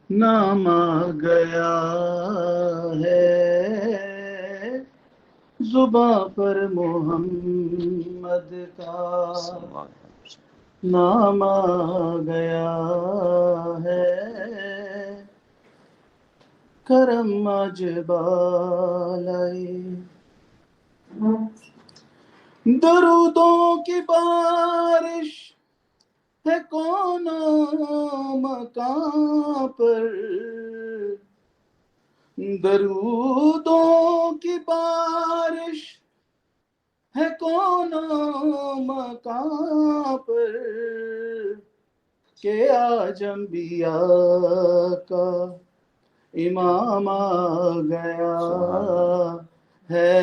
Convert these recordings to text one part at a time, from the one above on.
نام آ گیا ہے زباں پر محمد کا، نام آ گیا ہے کرم آج بالائے، درودوں کی بارش ہے کون مکان پر، درودوں کی بارش ہے کون مکان پر، کہ آج انبیاء کا امام آ گیا ہے،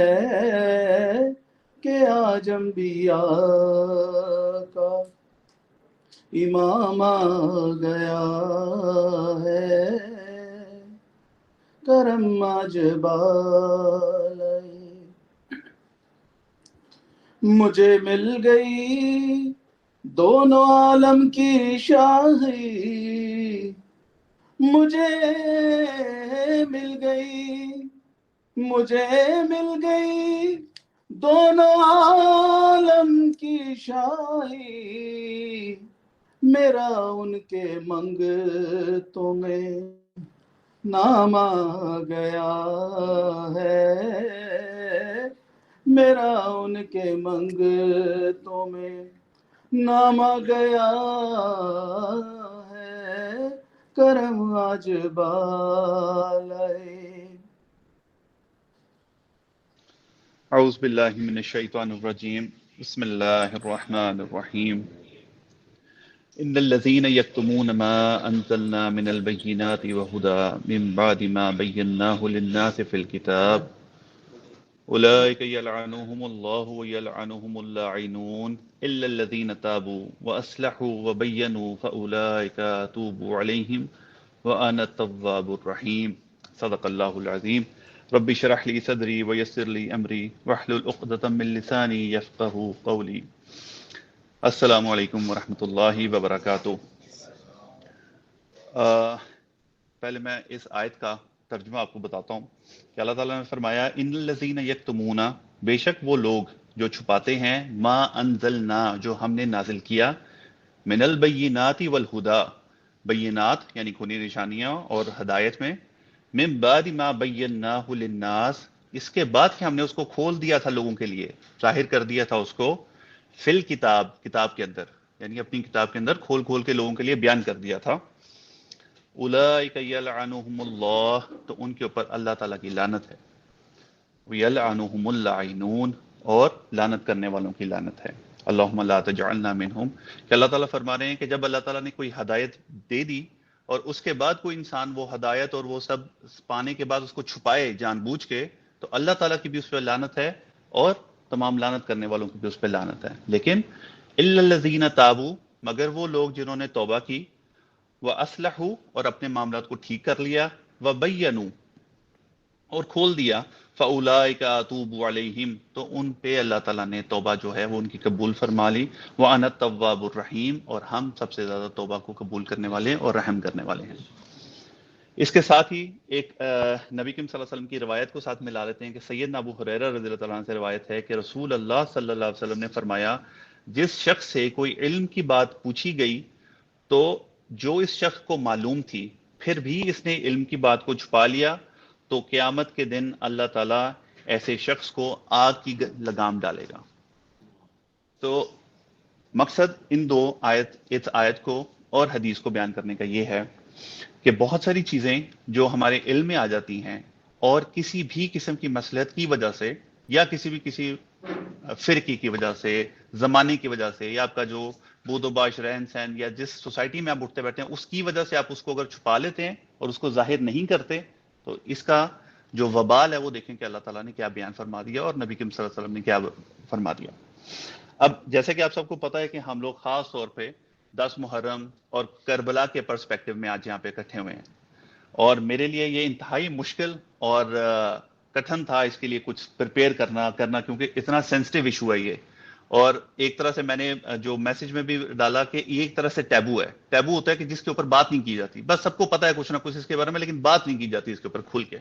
کہ آج انبیاء کا امام آ گیا ہے کرم آج بالائے، مجھے مل گئی دونوں عالم کی شاہی، مجھے مل گئی دونوں عالم کی شاہی، میرا ان کے منگتوں میں نام آ گیا ہے، میرا ان کے منگتوں میں نام آ گیا ہے کرم آج بالائے۔ اعوذ باللہ من الشیطان الرجیم، بسم اللہ الرحمن الرحیم۔ ان الذين يكتمون ما انزلنا من البينات والهدى من بعد ما بيناه للناس في الكتاب اولئك يلعنهم الله ويلعنهم اللاعنون الا الذين تابوا واصلحوا وبينوا فاولئك اتوب عليهم وانا التواب الرحيم۔ صدق اللہ العظیم۔ رب اشرح لي صدری ويسر لي امری واحلل عقدۃ من لسانی یفقهوا قولی۔ السلام علیکم ورحمۃ اللہ وبرکاتہ۔ پہلے میں اس آیت کا ترجمہ آپ کو بتاتا ہوں کہ اللہ تعالیٰ نے فرمایا ان الذین یکتمون، بے شک وہ لوگ جو چھپاتے ہیں، ما انزلنا جو ہم نے نازل کیا، من البینات والہدا، بینات یعنی کھلی نشانیاں اور ہدایت میں، من بعد ما بیناہ للناس، اس کے بعد کہ ہم نے اس کو کھول دیا تھا لوگوں کے لیے، ظاہر کر دیا تھا اس کو، فی الکتاب، کتاب کے اندر، یعنی اپنی کتاب کے اندر کھول کھول کے لوگوں کے لیے بیان کر دیا تھا۔ اولئک یلعنہم اللہ، تو ان کے اوپر اللہ تعالیٰ کی لعنت ہے، ویلعنہم اللاعنون، اور لعنت کرنے والوں کی لعنت ہے۔ اللہم لا تجعلنا منہم، کہ اللہ تعالیٰ فرما رہے ہیں کہ جب اللہ تعالیٰ نے کوئی ہدایت دے دی اور اس کے بعد کوئی انسان وہ ہدایت اور وہ سب پانے کے بعد اس کو چھپائے جان بوجھ کے، تو اللہ تعالیٰ کی بھی اس پہ لعنت ہے اور تمام لعنت کرنے والوں کی بھی اس پہ لعنت ہے۔ لیکن الا الذین تابوا، مگر وہ لوگ جنہوں نے توبہ کی، وَأَصْلَحُوا، اور اپنے معاملات کو ٹھیک کر لیا، وَبَيَّنُوا، اور کھول دیا، فَأُولَئِكَ أَتُوبُ عَلَيْهِمْ، تو ان پہ اللہ تعالیٰ نے توبہ جو ہے وہ ان کی قبول فرما لی، وَأَنَا التَّوَّابُ الرَّحِيمُ، اور ہم سب سے زیادہ توبہ کو قبول کرنے والے اور رحم کرنے والے ہیں۔ اس کے ساتھ ہی ایک نبی کریم صلی اللہ علیہ وسلم کی روایت کو ساتھ ملا لیتے ہیں کہ سیدنا ابو ہریرہ رضی اللہ تعالیٰ عنہ سے روایت ہے کہ رسول اللہ صلی اللہ علیہ وسلم نے فرمایا، جس شخص سے کوئی علم کی بات پوچھی گئی تو جو اس شخص کو معلوم تھی پھر بھی اس نے علم کی بات کو چھپا لیا، تو قیامت کے دن اللہ تعالیٰ ایسے شخص کو آگ کی لگام ڈالے گا۔ تو مقصد ان دو اس آیت کو اور حدیث کو بیان کرنے کا یہ ہے کہ بہت ساری چیزیں جو ہمارے علم میں آ جاتی ہیں اور کسی بھی قسم کی مصلحت کی وجہ سے یا کسی فرقے کی وجہ سے، زمانے کی وجہ سے، یا آپ کا جو بود و باش رہن سہن یا جس سوسائٹی میں آپ اٹھتے بیٹھتے ہیں اس کی وجہ سے آپ اس کو اگر چھپا لیتے ہیں اور اس کو ظاہر نہیں کرتے، تو اس کا جو وبال ہے وہ دیکھیں کہ اللہ تعالیٰ نے کیا بیان فرما دیا اور نبی کریم صلی اللہ علیہ وسلم نے کیا فرما دیا۔ اب جیسے کہ آپ سب کو پتہ ہے کہ ہم لوگ خاص طور پہ 10 محرم اور کربلا کے پرسپیکٹو میں آج یہاں پہ اکٹھے ہوئے ہیں، اور میرے لیے یہ انتہائی مشکل اور کٹھن تھا اس کے لیے کچھ پریپیئر کرنا کیونکہ اتنا سینسٹیو ایشو ہے یہ، اور ایک طرح سے میں نے جو میسج میں بھی ڈالا کہ یہ ایک طرح سے ٹیبو ہے. ٹیبو ہوتا ہے کہ جس کے اوپر بات نہیں کی جاتی, بس سب کو پتا ہے کچھ نہ کچھ اس کے بارے میں, لیکن بات نہیں کی جاتی اس کے اوپر کھل کے.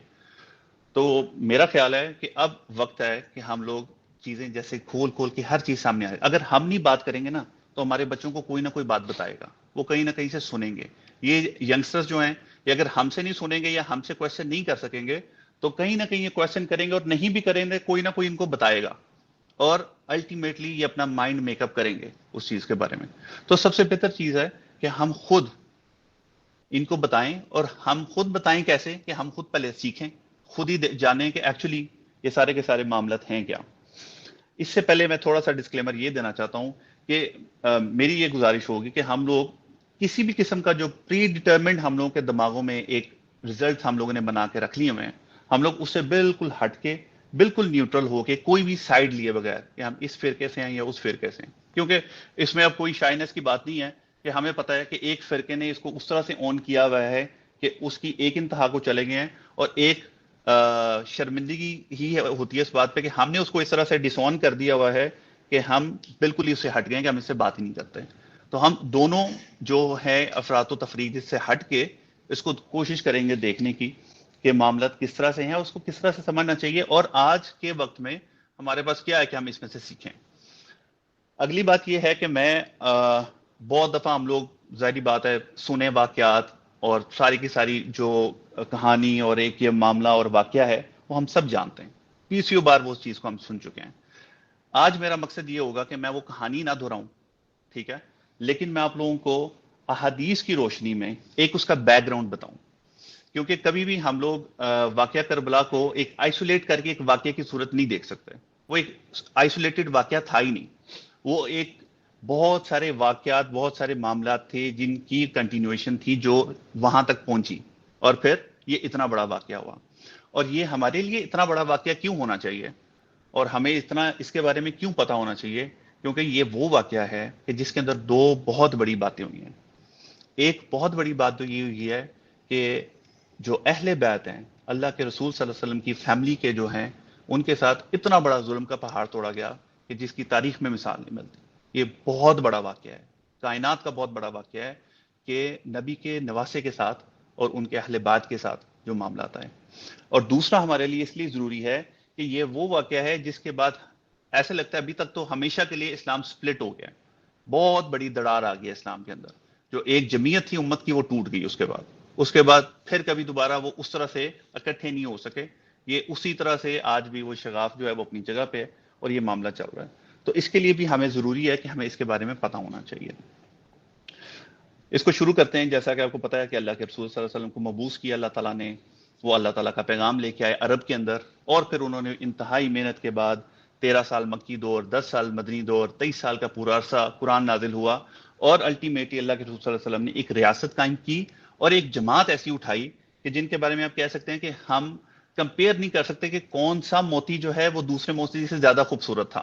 تو میرا خیال ہے کہ اب وقت ہے کہ ہم لوگ چیزیں جیسے کھول کھول کے ہر چیز سامنے آئے. اگر ہم نہیں بات کریں گے نا تو ہمارے بچوں کو کوئی نہ کوئی بات بتائے گا, وہ کہیں نہ کہیں سے سنیں گے. یہ ینگسٹرز جو ہیں یہ اگر ہم سے نہیں سنیں گے یا ہم سے کوشچن نہیں کر سکیں گے تو کہیں نہ کہیں یہ کوشچن کریں گے, اور نہیں بھی کریں گے کوئی نہ کوئی ان کو بتائے گا, اور الٹیمیٹلی یہ اپنا مائنڈ میک اپ کریں گے اس چیز کے بارے میں. تو سب سے بہتر چیز ہے کہ ہم خود ان کو بتائیں, اور ہم خود بتائیں کیسے, کہ ہم خود پہلے سیکھیں, خود ہی جانیں کہ ایکچولی یہ سارے کے سارے معاملات ہیں کیا. اس سے پہلے میں تھوڑا سا ڈسکلیمر یہ دینا چاہتا ہوں کہ میری یہ گزارش ہوگی کہ ہم لوگ کسی بھی قسم کا جو پری ڈیٹرمنڈ ہم لوگوں کے دماغوں میں ایک ریزلٹ ہم لوگوں نے بنا کے رکھ لیے ہوئے ہیں, ہم لوگ اس سے بالکل ہٹ کے بالکل نیوٹرل ہو کے کوئی بھی سائیڈ لیے بغیر کہ ہم اس فرقے سے ہیں یا اس فرقے سے ہیں, کیونکہ اس میں اب کوئی شائنس کی بات نہیں ہے کہ ہمیں پتہ ہے کہ ایک فرقے نے اس کو اس طرح سے آن کیا ہوا ہے کہ اس کی ایک انتہا کو چلے گئے ہیں, اور ایک شرمندگی ہی ہوتی ہے اس بات پہ کہ ہم نے اس کو اس طرح سے ڈس آن کر دیا ہوا ہے کہ ہم بالکل ہی اس سے ہٹ گئے کہ ہم اس سے بات ہی نہیں کرتے. تو ہم دونوں جو ہے افراد و تفرید سے ہٹ کے اس کو کوشش کریں گے دیکھنے کی کہ معاملات کس طرح سے ہیں, اس کو کس طرح سے سمجھنا چاہیے, اور آج کے وقت میں ہمارے پاس کیا ہے کہ ہم اس میں سے سیکھیں. اگلی بات یہ ہے کہ میں بہت دفعہ ہم لوگ ظاہری بات ہے سنے واقعات اور ساری کی ساری جو کہانی اور ایک یہ معاملہ اور واقعہ ہے وہ ہم سب جانتے ہیں, 20 بار وہ چیز کو ہم سن چکے ہیں. آج میرا مقصد یہ ہوگا کہ میں وہ کہانی نہ دہراؤں, ٹھیک ہے, لیکن میں آپ لوگوں کو احادیث کی روشنی میں ایک اس کا بیک گراؤنڈ بتاؤں, کیونکہ کبھی بھی ہم لوگ واقعہ کربلا کو ایک آئسولیٹ کر کے ایک واقعہ کی صورت نہیں دیکھ سکتے. وہ ایک آئسولیٹڈ واقعہ تھا ہی نہیں, وہ ایک بہت سارے واقعات, بہت سارے معاملات تھے جن کی کنٹینیویشن تھی جو وہاں تک پہنچی, اور پھر یہ اتنا بڑا واقعہ ہوا. اور یہ ہمارے لیے اتنا بڑا واقعہ کیوں ہونا چاہیے, اور ہمیں اتنا اس کے بارے میں کیوں پتا ہونا چاہیے, کیونکہ یہ وہ واقعہ ہے کہ جس کے اندر دو بہت بڑی باتیں ہوئی ہیں. ایک بہت بڑی بات تو یہ ہوئی ہے کہ جو اہل بیت ہیں, اللہ کے رسول صلی اللہ علیہ وسلم کی فیملی کے جو ہیں, ان کے ساتھ اتنا بڑا ظلم کا پہاڑ توڑا گیا کہ جس کی تاریخ میں مثال نہیں ملتی. یہ بہت بڑا واقعہ ہے, کائنات کا بہت بڑا واقعہ ہے کہ نبی کے نواسے کے ساتھ اور ان کے اہل بیت کے ساتھ جو معاملات آئے. اور دوسرا ہمارے لیے اس لیے ضروری ہے کہ یہ وہ واقعہ ہے جس کے بعد ایسے لگتا ہے ابھی تک تو ہمیشہ کے لیے اسلام سپلٹ ہو گیا, بہت بڑی دراڑ آ گئی اسلام کے اندر, جو ایک جمعیت تھی امت کی وہ ٹوٹ گئی. اس کے بعد پھر کبھی دوبارہ وہ اس طرح سے اکٹھے نہیں ہو سکے. یہ اسی طرح سے آج بھی وہ شغاف جو ہے وہ اپنی جگہ پہ ہے اور یہ معاملہ چل رہا ہے. تو اس کے لیے بھی ہمیں ضروری ہے کہ ہمیں اس کے بارے میں پتہ ہونا چاہیے. اس کو شروع کرتے ہیں. جیسا کہ آپ کو پتا ہے کہ اللہ کے رسول صلی اللہ علیہ وسلم کو مبعوث کیا اللہ تعالیٰ نے, وہ اللہ تعالیٰ کا پیغام لے کے آئے عرب کے اندر, اور پھر انہوں نے انتہائی محنت کے بعد 13 سال مکی دور, 10 سال مدنی دور, 23 سال کا پورا عرصہ قرآن نازل ہوا, اور الٹیمیٹلی اللہ کے رسول صلی اللہ علیہ وسلم نے ایک ریاست قائم کی اور ایک جماعت ایسی اٹھائی کہ جن کے بارے میں آپ کہہ سکتے ہیں کہ ہم کمپیئر نہیں کر سکتے کہ کون سا موتی جو ہے وہ دوسرے موتی سے زیادہ خوبصورت تھا.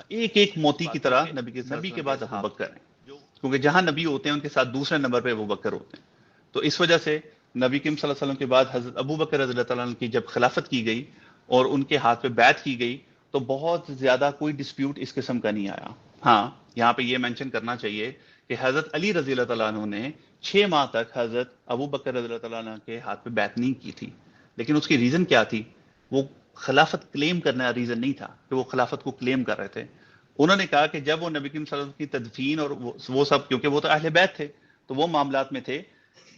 ایک ایک موتی کی طرح نبی کے بعد ابو بکر ہیں, کیونکہ جہاں نبی ہوتے ہیں ان کے ساتھ دوسرے نمبر پہ ابو بکر ہوتے ہیں. تو اس وجہ سے نبی کریم صلی اللہ علیہ وسلم کے بعد حضرت ابو بکر رضی اللہ تعالیٰ عنہ کی جب خلافت کی گئی اور ان کے ہاتھ پہ بیعت کی گئی تو بہت زیادہ کوئی ڈسپیوٹ اس قسم کا نہیں آیا. ہاں, یہاں پہ یہ مینشن کرنا چاہیے کہ حضرت علی رضی اللہ تعالیٰ عنہ نے 6 ماہ تک حضرت ابو بکر رضی اللہ تعالیٰ عنہ کے ہاتھ پہ بیعت نہیں کی تھی. لیکن اس کی ریزن کیا تھی؟ وہ خلافت کلیم کرنا ریزن نہیں تھا کہ وہ خلافت کو کلیم کر رہے تھے. انہوں نے کہا کہ جب وہ نبی کریم صلی اللہ علیہ وسلم کی تدفین اور وہ سب, کیونکہ وہ تو اہل بیت تھے تو وہ معاملات میں تھے,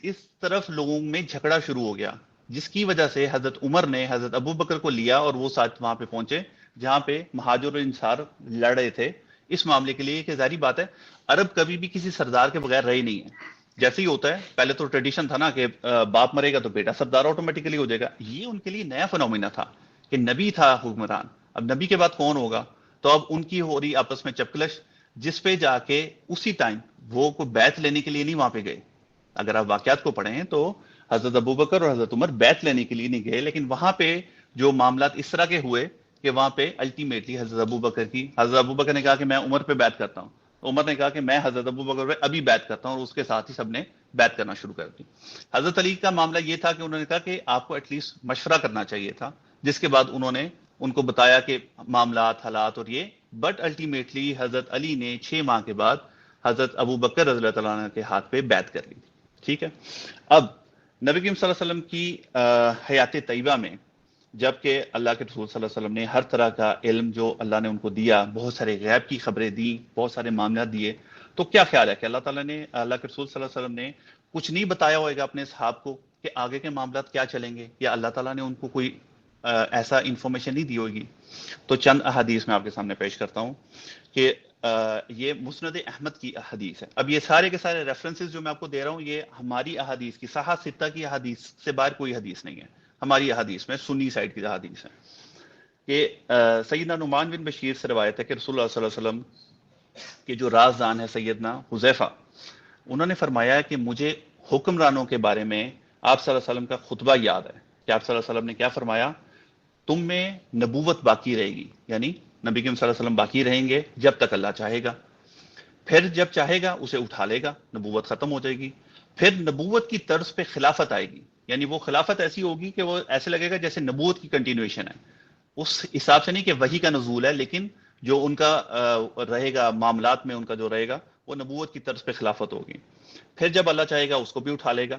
اس طرف لوگوں میں جھگڑا شروع ہو گیا, جس کی وجہ سے حضرت عمر نے حضرت ابو بکر کو لیا اور وہ ساتھ وہاں پہ پہنچے جہاں پہ مہاجر اور انصار لڑ رہے تھے اس معاملے کے لیے. کہ ظاہری بات ہے عرب کبھی بھی کسی سردار کے بغیر رہے نہیں ہے. جیسے ہی ہوتا ہے, پہلے تو ٹریڈیشن تھا نا کہ باپ مرے گا تو بیٹا سردار آٹومیٹکلی ہو جائے گا. یہ ان کے لیے نیا فنومینا تھا کہ نبی تھا حکمران, اب نبی کے بعد کون ہوگا؟ تو اب ان کی ہو رہی آپس میں چپکلش, جس پہ جا کے اسی ٹائم وہ کوئی بیعت لینے کے لیے نہیں وہاں پہ گئے. اگر آپ واقعات کو پڑھیں تو حضرت ابو بکر اور حضرت عمر بیعت لینے کے لیے نہیں گئے, لیکن وہاں پہ جو معاملات اس طرح کے ہوئے کہ وہاں پہ الٹیمیٹلی حضرت ابو بکر نے کہا کہ میں عمر پہ بیعت کرتا ہوں, عمر نے کہا کہ میں حضرت ابو بکر پہ ابھی بیعت کرتا ہوں, اور اس کے ساتھ ہی سب نے بیعت کرنا شروع کر دی. حضرت علی کا معاملہ یہ تھا کہ انہوں نے کہا کہ آپ کو ایٹ لیسٹ مشورہ کرنا چاہیے تھا, جس کے بعد انہوں نے ان کو بتایا کہ معاملات, حالات اور یہ بٹ الٹیمیٹلی حضرت علی نے 6 ماہ کے بعد حضرت ابو بکر رضی اللہ تعالیٰ عنہ کے ہاتھ پہ بیعت کر لی تھی. ٹھیک ہے. اب نبی کریم صلی اللہ علیہ وسلم کی حیات طیبہ میں جبکہ اللہ کے رسول صلی اللہ علیہ وسلم نے ہر طرح کا علم جو اللہ نے ان کو دیا، بہت سارے غیب کی خبریں دی، بہت سارے معاملات دیے، تو کیا خیال ہے کہ اللہ تعالیٰ نے، اللہ کے رسول صلی اللہ علیہ وسلم نے کچھ نہیں بتایا ہوئے گا اپنے اصحاب کو کہ آگے کے معاملات کیا چلیں گے، یا اللہ تعالیٰ نے ان کو کوئی ایسا انفارمیشن نہیں دی ہوگی؟ تو چند احادیث میں آپ کے سامنے پیش کرتا ہوں کہ یہ مسند احمد کی احادیث ہے. اب یہ سارے کے سارے ریفرنسز جو میں آپ کو دے رہا ہوں یہ ہماری احادیث کی، صحاح ستہ کی احادیث سے باہر کوئی حدیث نہیں ہے، ہماری احادیث میں سنی سائڈ کی احادیث ہے. کہ سیدنا نعمان بن بشیر سے روایت ہے کہ رسول اللہ صلی اللہ علیہ وسلم کے جو رازدان ہے سیدنا حذیفہ، انہوں نے فرمایا کہ مجھے حکمرانوں کے بارے میں آپ صلی اللہ علیہ وسلم کا خطبہ یاد ہے کہ آپ صلی اللہ علیہ وسلم نے کیا فرمایا، تم میں نبوت باقی رہے گی، یعنی نبی کریم صلی اللہ علیہ وسلم باقی رہیں گے جب تک اللہ چاہے گا، پھر جب چاہے گا اسے اٹھا لے گا، نبوت ختم ہو جائے گی، پھر نبوت کی طرز پہ خلافت آئے گی، یعنی وہ خلافت ایسی ہوگی کہ وہ ایسے لگے گا جیسے نبوت کی کنٹینویشن ہے، اس حساب سے نہیں کہ وحی کا نزول ہے، لیکن جو ان کا رہے گا معاملات میں ان کا جو رہے گا وہ نبوت کی طرز پہ خلافت ہوگی. پھر جب اللہ چاہے گا اس کو بھی اٹھا لے گا،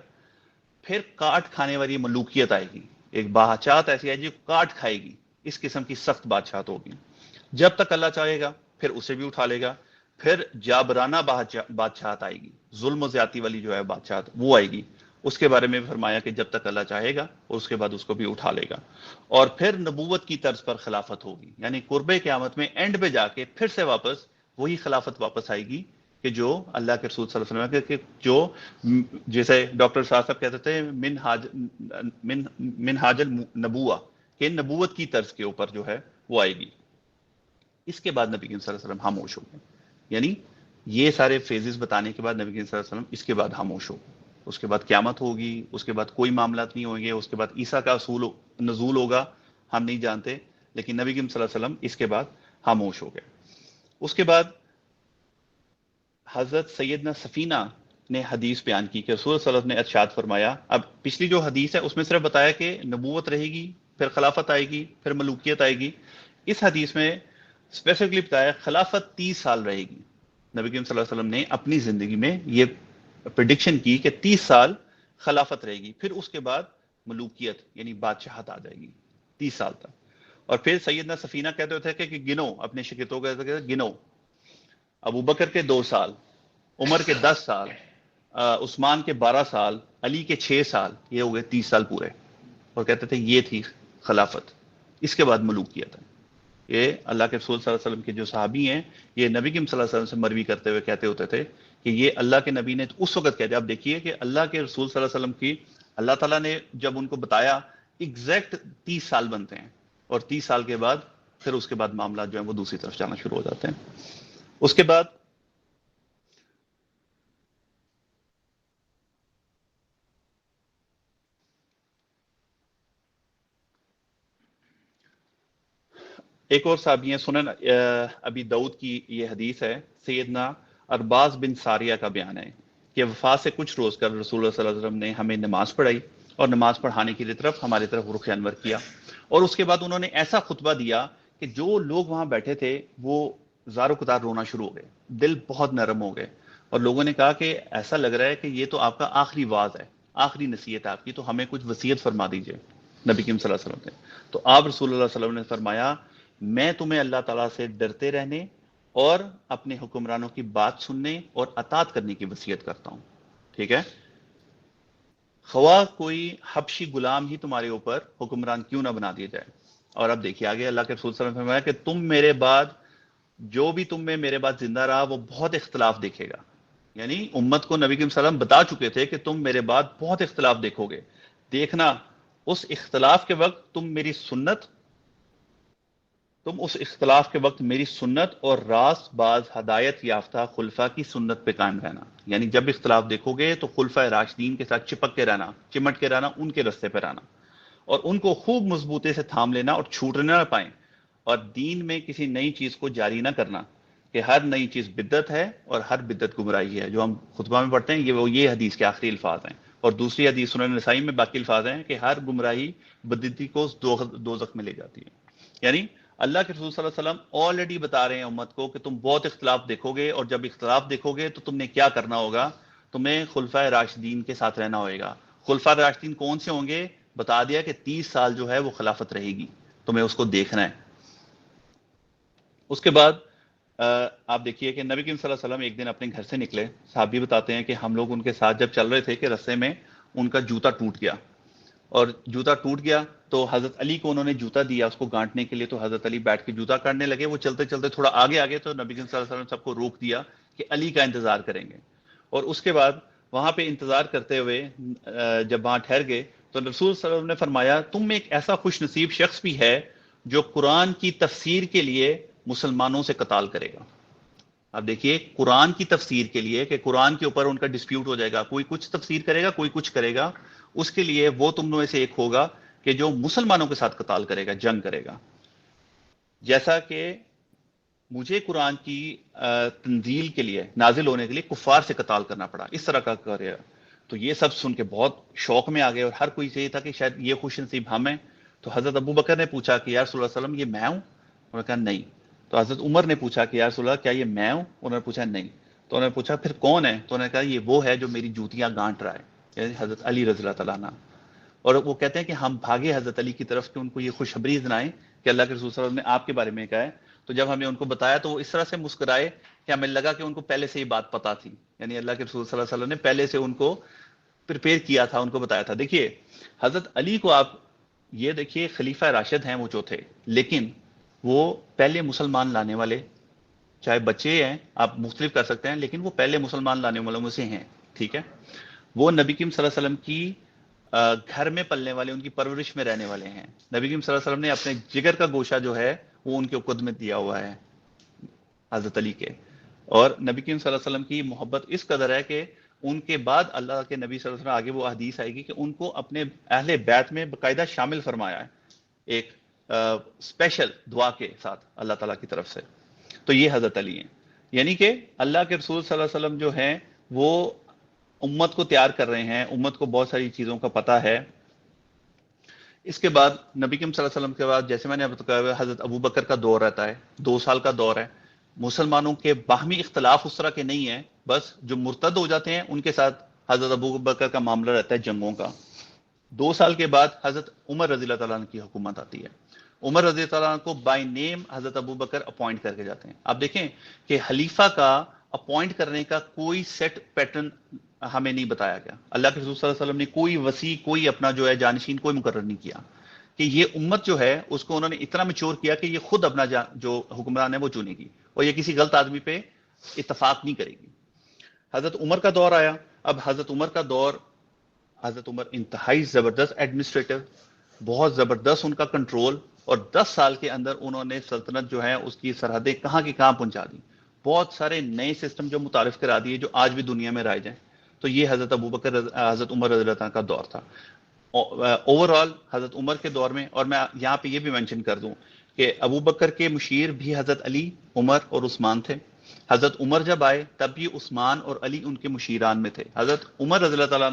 پھر کاٹ کھانے والی ملوکیت آئے گی، ایک بادشاہت ایسی ہے جو کاٹ کھائے گی، اس قسم کی سخت بادشاہت ہوگی. جب تک اللہ چاہے گا پھر اسے بھی اٹھا لے گا، پھر جابرانہ بادشاہت آئے گی، ظلم و زیادتی والی جو ہے بادشاہت وہ آئے گی. اس کے بارے میں بھی فرمایا کہ جب تک اللہ چاہے گا اور اس کے بعد اس کو بھی اٹھا لے گا، اور پھر نبوت کی طرز پر خلافت ہوگی، یعنی قرب قیامت میں اینڈ پہ جا کے پھر سے واپس وہی خلافت واپس آئے گی کہ جو اللہ کے رسول صلی اللہ علیہ وسلم کہ جو جیسے ڈاکٹر صاحب کہتے تھے منہاج النبوہ، کہ نبوت کی طرز کے اوپر جو ہے وہ آئے گی. اس کے بعد نبی کریم صلی اللہ علیہ وسلم خاموش ہو گئے، یعنی یہ سارے فیزز بتانے کے بعد نبی کریم صلی اللہ علیہ وسلم اس کے بعد خاموش ہو گئے. اس کے بعد قیامت ہوگی، اس کے بعد کوئی معاملات نہیں ہوں گے، اس کے بعد عیسیٰ کا نزول ہوگا، ہم نہیں جانتے، لیکن نبی کریم صلی اللہ علیہ وسلم اس کے بعد خاموش ہو گئے. اس کے بعد حضرت سیدنا سفینہ نے حدیث بیان کی کہ رسول صلی اللہ علیہ وسلم نے ارشاد فرمایا، اب پچھلی جو حدیث ہے اس میں صرف بتایا کہ نبوت رہے گی، پھر خلافت آئے گی، پھر ملوکیت آئے گی. اس حدیث میں اسپیسیفکلی بتایا خلافت 30 سال رہے گی. نبی کریم صلی اللہ علیہ وسلم نے اپنی زندگی میں یہ پریڈکشن کی کہ 30 سال خلافت رہے گی، پھر اس کے بعد ملوکیت یعنی بادشاہت آ جائے گی 30 سال تک. اور پھر سیدنا سفینہ کہتے ہوتے کہ گنو، اپنے شاگردوں کو گنو، ابو بکر کے 2 سال، عمر کے 10 سال، عثمان کے 12 سال، علی کے 6 سال، یہ ہو گئے 30 سال پورے. اور کہتے تھے یہ تھی خلافت، اس کے بعد ملوکیت ہے. یہ اللہ کے رسول صلی اللہ علیہ وسلم کے جو صحابی ہیں یہ نبی کریم صلی اللہ علیہ وسلم سے مروی کرتے ہوئے کہتے ہوتے تھے کہ یہ اللہ کے نبی نے اس وقت کہتے. اب دیکھیے کہ اللہ کے رسول صلی اللہ علیہ وسلم کی اللہ تعالیٰ نے جب ان کو بتایا ایگزیکٹ 30 سال بنتے ہیں، اور 30 سال کے بعد پھر اس کے بعد معاملات جو ہیں وہ دوسری طرف جانا شروع ہو جاتے ہیں. اس کے بعد ایک اور صحابی ہیں، سنن ابی داؤد کی یہ حدیث ہے، سیدنا ارباز بن ساریہ کا بیان ہے کہ وفات سے کچھ روز کر رسول اللہ صلی اللہ علیہ وسلم نے ہمیں نماز پڑھائی اور نماز پڑھانے کی طرف ہماری طرف رخ انور کیا، اور اس کے بعد انہوں نے ایسا خطبہ دیا کہ جو لوگ وہاں بیٹھے تھے وہ زارو قطار رونا شروع ہو گئے، دل بہت نرم ہو گئے، اور لوگوں نے کہا کہ ایسا لگ رہا ہے کہ یہ تو آپ کا آخری واعظ ہے، آخری نصیحت آپ کی، تو ہمیں کچھ وصیت فرما دیجئے نبی کریم صلی اللہ علیہ وسلم نے. تو آپ رسول اللہ صلی اللہ علیہ وسلم نے فرمایا، میں تمہیں اللہ تعالیٰ سے ڈرتے رہنے اور اپنے حکمرانوں کی بات سننے اور اطاعت کرنے کی وصیت کرتا ہوں. ٹھیک ہے، خواہ کوئی حبشی غلام ہی تمہارے اوپر حکمران کیوں نہ بنا دیا جائے. اور اب دیکھیے آگے اللہ کے رسول صلی اللہ علیہ وسلم نے فرمایا کہ تم میرے بعد، جو بھی تم میں میرے بعد زندہ رہا وہ بہت اختلاف دیکھے گا. یعنی امت کو نبی کریم صلی اللہ علیہ وسلم بتا چکے تھے کہ تم میرے بعد بہت اختلاف دیکھو گے، دیکھنا اس اختلاف کے وقت تم اس اختلاف کے وقت میری سنت اور راست باز ہدایت یافتہ خلفاء کی سنت پہ قائم رہنا. یعنی جب اختلاف دیکھو گے تو خلفاء راشدین کے ساتھ چمٹ کے رہنا، ان کے رستے پہ رہنا، اور ان کو خوب مضبوطی سے تھام لینا اور چھوٹنے نہ پائیں، اور دین میں کسی نئی چیز کو جاری نہ کرنا کہ ہر نئی چیز بدعت ہے اور ہر بدعت گمراہی ہے. جو ہم خطبہ میں پڑھتے ہیں یہ حدیث کے آخری الفاظ ہیں، اور دوسری حدیث سنن نسائی میں باقی الفاظ ہیں کہ ہر گمراہی بدعتی کو دوزخ میں لے جاتی ہے. یعنی اللہ کے رسول صلی اللہ علیہ وسلم آلریڈی بتا رہے ہیں امت کو کہ تم بہت اختلاف دیکھو گے، اور جب اختلاف دیکھو گے تو تم نے کیا کرنا ہوگا، تمہیں خلفائے راشدین کے ساتھ رہنا ہوئے گا۔ خلفائے راشدین کون سے ہوں گے؟ بتا دیا کہ 30 سال جو ہے وہ خلافت رہے گی، تمہیں اس کو دیکھنا ہے۔ اس کے بعد آپ دیکھیے کہ نبی کریم صلی اللہ علیہ وسلم ایک دن اپنے گھر سے نکلے، صحابی بتاتے ہیں کہ ہم لوگ ان کے ساتھ جب چل رہے تھے کہ رستے میں ان کا جوتا ٹوٹ گیا، اور جوتا ٹوٹ گیا تو حضرت علی کو انہوں نے جوتا دیا اس کو گانٹنے کے لیے، تو حضرت علی بیٹھ کے جوتا کاٹنے لگے۔ وہ چلتے چلتے تھوڑا آگے آگے تو نبی کریم صلی اللہ علیہ وسلم سب کو روک دیا کہ علی کا انتظار کریں گے، اور اس کے بعد وہاں پہ انتظار کرتے ہوئے جب وہاں ٹھہر گئے تو رسول صلی اللہ علیہ وسلم نے فرمایا تم میں ایک ایسا خوش نصیب شخص بھی ہے جو قرآن کی تفسیر کے لیے مسلمانوں سے قتال کرے گا۔ اب دیکھیے قرآن کی تفسیر کے لیے کہ قرآن کے اوپر ان کا ڈسپیوٹ ہو جائے گا، کوئی کچھ تفسیر کرے گا کوئی کچھ کرے گا، اس کے لیے وہ تم میں سے ایک ہوگا کہ جو مسلمانوں کے ساتھ قتال کرے گا، جنگ کرے گا۔ جیسا کہ مجھے قرآن کی تنزیل کے لیے، نازل ہونے کے لیے کفار سے قتال کرنا پڑا، اس طرح کا کرے گا۔ تو یہ سب سن کے بہت شوق میں آ گئے، اور ہر کوئی سے یہ تھا کہ شاید یہ خوش نصیب ہم ہیں۔ تو حضرت ابو بکر نے پوچھا کہ یا رسول اللہ صلی اللہ علیہ وسلم یہ میں ہوں؟ انہوں نے کہا نہیں۔ تو حضرت عمر نے پوچھا کہ یا رسول اللہ کیا یہ میں ہوں؟ انہوں نے پوچھا نہیں۔ تو انہوں نے پوچھا پھر کون ہے؟ تو انہوں نے کہا یہ وہ ہے جو میری جوتیاں گانٹ رہا ہے، یعنی حضرت علی رضی اللہ تعالیٰ عنہ۔ اور وہ کہتے ہیں کہ ہم بھاگے حضرت علی کی طرف کہ ان کو یہ خوشخبری سنائیں کہ اللہ کے رسول صلی اللہ علیہ وسلم نے آپ کے بارے میں کہا ہے۔ تو جب ہم نے ان کو بتایا تو وہ اس طرح سے مسکرائے کہ ہمیں لگا کہ ان کو پہلے سے یہ بات پتا تھی، یعنی اللہ کے رسول صلی اللہ علیہ وسلم نے پہلے سے ان کو پریپیئر کیا تھا، ان کو بتایا تھا۔ دیکھیے حضرت علی کو آپ یہ دیکھیے خلیفہ راشد ہیں وہ جو تھے، لیکن وہ پہلے مسلمان لانے والے، چاہے بچے ہیں آپ مختلف کر سکتے ہیں، لیکن وہ پہلے مسلمان لانے والوں میں سے ہیں، ٹھیک ہے۔ وہ نبی کریم صلی اللہ علیہ وسلم کی گھر میں پلنے والے، ان کی پرورش میں رہنے والے ہیں۔ نبی کریم صلی اللہ علیہ وسلم نے اپنے جگر کا گوشہ جو ہے وہ ان کے قد میں دیا ہوا ہے حضرت علی کے، اور نبی کریم صلی اللہ علیہ وسلم کی محبت اس قدر ہے کہ ان کے بعد اللہ کے نبی صلی اللہ علیہ وسلم آگے وہ حدیث آئے گی کہ ان کو اپنے اہل بیت میں باقاعدہ شامل فرمایا ہے ایک اسپیشل دعا کے ساتھ اللہ تعالیٰ کی طرف سے۔ تو یہ حضرت علی ہیں، یعنی کہ اللہ کے رسول صلی اللہ علیہ وسلم جو ہیں وہ امت کو تیار کر رہے ہیں، امت کو بہت ساری چیزوں کا پتہ ہے۔ اس کے بعد نبی کریم صلی اللہ علیہ وسلم کے بعد جیسے میں نے بتایا حضرت ابو بکر کا دور رہتا ہے، 2 سال کا دور ہے۔ مسلمانوں کے باہمی اختلاف اس طرح کے نہیں ہیں، بس جو مرتد ہو جاتے ہیں ان کے ساتھ حضرت ابو بکر کا معاملہ رہتا ہے جنگوں کا۔ 2 سال کے بعد حضرت عمر رضی اللہ تعالیٰ عنہ کی حکومت آتی ہے۔ عمر رضی اللہ تعالیٰ عنہ کو بائی نیم حضرت ابو بکر اپوائنٹ کر کے جاتے ہیں۔ آپ دیکھیں کہ خلیفہ کا اپوائنٹ کرنے کا کوئی سیٹ پیٹرن ہمیں نہیں بتایا گیا۔ اللہ کے رسول صلی اللہ علیہ وسلم نے کوئی وسیع، کوئی اپنا جو ہے جانشین کوئی مقرر نہیں کیا، کہ یہ امت جو ہے اس کو انہوں نے اتنا میچور کیا کہ یہ خود اپنا جو حکمران ہے وہ چنے گی، اور یہ کسی غلط آدمی پہ اتفاق نہیں کرے گی۔ حضرت عمر کا دور آیا۔ اب حضرت عمر کا دور، حضرت عمر انتہائی زبردست ایڈمنسٹریٹر، بہت زبردست ان کا کنٹرول، اور 10 سال کے اندر انہوں نے سلطنت جو ہے اس کی سرحدیں کہاں کی کہاں پہنچا دی، بہت سارے نئے سسٹم جو متعارف کرا دیے جو آج بھی دنیا میں رائج ہیں۔ تو یہ حضرت حضرت عمر رضی اللہ عنہ کا دور تھا۔ اوور آل حضرت عمر کے دور میں، اور میں یہاں پہ یہ بھی مینشن کر دوں کہ ابو بکر کے مشیر بھی حضرت علی، عمر اور عثمان تھے۔ حضرت عمر جب آئے تب بھی عثمان اور علی ان کے مشیران میں تھے۔ حضرت عمر رضی اللہ تعالیٰ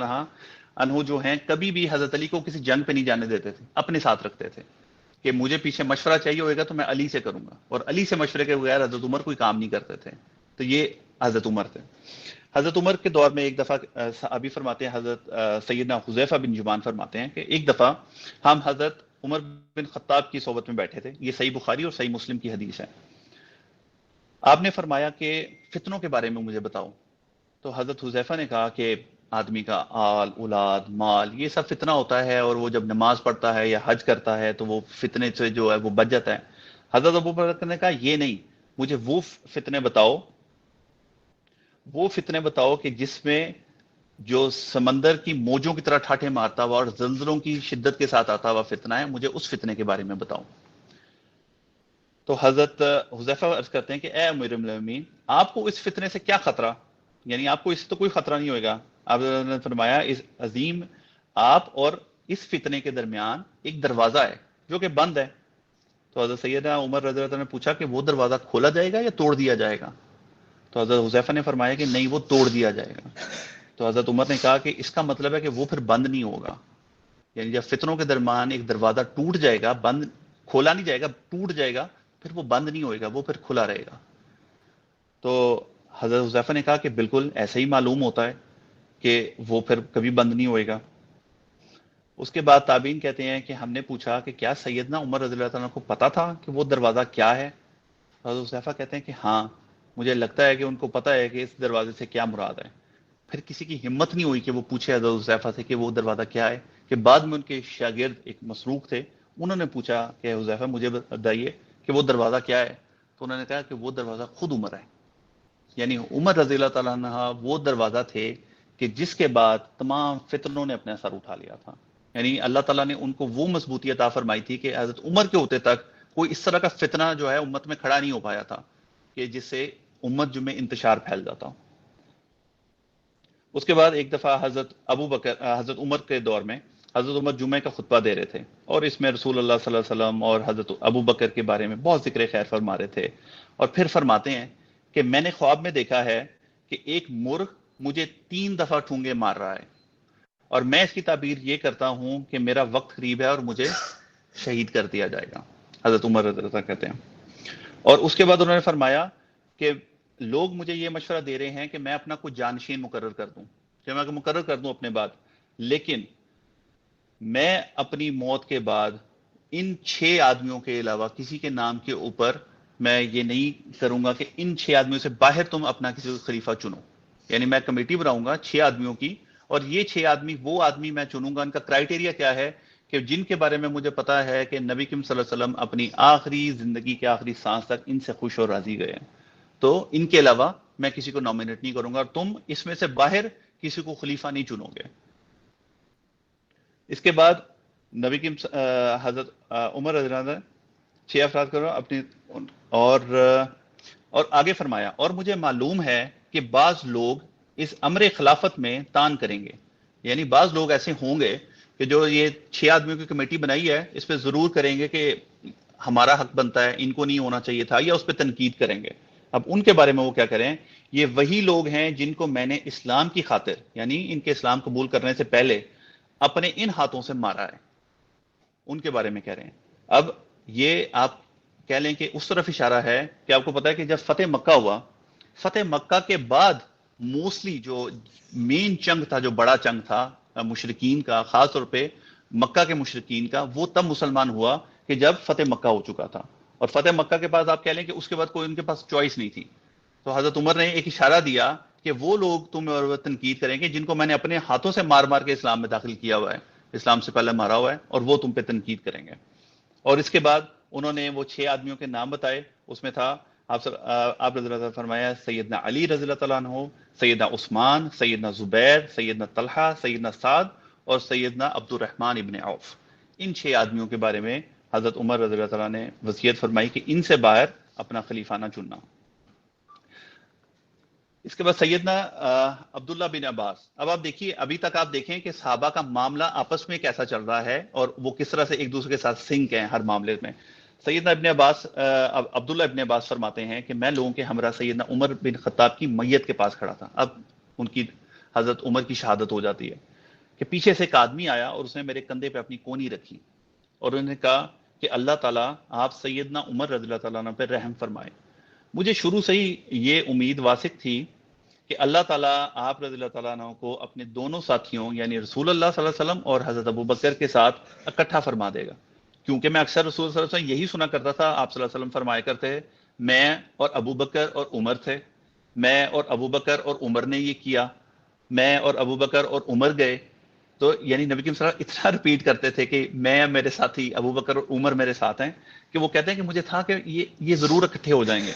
عنہ جو ہیں کبھی بھی حضرت علی کو کسی جنگ پہ نہیں جانے دیتے تھے، اپنے ساتھ رکھتے تھے کہ مجھے پیچھے مشورہ چاہیے ہوئے گا تو میں علی سے کروں گا، اور علی سے مشورے کے بغیر حضرت عمر کوئی کام نہیں کرتے تھے۔ تو یہ حضرت عمر تھے۔ حضرت عمر کے دور میں ایک دفعہ صحابی فرماتے ہیں، حضرت سیدنا حذیفہ بن جبان فرماتے ہیں کہ ایک دفعہ ہم حضرت عمر بن خطاب کی صحبت میں بیٹھے تھے، یہ صحیح بخاری اور صحیح مسلم کی حدیث ہے۔ آپ نے فرمایا کہ فتنوں کے بارے میں مجھے بتاؤ۔ تو حضرت حذیفہ نے کہا کہ آدمی کا آل، اولاد، مال، یہ سب فتنہ ہوتا ہے، اور وہ جب نماز پڑھتا ہے یا حج کرتا ہے تو وہ فتنے سے جو ہے وہ بچ جاتا ہے۔ حضرت ابو بکر نے کہا یہ نہیں، مجھے وہ فتنے بتاؤ، وہ فتنے بتاؤ کہ جس میں جو سمندر کی موجوں کی طرح ٹھاٹھے مارتا ہوا اور زلزلوں کی شدت کے ساتھ آتا ہوا فتنہ ہے، مجھے اس فتنے کے بارے میں بتاؤ۔ تو حضرت حذیفہ عرض کرتے ہیں کہ اے امیر المومنین، آپ کو اس فتنے سے کیا خطرہ، یعنی آپ کو اس سے تو کوئی خطرہ نہیں ہوئے گا۔ آپ نے فرمایا اس عظیم، آپ اور اس فتنے کے درمیان ایک دروازہ ہے جو کہ بند ہے۔ تو حضرت سیدنا عمر رضی اللہ عنہ نے پوچھا کہ وہ دروازہ کھولا جائے گا یا توڑ دیا جائے گا؟ تو حضرت حذیفہ نے فرمایا کہ نہیں، وہ توڑ دیا جائے گا۔ تو حضرت عمر نے کہا کہ اس کا مطلب ہے کہ وہ پھر بند نہیں ہوگا، یعنی جب فتنوں کے درمیان ایک دروازہ ٹوٹ جائے گا، بند کھولا نہیں جائے گا، ٹوٹ جائے گا، پھر وہ بند نہیں ہوئے گا، وہ پھر کھلا رہے گا. تو حضرت حذیفہ نے کہا کہ بالکل ایسا ہی معلوم ہوتا ہے کہ وہ پھر کبھی بند نہیں ہوئے گا. اس کے بعد تابعین کہتے ہیں کہ ہم نے پوچھا کہ کیا سیدنا عمر رضی اللہ تعالیٰ کو پتا تھا کہ وہ دروازہ کیا ہے؟ حضرت حذیفہ کہتے ہیں کہ ہاں، مجھے لگتا ہے کہ ان کو پتا ہے کہ اس دروازے سے کیا مراد ہے. پھر کسی کی ہمت نہیں ہوئی کہ وہ پوچھے حضرت حذیفہ سے کہ وہ دروازہ کیا ہے، کہ بعد میں ان کے شاگرد ایک مسروق تھے، انہوں نے پوچھا کہ حذیفہ مجھے بتائیے کہ وہ دروازہ کیا ہے. تو انہوں نے کہا کہ وہ دروازہ خود عمر ہے. یعنی عمر رضی اللہ تعالیٰ عنہ وہ دروازہ تھے کہ جس کے بعد تمام فتنوں نے اپنے سر اٹھا لیا تھا. یعنی اللہ تعالیٰ نے ان کو وہ مضبوطی عطا فرمائی تھی کہ حضرت عمر کے ہوتے تک کوئی اس طرح کا فتنہ جو ہے امت میں کھڑا نہیں ہو پایا تھا کہ جس سے امت جو میں انتشار پھیل جاتا ہوں. اس کے بعد ایک دفعہ حضرت عمر کے دور میں حضرت عمر جمعہ کا خطبہ دے رہے تھے، اور اس میں رسول اللہ صلی اللہ علیہ وسلم اور حضرت ابو بکر کے بارے میں بہت ذکر خیر فرما رہے تھے. اور پھر فرماتے ہیں کہ میں نے خواب میں دیکھا ہے کہ ایک مرغ مجھے 3 دفعہ ٹھونگے مار رہا ہے، اور میں اس کی تعبیر یہ کرتا ہوں کہ میرا وقت قریب ہے اور مجھے شہید کر دیا جائے گا. حضرت عمر رضی اللہ عنہ کہتے ہیں. اور اس کے بعد انہوں نے فرمایا کہ لوگ مجھے یہ مشورہ دے رہے ہیں کہ میں اپنا کوئی جانشین مقرر کر دوں، کہ میں مقرر کر دوں اپنے بعد، لیکن میں اپنی موت کے بعد ان 6 آدمیوں کے علاوہ کسی کے نام کے اوپر میں یہ نہیں کروں گا کہ ان 6 آدمیوں سے باہر تم اپنا کسی خلیفہ چنو. یعنی میں کمیٹی بناؤں گا 6 آدمیوں کی، اور یہ 6 آدمی وہ آدمی میں چنوں گا. ان کا کرائیٹیریا کیا ہے کہ جن کے بارے میں مجھے پتا ہے کہ نبی کریم صلی اللہ علیہ وسلم اپنی آخری زندگی کے آخری سانس تک ان سے خوش اور راضی گئے ہیں. تو ان کے علاوہ میں کسی کو نامینیٹ نہیں کروں گا، اور تم اس میں سے باہر کسی کو خلیفہ نہیں چنو گے. اس کے بعد نبی کی حضرت عمر رضی اللہ عنہ 6 افراد کرو اپنی، اور آگے فرمایا اور مجھے معلوم ہے کہ بعض لوگ اس امر خلافت میں تان کریں گے. یعنی بعض لوگ ایسے ہوں گے کہ جو یہ 6 آدمیوں کی کمیٹی بنائی ہے اس پہ ضرور کریں گے کہ ہمارا حق بنتا ہے، ان کو نہیں ہونا چاہیے تھا، یا اس پہ تنقید کریں گے. اب ان کے بارے میں وہ کیا کریں؟ یہ وہی لوگ ہیں جن کو میں نے اسلام کی خاطر، یعنی ان کے اسلام قبول کرنے سے پہلے اپنے ان ہاتھوں سے مارا ہے، ان کے بارے میں کہہ رہے ہیں. اب یہ آپ کہہ لیں کہ اس طرف اشارہ ہے کہ آپ کو پتا ہے کہ جب فتح مکہ ہوا، فتح مکہ کے بعد موسٹلی جو مین چنگ تھا، جو بڑا چنگ تھا مشرکین کا، خاص طور پہ مکہ کے مشرکین کا، وہ تب مسلمان ہوا کہ جب فتح مکہ ہو چکا تھا. اور فتح مکہ کے بعد آپ کہہ لیں کہ اس کے بعد کوئی ان کے پاس چوائس نہیں تھی. تو حضرت عمر نے ایک اشارہ دیا کہ وہ لوگ تمہیں تنقید کریں گے جن کو میں نے اپنے ہاتھوں سے مار مار کے اسلام میں داخل کیا ہوا ہے، اسلام سے پہلے مارا ہوا ہے، اور وہ تم پہ تنقید کریں گے. اور اس کے بعد انہوں نے وہ 6 آدمیوں کے نام بتائے. اس میں تھا آپ رضی اللہ عنہ فرمایا سیدنا علی رضی اللہ تعالیٰ عنہ، سیدنا عثمان، سیدنا زبیر، سیدنا طلحہ، سیدنا سعد اور سیدنا عبد الرحمن ابن عوف. ان 6 آدمیوں کے بارے میں حضرت عمر رضی اللہ تعالیٰ نے وصیت فرمائی کہ ان سے باہر اپنا خلیفہ نہ چننا. اس کے بعد سیدنا عبداللہ بن عباس. اب آپ دیکھیے، ابھی تک آپ دیکھیں کہ صحابہ کا معاملہ آپس میں کیسا چل رہا ہے اور وہ کس طرح سے ایک دوسرے کے ساتھ سنک ہیں ہر معاملے میں. سیدنا ابن عباس عبداللہ ابن عباس فرماتے ہیں کہ میں لوگوں کے ہمراہ سیدنا عمر بن خطاب کی میت کے پاس کھڑا تھا. اب ان کی حضرت عمر کی شہادت ہو جاتی ہے کہ پیچھے سے ایک آدمی آیا اور اس نے میرے کندھے پہ اپنی کونی رکھی اور انہوں نے کہا کہ اللہ تعالیٰ آپ سیدنا عمر رضی اللہ تعالیٰ عنہ پہ رحم فرمائے. مجھے شروع سے ہی یہ امید واثق تھی کہ اللہ تعالیٰ آپ رضی اللہ تعالیٰ عنہ کو اپنے دونوں ساتھیوں یعنی رسول اللہ صلی اللہ علیہ وسلم اور حضرت ابو بکر کے ساتھ اکٹھا فرما دے گا. کیونکہ میں اکثر رسول صلی اللہ علیہ وسلم یہی سنا کرتا تھا، آپ صلی اللہ علیہ وسلم فرمایا کرتے میں اور ابو بکر اور عمر تھے، میں اور ابو بکر اور عمر نے یہ کیا، میں اور ابو بکر اور عمر گئے. تو یعنی نبی کریم صلی اللہ علیہ وسلم اتنا ریپیٹ کرتے تھے کہ میں میرے ساتھی ابو بکر اور عمر میرے ساتھ ہیں کہ وہ کہتے ہیں کہ مجھے تھا کہ یہ ضرور اکٹھے ہو جائیں گے.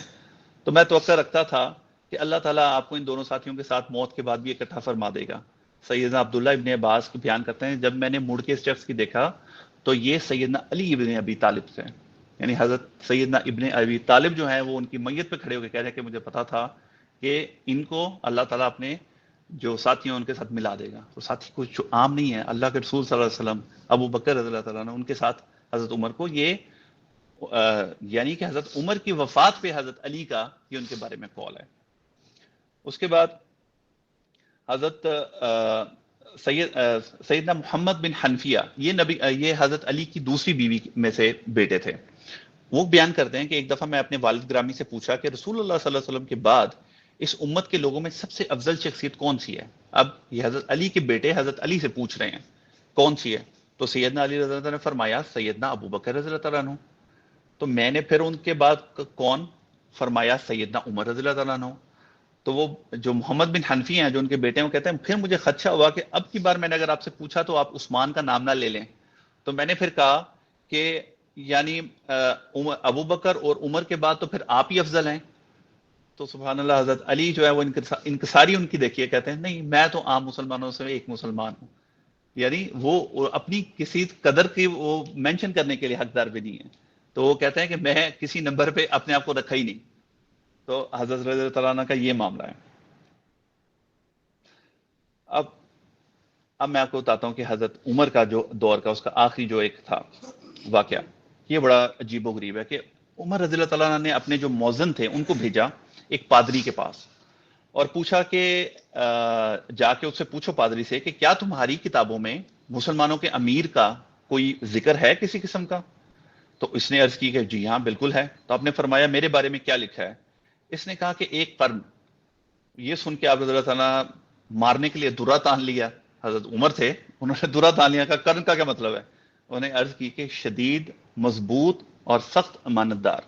تو میں توقع رکھتا تھا کہ اللہ تعالیٰ آپ کو ان دونوں ساتھیوں کے ساتھ موت کے بعد بھی اکٹھا فرما دے گا. سیدنا عبداللہ ابن عباس کو بیان کرتے ہیں جب میں نے مڑ کے اس شخص کی دیکھا تو یہ سیدنا علی ابن ابی طالب سے، یعنی حضرت سیدنا ابن ابی طالب جو ہیں وہ ان کی میت پہ کھڑے ہو کے کہہ رہے ہیں کہ مجھے پتا تھا کہ ان کو اللہ تعالیٰ اپنے جو ساتھی ہیں ان کے ساتھ ملا دے گا. تو ساتھی کچھ عام نہیں ہے، اللہ کے رسول صلی اللہ علیہ وسلم، ابو بکر رضی اللہ تعالیٰ عنہ، ان کے ساتھ حضرت عمر کو، یہ یعنی کہ حضرت عمر کی وفات پہ حضرت علی کا یہ ان کے بارے میں قول ہے. اس کے بعد حضرت سیدنا محمد بن حنفیہ، یہ حضرت علی کی دوسری بیوی میں سے بیٹے تھے. وہ بیان کرتے ہیں کہ ایک دفعہ میں اپنے والد گرامی سے پوچھا کہ رسول اللہ صلی اللہ علیہ وسلم کے بعد اس امت کے لوگوں میں سب سے افضل شخصیت کون سی ہے؟ اب یہ حضرت علی کے بیٹے حضرت علی سے پوچھ رہے ہیں کون سی ہے، تو سیدنا علی رضی اللہ عنہ نے فرمایا سیدنا ابو بکر رضی اللہ عنہ. تو میں نے پھر ان کے بعد کون؟ فرمایا سیدنا عمر رضی اللہ عنہ. تو وہ جو محمد بن حنفی ہیں جو ان کے بیٹے ہیں وہ کہتے ہیں پھر مجھے خدشہ ہوا کہ اب کی بار میں نے اگر آپ سے پوچھا تو آپ عثمان کا نام نہ لے لیں. تو میں نے پھر کہا کہ یعنی ابو بکر اور عمر کے بعد تو پھر آپ ہی افضل ہیں. تو سبحان اللہ حضرت علی جو ہے وہ انکساری ان کی دیکھیے، کہتے ہیں نہیں میں تو عام مسلمانوں سے ایک مسلمان ہوں. یعنی وہ اپنی کسی قدر کی وہ مینشن کرنے کے لیے حقدار بھی نہیں ہے. تو وہ کہتے ہیں کہ میں کسی نمبر پہ اپنے آپ کو رکھا ہی نہیں. تو حضرت رضی اللہ عنہ کا یہ معاملہ ہے. اب میں آپ کو بتاتا ہوں کہ حضرت عمر کا جو دور کا اس کا آخری جو ایک تھا واقعہ، یہ بڑا عجیب و غریب ہے کہ عمر رضی اللہ تعالیٰ نے اپنے جو موزن تھے ان کو بھیجا ایک پادری کے پاس اور پوچھا کہ جا کے اس سے پوچھو پادری سے کہ کیا تمہاری کتابوں میں مسلمانوں کے امیر کا کوئی ذکر ہے کسی قسم کا؟ تو اس نے عرض کی کہ جی ہاں بالکل ہے. تو آپ نے فرمایا میرے بارے میں کیا لکھا ہے؟ اس نے کہا کہ ایک قرن. یہ سن کے آپ رضی اللہ تعالیٰ مارنے کے لیے درا تان لیا. حضرت عمر تھے، انہوں نے درا تان لیا. قرن کا کیا مطلب ہے؟ انہوں نے عرض کی کہ شدید، مضبوط اور سخت امانت دار.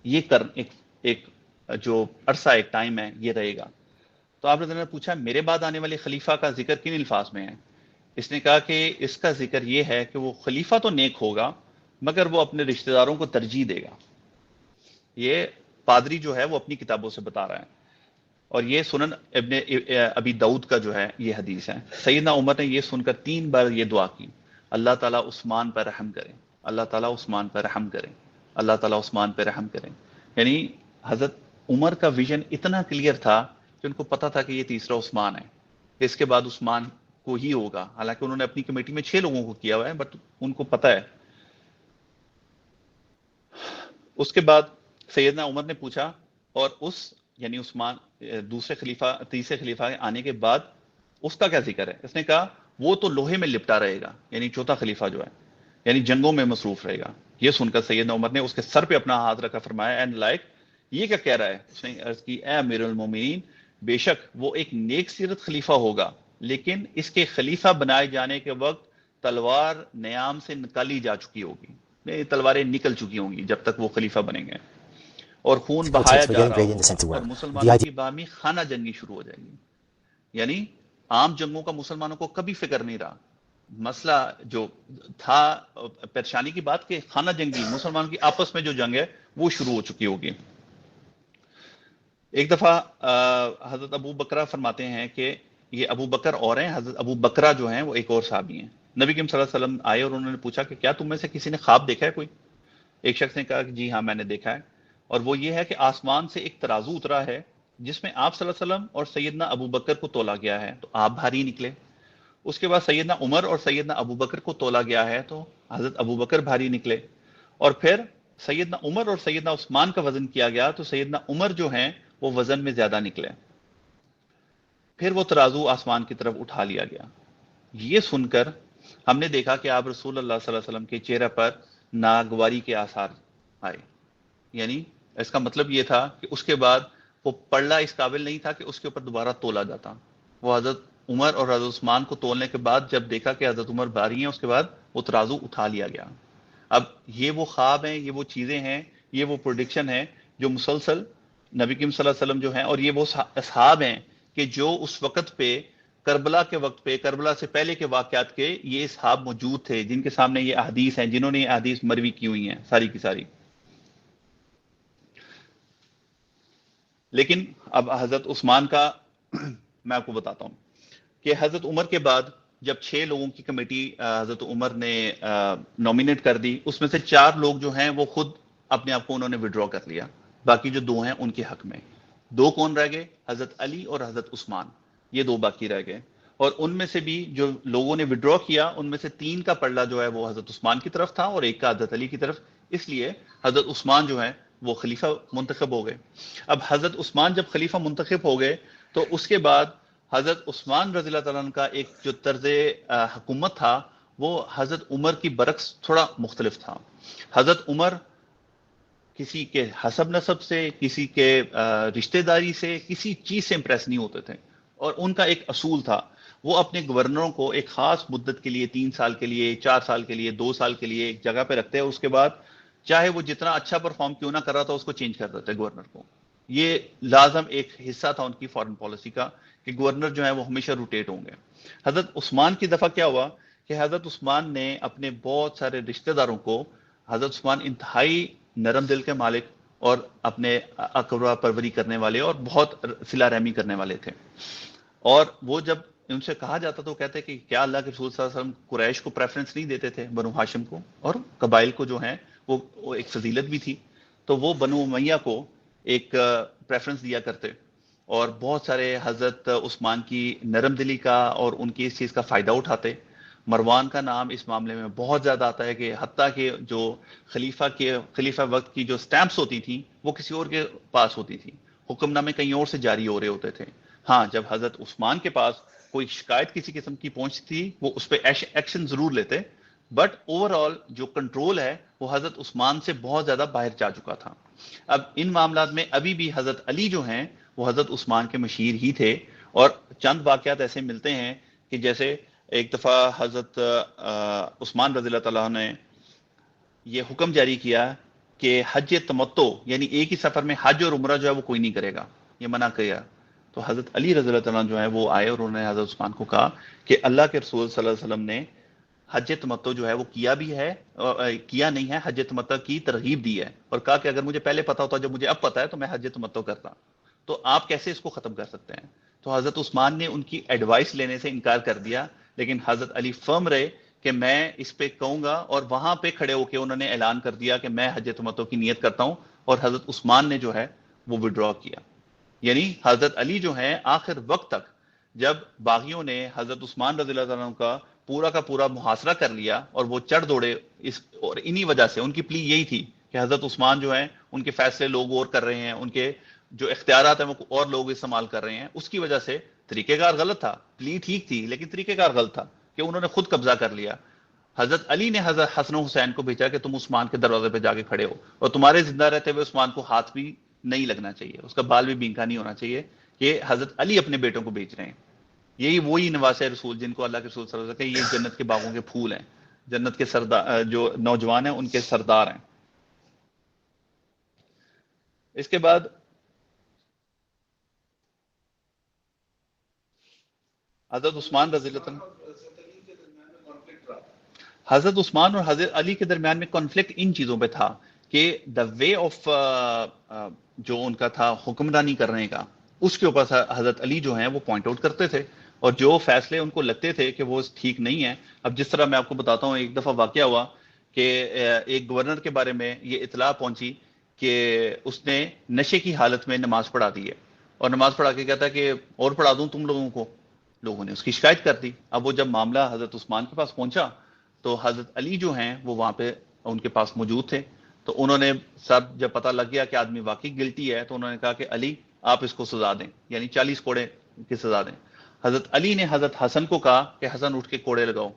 یہ قرن ایک جو عرصہ ایک ٹائم ہے یہ رہے گا. تو آپ نے پوچھا میرے بعد آنے والے خلیفہ کا ذکر کن الفاظ میں ہے؟ اس نے کہا کہ اس کا ذکر یہ ہے کہ وہ خلیفہ تو نیک ہوگا مگر وہ اپنے رشتہ داروں کو ترجیح دے گا. یہ پادری جو ہے وہ اپنی کتابوں سے بتا رہا ہے. اور یہ سنن ابن ابی داؤد کا جو ہے یہ حدیث ہے. سیدنا عمر نے یہ سن کر 3 بار یہ دعا کی، اللہ تعالیٰ عثمان پر رحم کرے، اللہ تعالیٰ عثمان پر رحم کرے، اللہ تعالیٰ عثمان پر رحم کرے. یعنی حضرت عمر کا ویژن اتنا کلیئر تھا کہ ان کو پتا تھا کہ یہ تیسرا عثمان ہے، اس کے بعد عثمان کو ہی ہوگا. حالانکہ انہوں نے اپنی کمیٹی میں 6 لوگوں کو کیا ہوا ہے بٹ ان کو پتا ہے. اس کے بعد سیدنا عمر نے پوچھا اور اس یعنی عثمان دوسرے خلیفہ تیسرے خلیفہ کے آنے کے بعد اس کا کیا ذکر ہے؟ اس نے کہا وہ تو لوہے میں لپٹا رہے گا، یعنی چوتھا خلیفہ جو ہے یعنی جنگوں میں مصروف رہے گا. یہ سن کر سیدنا عمر نے اس کے سر پہ اپنا ہاتھ رکھا، فرمایا اینڈ لائک یہ کیا کہہ رہا ہے؟ اس نے عرض کی اے امیر المومنین، بے شک وہ ایک نیک سیرت خلیفہ ہوگا لیکن اس کے خلیفہ بنائے جانے کے وقت تلوار نیام سے نکالی جا چکی ہوگی، تلواریں نکل چکی ہوں گی جب تک وہ خلیفہ بنیں گے، اور خون بہایا جا رہا ہوگا اور مسلمانوں کی باہمی خانہ جنگی شروع ہو جائے گی. یعنی عام جنگوں کا مسلمانوں کو کبھی فکر نہیں رہا. مسئلہ جو تھا پریشانی کی بات کہ خانہ جنگی مسلمانوں کی آپس میں جو جنگ ہے وہ شروع ہو چکی ہوگی. ایک دفعہ حضرت ابو بکرہ فرماتے ہیں کہ یہ ابو بکر اور ہیں، حضرت ابو بکرہ جو ہیں وہ ایک اور صحابی ہیں. نبی کریم صلی اللہ علیہ وسلم آئے اور انہوں نے پوچھا کہ کیا تم میں سے کسی نے خواب دیکھا ہے کوئی؟ ایک شخص نے کہا کہ جی ہاں میں نے دیکھا ہے، اور وہ یہ ہے کہ آسمان سے ایک ترازو اترا ہے جس میں آپ صلی اللہ علیہ وسلم اور سیدنا ابو بکر کو تولا گیا ہے تو آپ بھاری نکلے. اس کے بعد سیدنا عمر اور سیدنا ابو بکر کو تولا گیا ہے تو حضرت ابو بکر بھاری نکلے. اور پھر سیدنا عمر اور سیدنا عثمان کا وزن کیا گیا تو سیدنا عمر جو ہیں وہ وزن میں زیادہ نکلے. پھر وہ ترازو آسمان کی طرف اٹھا لیا گیا. یہ سن کر ہم نے دیکھا کہ آپ رسول اللہ صلی اللہ علیہ وسلم کے چہرے پر ناگواری کے آثار آئے. یعنی اس کا مطلب یہ تھا کہ اس کے بعد وہ پلڑا اس قابل نہیں تھا کہ اس کے اوپر دوبارہ تولا جاتا. وہ حضرت عمر اور حضرت عثمان کو تولنے کے بعد جب دیکھا کہ حضرت عمر بھاری ہیں اس کے بعد وہ ترازو اٹھا لیا گیا. اب یہ وہ خواب ہیں، یہ وہ چیزیں ہیں، یہ وہ پروڈکشن ہے جو مسلسل نبی کریم صلی اللہ علیہ وسلم جو ہیں اور یہ وہ اصحاب ہیں کہ جو اس وقت پہ کربلا کے وقت پہ کربلا سے پہلے کے واقعات کے یہ اصحاب موجود تھے جن کے سامنے یہ احادیث ہیں، جنہوں نے یہ احادیث مروی کی ہوئی ہیں ساری کی ساری. لیکن اب حضرت عثمان کا میں آپ کو بتاتا ہوں کہ حضرت عمر کے بعد جب 6 لوگوں کی کمیٹی حضرت عمر نے نومینیٹ کر دی، اس میں سے 4 لوگ جو ہیں وہ خود اپنے آپ کو انہوں نے وڈرا کر لیا. باقی جو 2 ہیں ان کے حق میں 2 کون رہ گئے؟ حضرت علی اور حضرت عثمان. یہ 2 باقی رہ گئے. اور ان میں سے بھی جو لوگوں نے وڈرا کیا ان میں سے 3 کا پلڑا جو ہے وہ حضرت عثمان کی طرف تھا اور 1 کا حضرت علی کی طرف. اس لیے حضرت عثمان جو ہے وہ خلیفہ منتخب ہو گئے. اب حضرت عثمان جب خلیفہ منتخب ہو گئے تو اس کے بعد حضرت عثمان رضی اللہ تعالیٰ عنہ کا ایک جو طرز حکومت تھا وہ حضرت عمر کی برعکس تھوڑا مختلف تھا. حضرت عمر کسی کے حسب نسب سے، کسی کے رشتہ داری سے، کسی چیز سے امپریس نہیں ہوتے تھے. اور ان کا ایک اصول تھا، وہ اپنے گورنروں کو ایک خاص مدت کے لیے، 3 سال کے لیے، 4 سال کے لیے، 2 سال کے لیے ایک جگہ پہ رکھتے ہیں. اس کے بعد چاہے وہ جتنا اچھا پرفارم کیوں نہ کر رہا تھا اس کو چینج کر دیتے گورنر کو. یہ لازم ایک حصہ تھا ان کی فارن پالیسی کا کہ گورنر جو ہے وہ ہمیشہ روٹیٹ ہوں گے. حضرت عثمان کی دفعہ کیا ہوا کہ حضرت عثمان نے اپنے بہت سارے رشتہ داروں کو، حضرت عثمان انتہائی نرم دل کے مالک اور اپنے اقربا پروری کرنے والے اور بہت صلہ رحمی کرنے والے تھے. اور وہ جب ان سے کہا جاتا تو کہتے کہ کیا اللہ کے رسول صلی اللہ علیہ وسلم قریش کو پریفرنس نہیں دیتے تھے، بنو ہاشم کو، اور قبائل کو جو ہیں وہ ایک فضیلت بھی تھی، تو وہ بنو امیہ کو ایک پریفرنس دیا کرتے. اور بہت سارے حضرت عثمان کی نرم دلی کا اور ان کی اس چیز کا فائدہ اٹھاتے. مروان کا نام اس معاملے میں بہت زیادہ آتا ہے کہ حتیٰ کہ جو خلیفہ وقت کی جو سٹیمپس ہوتی تھیں وہ کسی اور کے پاس ہوتی تھی، حکم نامے کہیں اور سے جاری ہو رہے ہوتے تھے. ہاں، جب حضرت عثمان کے پاس کوئی شکایت کسی قسم کی پہنچتی تھی وہ اس پہ ایکشن ضرور لیتے، بٹ اوور آل جو کنٹرول ہے وہ حضرت عثمان سے بہت زیادہ باہر جا چکا تھا. اب ان معاملات میں ابھی بھی حضرت علی جو ہیں وہ حضرت عثمان کے مشیر ہی تھے. اور چند واقعات ایسے ملتے ہیں کہ جیسے ایک دفعہ حضرت عثمان رضی اللہ تعالیٰ نے یہ حکم جاری کیا کہ حج تمتع یعنی ایک ہی سفر میں حج اور عمرہ جو ہے وہ کوئی نہیں کرے گا، یہ منع کیا. تو حضرت علی رضی اللہ تعالیٰ جو ہے وہ آئے اور انہوں نے حضرت عثمان کو کہا کہ اللہ کے رسول صلی اللہ علیہ وسلم نے حج تمتع جو ہے وہ کیا بھی ہے، کیا نہیں ہے، حج تمتع کی ترغیب دی ہے، اور کہا کہ اگر مجھے پہلے پتا ہوتا، جب مجھے اب پتا ہے تو میں حج تمتع کرتا، تو آپ کیسے اس کو ختم کر سکتے ہیں. تو حضرت عثمان نے ان کی ایڈوائس لینے سے انکار کر دیا، لیکن حضرت علی فرم رہے کہ میں اس پہ کہوں گا، اور وہاں پہ کھڑے ہو کے انہوں نے اعلان کر دیا کہ میں حج تمتع کی نیت کرتا ہوں، اور حضرت عثمان نے جو ہے وہ وڈرا کیا. یعنی حضرت علی جو ہیں آخر وقت تک، جب باغیوں نے حضرت عثمان رضی اللہ عنہ کا پورا محاصرہ کر لیا اور وہ چڑھ دوڑے، اور انہی وجہ سے ان کی پلی یہی تھی کہ حضرت عثمان جو ہیں ان کے فیصلے لوگ اور کر رہے ہیں، ان کے جو اختیارات ہیں وہ اور لوگ استعمال کر رہے ہیں، اس کی وجہ سے طریقہ کار غلط تھا. پلی ٹھیک تھی لیکن طریقہ کار غلط تھا کہ انہوں نے خود قبضہ کر لیا. حضرت علی نے حضرت حسن و حسین کو بھیجا کہ تم عثمان کے دروازے پہ جا کے کھڑے ہو، اور تمہارے زندہ رہتے ہوئے عثمان کو ہاتھ بھی نہیں لگنا چاہیے، اس کا بال بھی بینکا نہیں ہونا چاہیے، کہ حضرت علی اپنے بیٹوں کو بھیج رہے ہیں. یہی وہی نواسے رسول جن کو اللہ کے رسول صلی اللہ علیہ وسلم کہ یہ جنت کے باغوں کے پھول ہیں، جنت کے سردار، جو نوجوان ہیں ان کے سردار ہیں. اس کے بعد حضرت عثمان رضی اللہ عنہ، حضرت عثمان اور حضرت علی کے درمیان میں کانفلکٹ ان چیزوں پہ تھا کہ دا وے آف جو ان کا تھا حکمرانی کرنے کا، اس کے اوپر حضرت علی جو ہیں وہ پوائنٹ آؤٹ کرتے تھے، اور جو فیصلے ان کو لگتے تھے کہ وہ ٹھیک نہیں ہیں. اب جس طرح میں آپ کو بتاتا ہوں، ایک دفعہ واقعہ ہوا کہ ایک گورنر کے بارے میں یہ اطلاع پہنچی کہ اس نے نشے کی حالت میں نماز پڑھا دی ہے، اور نماز پڑھا کے کہتا ہے کہ اور پڑھا دوں تم لوگوں کو. لوگوں نے اس کی شکایت کر دی. اب وہ جب معاملہ حضرت عثمان کے پاس پہنچا تو حضرت علی جو ہیں وہ وہاں پہ ان کے پاس موجود تھے. تو انہوں نے سب جب پتہ لگ گیا کہ آدمی واقعی گلٹی ہے تو انہوں نے کہا کہ علی آپ اس کو سزا دیں، یعنی 40 کوڑے کی سزا دیں. حضرت علی نے حضرت حسن کو کہا کہ حسن اٹھ کے کوڑے لگاؤ.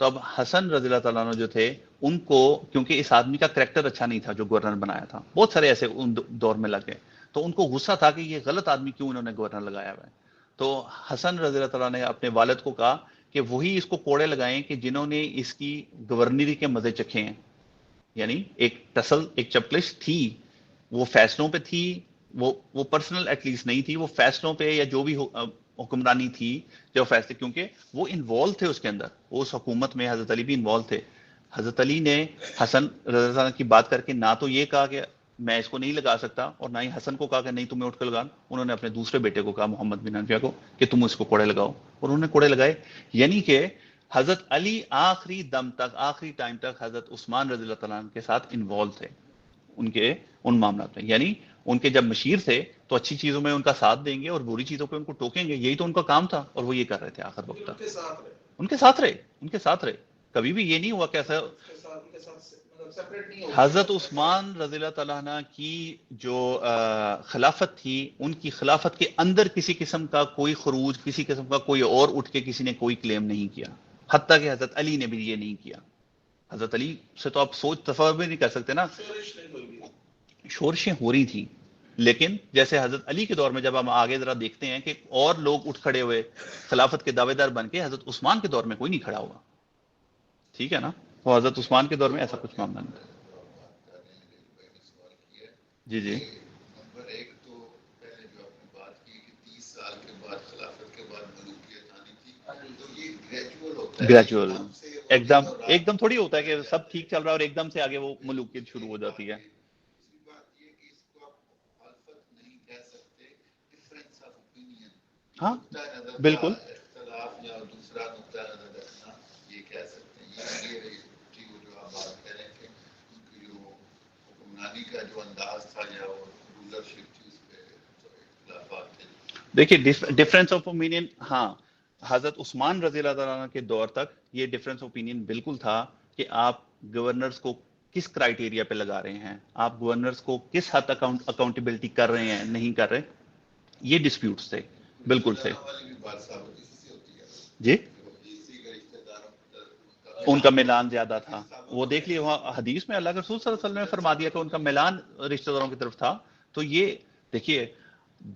تو اب حسن رضی اللہ تعالیٰ عنہ جو تھے ان کو، کیونکہ اس آدمی کا کریکٹر اچھا نہیں تھا جو گورنر بنایا تھا، بہت سارے ایسے ان دور میں لگے، تو ان کو غصہ تھا کہ یہ غلط آدمی کیوں انہوں نے گورنر لگایا ہوا ہے. تو حسن رضی اللہ تعالیٰ نے اپنے والد کو کہا کہ وہی اس کو کوڑے لگائیں کہ جنہوں نے اس کی گورنری کے مزے چکھے ہیں. یعنی ایک ٹسل، ایک چپلش تھی، وہ فیصلوں پہ تھی، وہ پرسنل ایٹ لیسٹ نہیں تھی، وہ فیصلوں پہ یا جو بھی حکمرانی تھی، جو فیصلے، کیونکہ وہ انوالو تھے اس کے اندر، وہ اس حکومت میں حضرت علی بھی انوالو تھے. حضرت علی نے حسن رضی اللہ عنہ کی بات کر کے نہ تو یہ کہا کہ میں اس کو نہیں لگا سکتا، اور نہ ہی حسن کو کہا کہ نہیں تمہیں اٹھ کے لگا. انہوں نے اپنے دوسرے بیٹے کو کہا، محمد بن حنفیہ کو، کہ تم اس کو کوڑے لگاؤ، اور انہوں نے کوڑے لگائے. یعنی کہ حضرت علی آخری دم تک، آخری ٹائم تک حضرت عثمان رضی اللہ تعالیٰ عنہ کے ساتھ انوالو تھے ان معاملات میں. یعنی ان کے جب مشیر تھے تو اچھی چیزوں میں ان کا ساتھ دیں گے اور بری چیزوں پہ ان کو ٹوکیں گے، یہی تو ان کا کام تھا، اور وہ یہ کر رہے تھے آخر وقت تک. ان کے ساتھ رہے. کبھی بھی یہ نہیں ہوا کہ ایسا. حضرت عثمان رضی اللہ تعالیٰ عنہ کی جو خلافت تھی، ان کی خلافت کے اندر کسی قسم کا کوئی خروج، کسی قسم کا کوئی اور اٹھ کے کسی نے کوئی کلیم نہیں کیا، حتیٰ کہ حضرت علی نے بھی یہ نہیں کیا. حضرت علی سے تو آپ سوچ تصور بھی نہیں کر سکتے نا. شورشیں ہو رہی تھیں، لیکن جیسے حضرت علی کے دور میں جب ہم آگے ذرا دیکھتے ہیں کہ اور لوگ اٹھ کھڑے ہوئے خلافت کے دعوے دار بن کے، حضرت عثمان کے دور میں کوئی نہیں کھڑا ہوا. ٹھیک ہے نا؟ وہ حضرت عثمان کے دور میں ایسا کچھ معاملہ نہیں تھا. جی جی نمبر ایک تو پہلے جو آپ نے بات کی کہ 30 سال کے بعد خلافت کے بعد ملوکیت آنی تھی، تو یہ گریجول ہوتا ہے. گریجول ایک دم تھوڑی ہوتا ہے کہ سب ٹھیک چل رہا ہے اور ایک دم سے آگے وہ ملوکیت شروع ہو جاتی ہے. دوسری بات یہ کہ اس کو آپ مخالفت نہیں کہہ سکتے، ڈفرینس آف اوپینین، ہاں نقطہ نظر بالکل کا اختلاف یا دوسرا نقطہ نظر رکھنا، یہ کہہ سکتے ہیں. یہ جو آپ بات کہہ رہے ہیں کہ ان کی جو حکمرانی کا جو انداز تھا یا وہ رولرشپ تھی، اس پہ اختلافات تھے. دیکھیے ڈفرینس آف اوپینین، ہاں حضرت عثمان رضی اللہ تعالیٰ عنہ کے دور تک یہ ڈفرینس آف اوپینین بالکل تھا کہ آپ گورنرز کو کس کرائٹیریا پہ لگا رہے ہیں، آپ گورنرز کو کس حد تک اکاؤنٹیبلٹی کر رہے ہیں نہیں کر رہے، یہ ڈسپیوٹس تھے بالکل تھے. جی ان کا ملان زیادہ تھا، وہ دیکھ لیے وہاں حدیث میں اللہ کے رسول صلی اللہ علیہ وسلم نے فرما دیا کہ ان کا ملان رشتہ داروں کی طرف تھا. تو یہ دیکھیے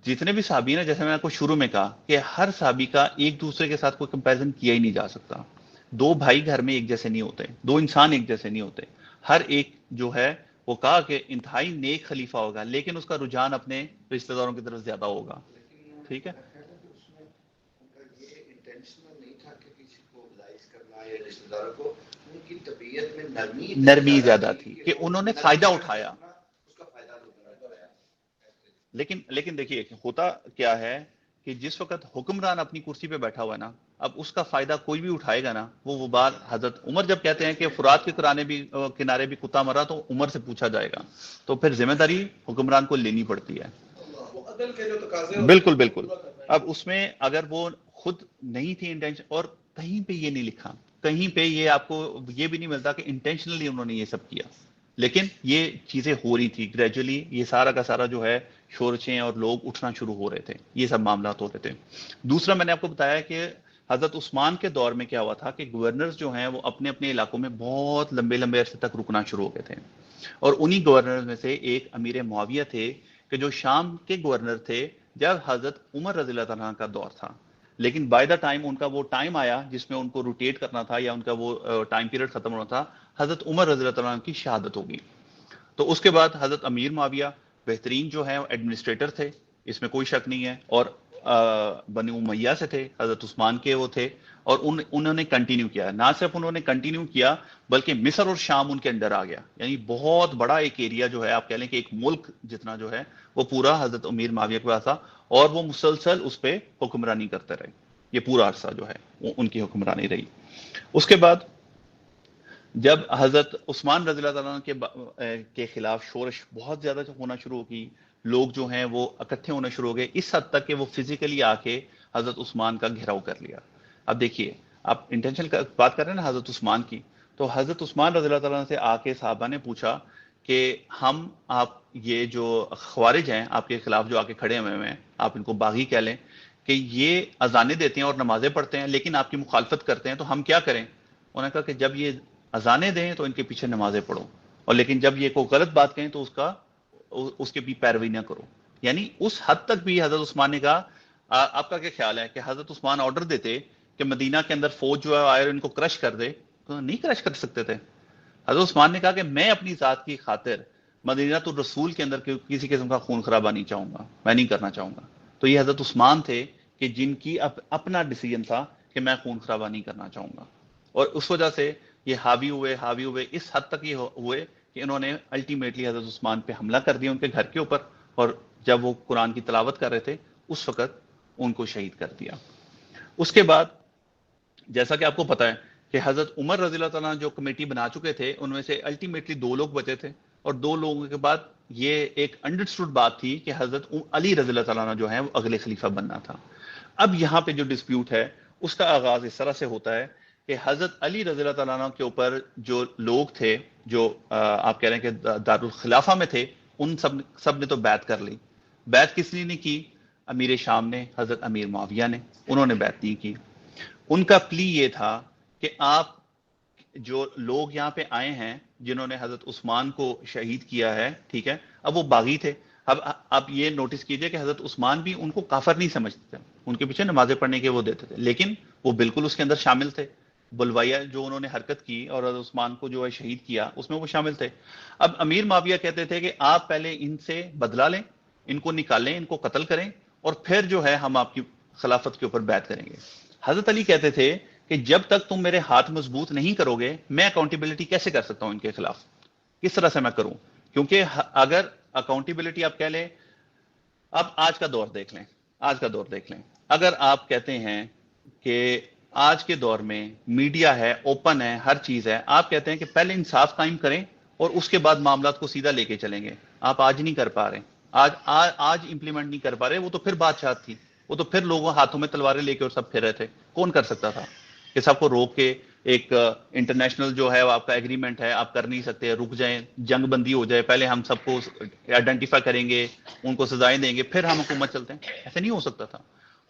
جتنے بھی صحابی ہیں، جیسے میں نے آپ کو شروع میں کہا کہ ہر صحابی کا ایک دوسرے کے ساتھ کوئی کمپیریزن کیا ہی نہیں جا سکتا. دو بھائی گھر میں ایک جیسے نہیں ہوتے، دو انسان ایک جیسے نہیں ہوتے. ہر ایک جو ہے وہ کہا کہ انتہائی نیک خلیفہ ہوگا، لیکن اس کا رجحان اپنے رشتہ داروں کی طرف زیادہ ہوگا. ٹھیک ہے، نرمی زیادہ تھی کہ انہوں نے فائدہ اٹھایا. لیکن دیکھیے ہوتا کیا ہے کہ جس وقت حکمران اپنی کرسی پہ بیٹھا ہوا ہے نا، اب اس کا فائدہ کوئی بھی اٹھائے گا نا، وہ وبال. حضرت عمر جب کہتے ہیں کہ فرات کے کنارے بھی کتا مرا تو عمر سے پوچھا جائے گا، تو پھر ذمہ داری حکمران کو لینی پڑتی ہے. بالکل بالکل. اب اس میں اگر وہ خود نہیں تھی انٹینشن، اور کہیں پہ یہ نہیں لکھا، کہیں پہ یہ آپ کو یہ بھی نہیں ملتا کہ انٹینشنلی انہوں نے یہ سب کیا، لیکن یہ چیزیں ہو رہی تھی گریجولی. یہ سارا کا سارا جو ہے شورشیں اور لوگ اٹھنا شروع ہو رہے تھے، یہ سب معاملات ہو رہے تھے. دوسرا میں نے آپ کو بتایا کہ حضرت عثمان کے دور میں کیا ہوا تھا کہ گورنرز جو ہیں وہ اپنے اپنے علاقوں میں بہت لمبے لمبے عرصے تک رکنا شروع ہو گئے تھے. اور انہی گورنرز میں سے ایک امیر معاویہ تھے کہ جو شام کے گورنر تھے جب حضرت عمر رضی اللہ تعالیٰ کا دور تھا. لیکن بائی دا ٹائم ان کا وہ ٹائم آیا جس میں ان کو روٹیٹ کرنا تھا یا ان کا وہ ٹائم پیریڈ ختم ہونا تھا، حضرت عمر رضی اللہ تعالیٰ کی شہادت ہوگی. تو اس کے بعد حضرت امیر معاویہ بہترین جو ہے ایڈمنسٹریٹر تھے، اس میں کوئی شک نہیں ہے، اور بنی امیہ سے تھے، حضرت عثمان کے وہ تھے، اور انہوں نے کنٹینیو کیا. نہ صرف انہوں نے کنٹینیو کیا بلکہ مصر اور شام ان کے انڈر آ گیا. یعنی بہت بڑا ایک ایریا جو ہے، آپ کہہ لیں کہ ایک ملک جتنا جو ہے وہ پورا حضرت امیر معاویہ کے پاس تھا، اور وہ مسلسل اس پہ حکمرانی کرتے رہے. یہ پورا عرصہ جو ہے وہ ان کی حکمرانی رہی. اس کے بعد جب حضرت عثمان رضی اللہ تعالیٰ کے خلاف شورش بہت زیادہ ہونا شروع ہوگی، لوگ جو ہیں وہ اکٹھے ہونا شروع ہو گئے، اس حد تک کہ وہ فزیکلی آ کے حضرت عثمان کا گھیراؤ کر لیا. اب دیکھیے آپ انٹینشن بات کر رہے ہیں نا حضرت عثمان کی، تو حضرت عثمان رضی اللہ تعالیٰ سے آ کے صحابہ نے پوچھا کہ آپ یہ جو خوارج ہیں آپ کے خلاف جو آ کے کھڑے ہوئے ہیں، آپ ان کو باغی کہہ لیں، کہ یہ اذانیں دیتے ہیں اور نمازیں پڑھتے ہیں لیکن آپ کی مخالفت کرتے ہیں، تو ہم کیا کریں؟ انہوں نے کہا کہ جب یہ اذانیں دیں تو ان کے پیچھے نمازیں پڑھو، اور لیکن جب یہ کوئی غلط بات کہیں تو اس کے بھی پیروی نہ کرو. یعنی اس حد تک بھی حضرت عثمان نے کہا. آپ کا کیا خیال ہے کہ حضرت عثمان آرڈر دیتے کہ مدینہ کے اندر فوج جو ہے آئے اور ان کو کرش کر دے؟ تو نہیں کرش کر سکتے تھے. حضرت عثمان نے کہا کہ میں اپنی ذات کی خاطر مدینہ تو رسول کے اندر کسی قسم کا خون خرابہ نہیں چاہوں گا، میں نہیں کرنا چاہوں گا. تو یہ حضرت عثمان تھے کہ جن کی اپنا ڈیسیجن تھا کہ میں خون خرابہ نہیں کرنا چاہوں گا، اور اس وجہ سے یہ حاوی ہوئے اس حد تک یہ ہوئے کہ انہوں نے الٹیمیٹلی حضرت عثمان پہ حملہ کر دیا ان کے گھر کے اوپر، اور جب وہ قرآن کی تلاوت کر رہے تھے اس وقت ان کو شہید کر دیا. اس کے بعد جیسا کہ آپ کو پتا ہے کہ حضرت عمر رضی اللہ تعالیٰ جو کمیٹی بنا چکے تھے ان میں سے الٹیمیٹلی 2 لوگ بچے تھے، اور 2 لوگوں کے بعد یہ ایک انڈرسٹوڈ بات تھی کہ حضرت علی رضی اللہ تعالیٰ جو ہیں وہ اگلے خلیفہ بننا تھا. اب یہاں پہ جو ڈسپیوٹ ہے اس کا آغاز اس طرح سے ہوتا ہے کہ حضرت علی رضی اللہ تعالیٰ عنہ کے اوپر جو لوگ تھے جو آپ کہہ رہے ہیں کہ دارالخلافہ میں تھے، ان سب نے تو بیعت کر لی. بیعت کس لیے نہیں کی؟ امیر شام نے، حضرت امیر معاویہ نے، انہوں نے بیعت نہیں کی. ان کا پلی یہ تھا کہ آپ جو لوگ یہاں پہ آئے ہیں جنہوں نے حضرت عثمان کو شہید کیا ہے، ٹھیک ہے، اب وہ باغی تھے. اب یہ نوٹس کیجئے کہ حضرت عثمان بھی ان کو کافر نہیں سمجھتے تھے، ان کے پیچھے نمازیں پڑھنے کے وہ دیتے تھے، لیکن وہ بالکل اس کے اندر شامل تھے. بلوائیا جو انہوں نے حرکت کی اور حضرت عثمان کو جو ہے شہید کیا، اس میں وہ شامل تھے. اب امیر معاویہ کہتے تھے کہ آپ پہلے ان سے بدلہ لیں، ان کو نکالیں، ان کو قتل کریں، اور پھر جو ہے ہم آپ کی خلافت کے اوپر بیعت کریں گے. حضرت علی کہتے تھے کہ جب تک تم میرے ہاتھ مضبوط نہیں کرو گے، میں اکاؤنٹیبلٹی کیسے کر سکتا ہوں ان کے خلاف، کس طرح سے میں کروں؟ کیونکہ اگر اکاؤنٹیبلٹی آپ کہہ لیں، اب آج کا دور دیکھ لیں، آج کا دور دیکھ لیں، اگر آپ کہتے ہیں کہ آج کے دور میں میڈیا ہے، اوپن ہے، ہر چیز ہے، آپ کہتے ہیں کہ پہلے انصاف قائم کریں اور اس کے بعد معاملات کو سیدھا لے کے چلیں گے. آپ آج نہیں کر پا رہے، آج امپلیمنٹ نہیں کر پا رہے. وہ تو پھر بادشاہ تھی، وہ تو پھر لوگوں ہاتھوں میں تلواریں لے کے اور سب پھر رہے تھے. کون کر سکتا تھا کہ سب کو روک کے ایک انٹرنیشنل جو ہے آپ کا ایگریمنٹ ہے، آپ کر نہیں سکتے، رک جائیں، جنگ بندی ہو جائے، پہلے ہم سب کو آئیڈینٹیفائی کریں گے، ان کو سزائیں دیں گے، پھر ہم حکومت چلتے ہیں؟ ایسے نہیں ہو سکتا تھا.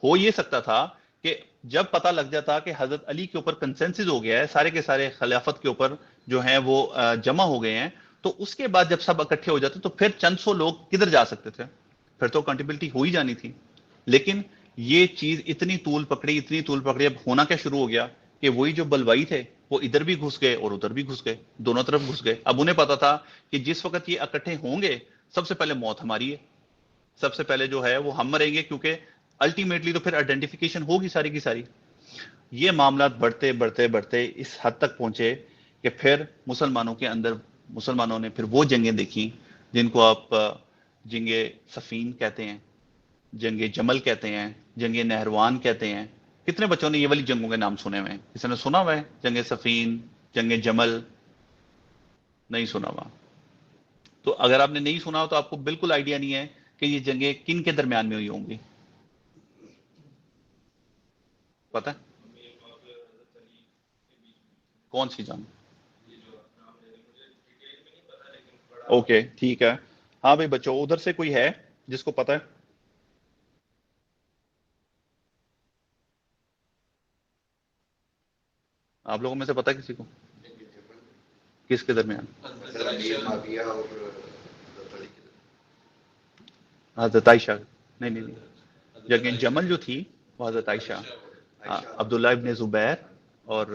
ہو یہ سکتا تھا کہ جب پتہ لگ جاتا کہ حضرت علی کے اوپر کنسنسس ہو گیا ہے، سارے کے سارے خلافت کے اوپر جو ہیں وہ جمع ہو گئے ہیں، تو اس کے بعد جب سب اکٹھے ہو جاتے تو پھر چند سو لوگ کدھر جا سکتے تھے؟ پھر تو اکاؤنٹیبلٹی ہو ہی جانی تھی. لیکن یہ چیز اتنی طول پکڑی، اب ہونا کیا شروع ہو گیا کہ وہی جو بلوائی تھے وہ ادھر بھی گھس گئے اور ادھر بھی گھس گئے، دونوں طرف گھس گئے. اب انہیں پتا تھا کہ جس وقت یہ اکٹھے ہوں گے، سب سے پہلے موت ہماری ہے، سب سے پہلے جو ہے وہ ہم مریں گے، کیونکہ الٹیمیٹلی تو پھر آئیڈینٹیفیکیشن ہوگی ساری کی ساری. یہ معاملات بڑھتے بڑھتے بڑھتے اس حد تک پہنچے کہ پھر مسلمانوں نے پھر وہ جنگیں دیکھی جن کو آپ جنگ صفین کہتے ہیں، جنگ جمل کہتے ہیں، جنگ نہروان کہتے ہیں. کتنے بچوں نے یہ والی جنگوں کے نام سنے ہوئے ہیں؟ کسی نے سنا ہوا ہے جنگ صفین، جنگ جمل؟ نہیں سنا ہوا. تو اگر آپ نے نہیں سنا ہو تو آپ کو بالکل آئیڈیا نہیں ہے کہ یہ جنگیں کن کے درمیان میں ہوئی ہوں گی. پتہ ہے کون سی جنگ؟ اوکے ٹھیک ہے. ہاں بھائی بچوں، ادھر سے کوئی ہے جس کو پتہ ہے؟ آپ لوگوں میں سے پتہ ہے کسی کو کس کے درمیان؟ معاویہ اور حضرت عائشہ. نہیں، جنگ جمل جو تھی وہ حضرت عائشہ، عبداللہ ابن زبیر اور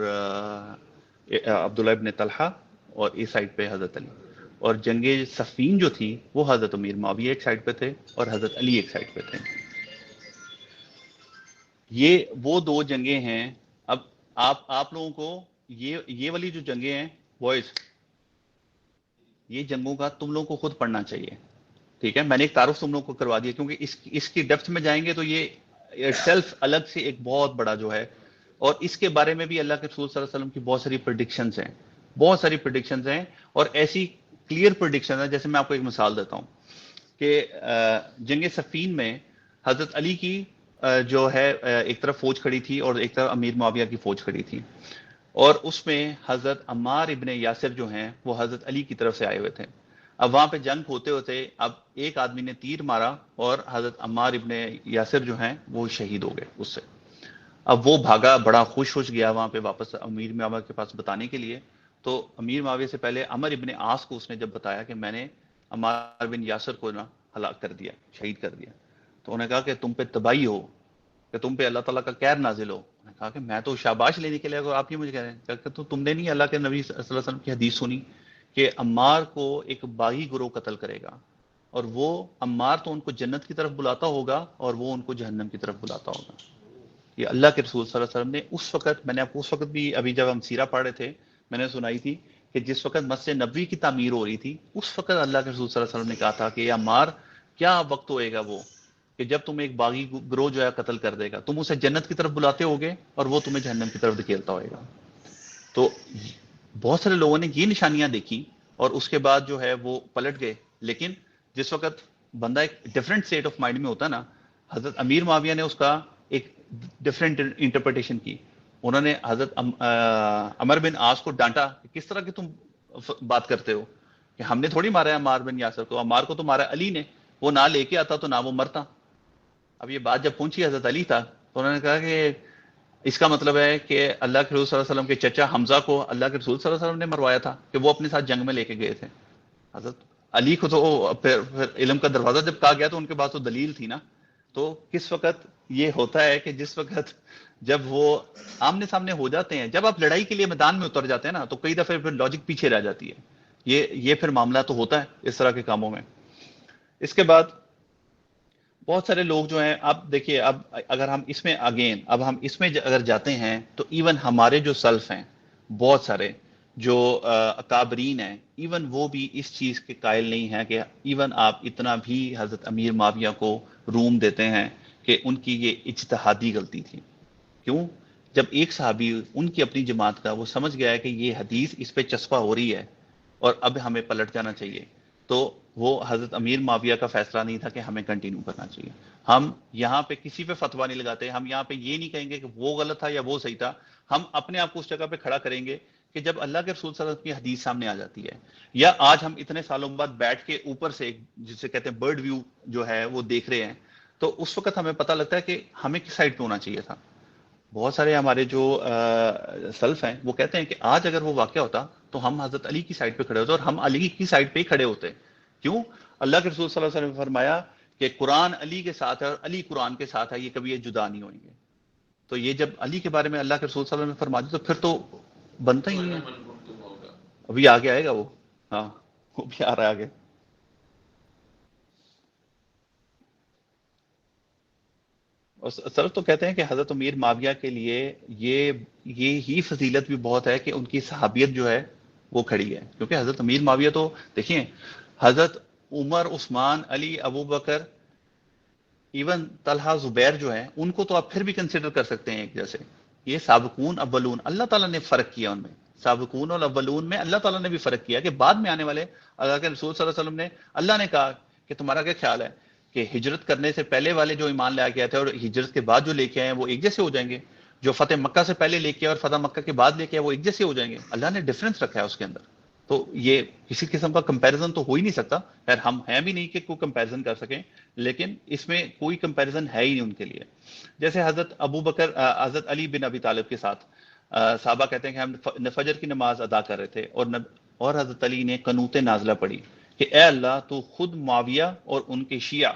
عبداللہ ابن طلحہ، اور اس سائڈ پہ حضرت علی. اور جنگ صفین جو تھی وہ حضرت امیر معاویہ ایک سائڈ پہ تھے اور حضرت علی ایک سائڈ پہ تھے. یہ وہ دو جنگیں ہیں. اب آپ لوگوں کو یہ والی جو جنگیں ہیں بوائز، یہ جنگوں کا تم لوگوں کو خود پڑھنا چاہیے. ٹھیک ہے، میں نے ایک تعارف تم لوگوں کو کروا دیا، کیونکہ اس کی ڈیپتھ میں جائیں گے تو یہ سیلف الگ سے ایک بہت بڑا جو ہے. اور اس کے بارے میں بھی اللہ کے رسول صلی اللہ علیہ وسلم کی بہت ساری پریڈکشنز ہیں، اور ایسی کلیئر پریڈکشن ہے. جیسے میں آپ کو ایک مثال دیتا ہوں کہ جنگ صفین میں حضرت علی کی جو ہے ایک طرف فوج کھڑی تھی اور ایک طرف امیر معاویہ کی فوج کھڑی تھی، اور اس میں حضرت عمار ابن یاسر جو ہیں وہ حضرت علی کی طرف سے آئے ہوئے تھے. اب وہاں پہ جنگ ہوتے ہوتے اب ایک آدمی نے تیر مارا اور حضرت عمار ابن یاسر جو ہیں وہ شہید ہو گئے اس سے. اب وہ بھاگا، بڑا خوش گیا وہاں پہ واپس امیر معاویہ کے پاس بتانے کے لیے. تو امیر معاویہ سے پہلے عمر ابن عاص کو اس نے جب بتایا کہ میں نے عمار بن یاسر کو نا ہلاک کر دیا، شہید کر دیا، تو انہوں نے کہا کہ تم پہ تباہی ہو، کہ تم پہ اللہ تعالیٰ کا قہر نازل ہو. انہوں نے کہا کہ میں تو شاباش لینے کے لیے، اگر آپ یہ مجھے کہہ رہے ہیں کہ تو تم نے نہیں اللہ کے نبی صلی اللہ علیہ وسلم کی حدیث سنی کہ عمار کو ایک باغی گروہ قتل کرے گا، اور وہ عمار تو ان کو جنت کی طرف بلاتا ہوگا اور وہ ان کو جہنم کی طرف بلاتا ہوگا. یہ اللہ کے رسول صلی اللہ علیہ وسلم نے اس وقت، میں نے آپ کو اس وقت بھی ابھی جب ہم سیرہ پڑھ رہے تھے میں نے سنائی تھی کہ جس وقت مسجد نبوی کی تعمیر ہو رہی تھی، اس وقت اللہ کے رسول صلی اللہ علیہ وسلم نے کہا تھا کہ یہ عمار کیا وقت ہوئے گا وہ کہ جب تم ایک باغی گروہ جو ہے قتل کر دے گا، تم اسے جنت کی طرف بلاتے ہوگے اور وہ تمہیں جہنم کی طرف دھکیلتا ہوئے گا. تو بہت سارے لوگوں نے یہ نشانیاں دیکھی اور اس کے بعد جو ہے وہ پلٹ گئے. لیکن جس وقت بندہ ایک ڈفرینٹ اسٹیٹ آف مائنڈ میں ہوتا نا، حضرت امیر معاویہ نے اس کا ایک ڈفرینٹ انٹرپریٹیشن کی. انہوں نے حضرت عمر بن عاص کو ڈانٹا کہ کس طرح کی تم بات کرتے ہو، کہ ہم نے تھوڑی مارا ہے عمار بن یاسر کو، عمار کو تو مارا علی نے، وہ نہ لے کے آتا تو نہ وہ مرتا. اب یہ بات جب پہنچی حضرت علی تھا تو انہوں نے کہا کہ اس کا مطلب ہے کہ اللہ کے رسول صلی اللہ علیہ وسلم کے چچا حمزہ کو اللہ کے رسول صلی اللہ علیہ وسلم نے مروایا تھا کہ وہ اپنے ساتھ جنگ میں لے کے گئے تھے. حضرت علی کو تو پھر علم کا دروازہ جب کہا گیا تو ان کے پاس تو دلیل تھی نا. تو کس وقت یہ ہوتا ہے کہ جس وقت جب وہ آمنے سامنے ہو جاتے ہیں, جب آپ لڑائی کے لیے میدان میں اتر جاتے ہیں نا, تو کئی دفعہ پھر لاجک پیچھے رہ جاتی ہے. یہ پھر معاملہ تو ہوتا ہے اس طرح کے کاموں میں. اس کے بعد بہت سارے لوگ جو ہیں, اب دیکھیے, اب اگر ہم اس میں اب ہم اس میں اگر جاتے ہیں تو ایون ہمارے جو سلف ہیں بہت سارے جو اکابرین ہیں, ایون وہ بھی اس چیز کے قائل نہیں ہیں کہ ایون آپ اتنا بھی حضرت امیر معاویہ کو روم دیتے ہیں کہ ان کی یہ اجتہادی غلطی تھی. کیوں؟ جب ایک صحابی ان کی اپنی جماعت کا وہ سمجھ گیا ہے کہ یہ حدیث اس پہ چسپا ہو رہی ہے اور اب ہمیں پلٹ جانا چاہیے, تو وہ حضرت امیر معاویہ کا فیصلہ نہیں تھا کہ ہمیں کنٹینیو کرنا چاہیے. ہم یہاں پہ کسی پہ فتویٰ نہیں لگاتے, ہم یہاں پہ یہ نہیں کہیں گے کہ وہ غلط تھا یا وہ صحیح تھا. ہم اپنے آپ کو اس جگہ پہ کھڑا کریں گے کہ جب اللہ کے رسول صلی اللہ علیہ وسلم کی حدیث سامنے آ جاتی ہے, یا آج ہم اتنے سالوں بعد بیٹھ کے اوپر سے جسے کہتے ہیں برڈ ویو جو ہے وہ دیکھ رہے ہیں, تو اس وقت ہمیں پتہ لگتا ہے کہ ہمیں کس سائڈ پہ ہونا چاہیے تھا. بہت سارے ہمارے جو سلف ہیں وہ کہتے ہیں کہ آج اگر وہ واقعہ ہوتا تو ہم حضرت علی کی سائڈ پہ کھڑے ہوتے اور ہم علی کی سائڈ پہ ہی کھڑے ہوتے. کیوں؟ اللہ کے رسول صلی اللہ علیہ وسلم نے فرمایا کہ قرآن علی کے ساتھ ہے اور علی قرآن کے ساتھ ہے, یہ کبھی یہ جدا نہیں ہوئیں گے. تو یہ جب علی کے بارے میں اللہ کے رسول صلی اللہ علیہ وسلم نے فرما دی تو پھر تو بنتا ہی نہیں ہے. ابھی آگے آئے گا وہ, ہاں وہ بھی آ رہا ہے آگے. اور سلف تو کہتے ہیں کہ حضرت امیر معاویہ کے لیے یہ ہی فضیلت بھی بہت ہے کہ ان کی صحابیت جو ہے وہ کھڑی ہے. کیونکہ حضرت امیر معاویہ تو دیکھیں, حضرت عمر, عثمان, علی, ابو بکر, ایون طلحہ, زبیر جو ہیں, ان کو تو آپ پھر بھی کنسیڈر کر سکتے ہیں ایک جیسے. یہ سابقون اولون, اللہ تعالیٰ نے فرق کیا ان میں. سابقون اور اولون میں اللہ تعالیٰ نے بھی فرق کیا کہ بعد میں آنے والے, اللہ کے رسول صلی اللہ علیہ وسلم نے, اللہ نے کہا کہ تمہارا کیا خیال ہے کہ ہجرت کرنے سے پہلے والے جو ایمان لے کے آئے تھے اور ہجرت کے بعد جو لے کے آئے ہیں وہ ایک جیسے ہو جائیں گے؟ جو فتح مکہ سے پہلے لے کے آئے اور فتح مکہ کے بعد لے کے آئے وہ ایک جیسے ہو جائیں گے؟ اللہ نے ڈفرنس رکھا ہے اس کے اندر. تو یہ کسی قسم کا کمپیریزن تو ہو ہی نہیں سکتا. خیر ہم ہیں بھی نہیں کہ کوئی کمپیریزن کر سکیں, لیکن اس میں کوئی کمپیریزن ہے ہی نہیں ان کے لیے. جیسے حضرت ابو بکر, حضرت علی بن ابی طالب کے ساتھ صحابہ کہتے ہیں کہ ہم فجر کی نماز ادا کر رہے تھے اور حضرت علی نے قنوت نازلہ پڑھی کہ اے اللہ تو خود معاویہ اور ان کے شیعہ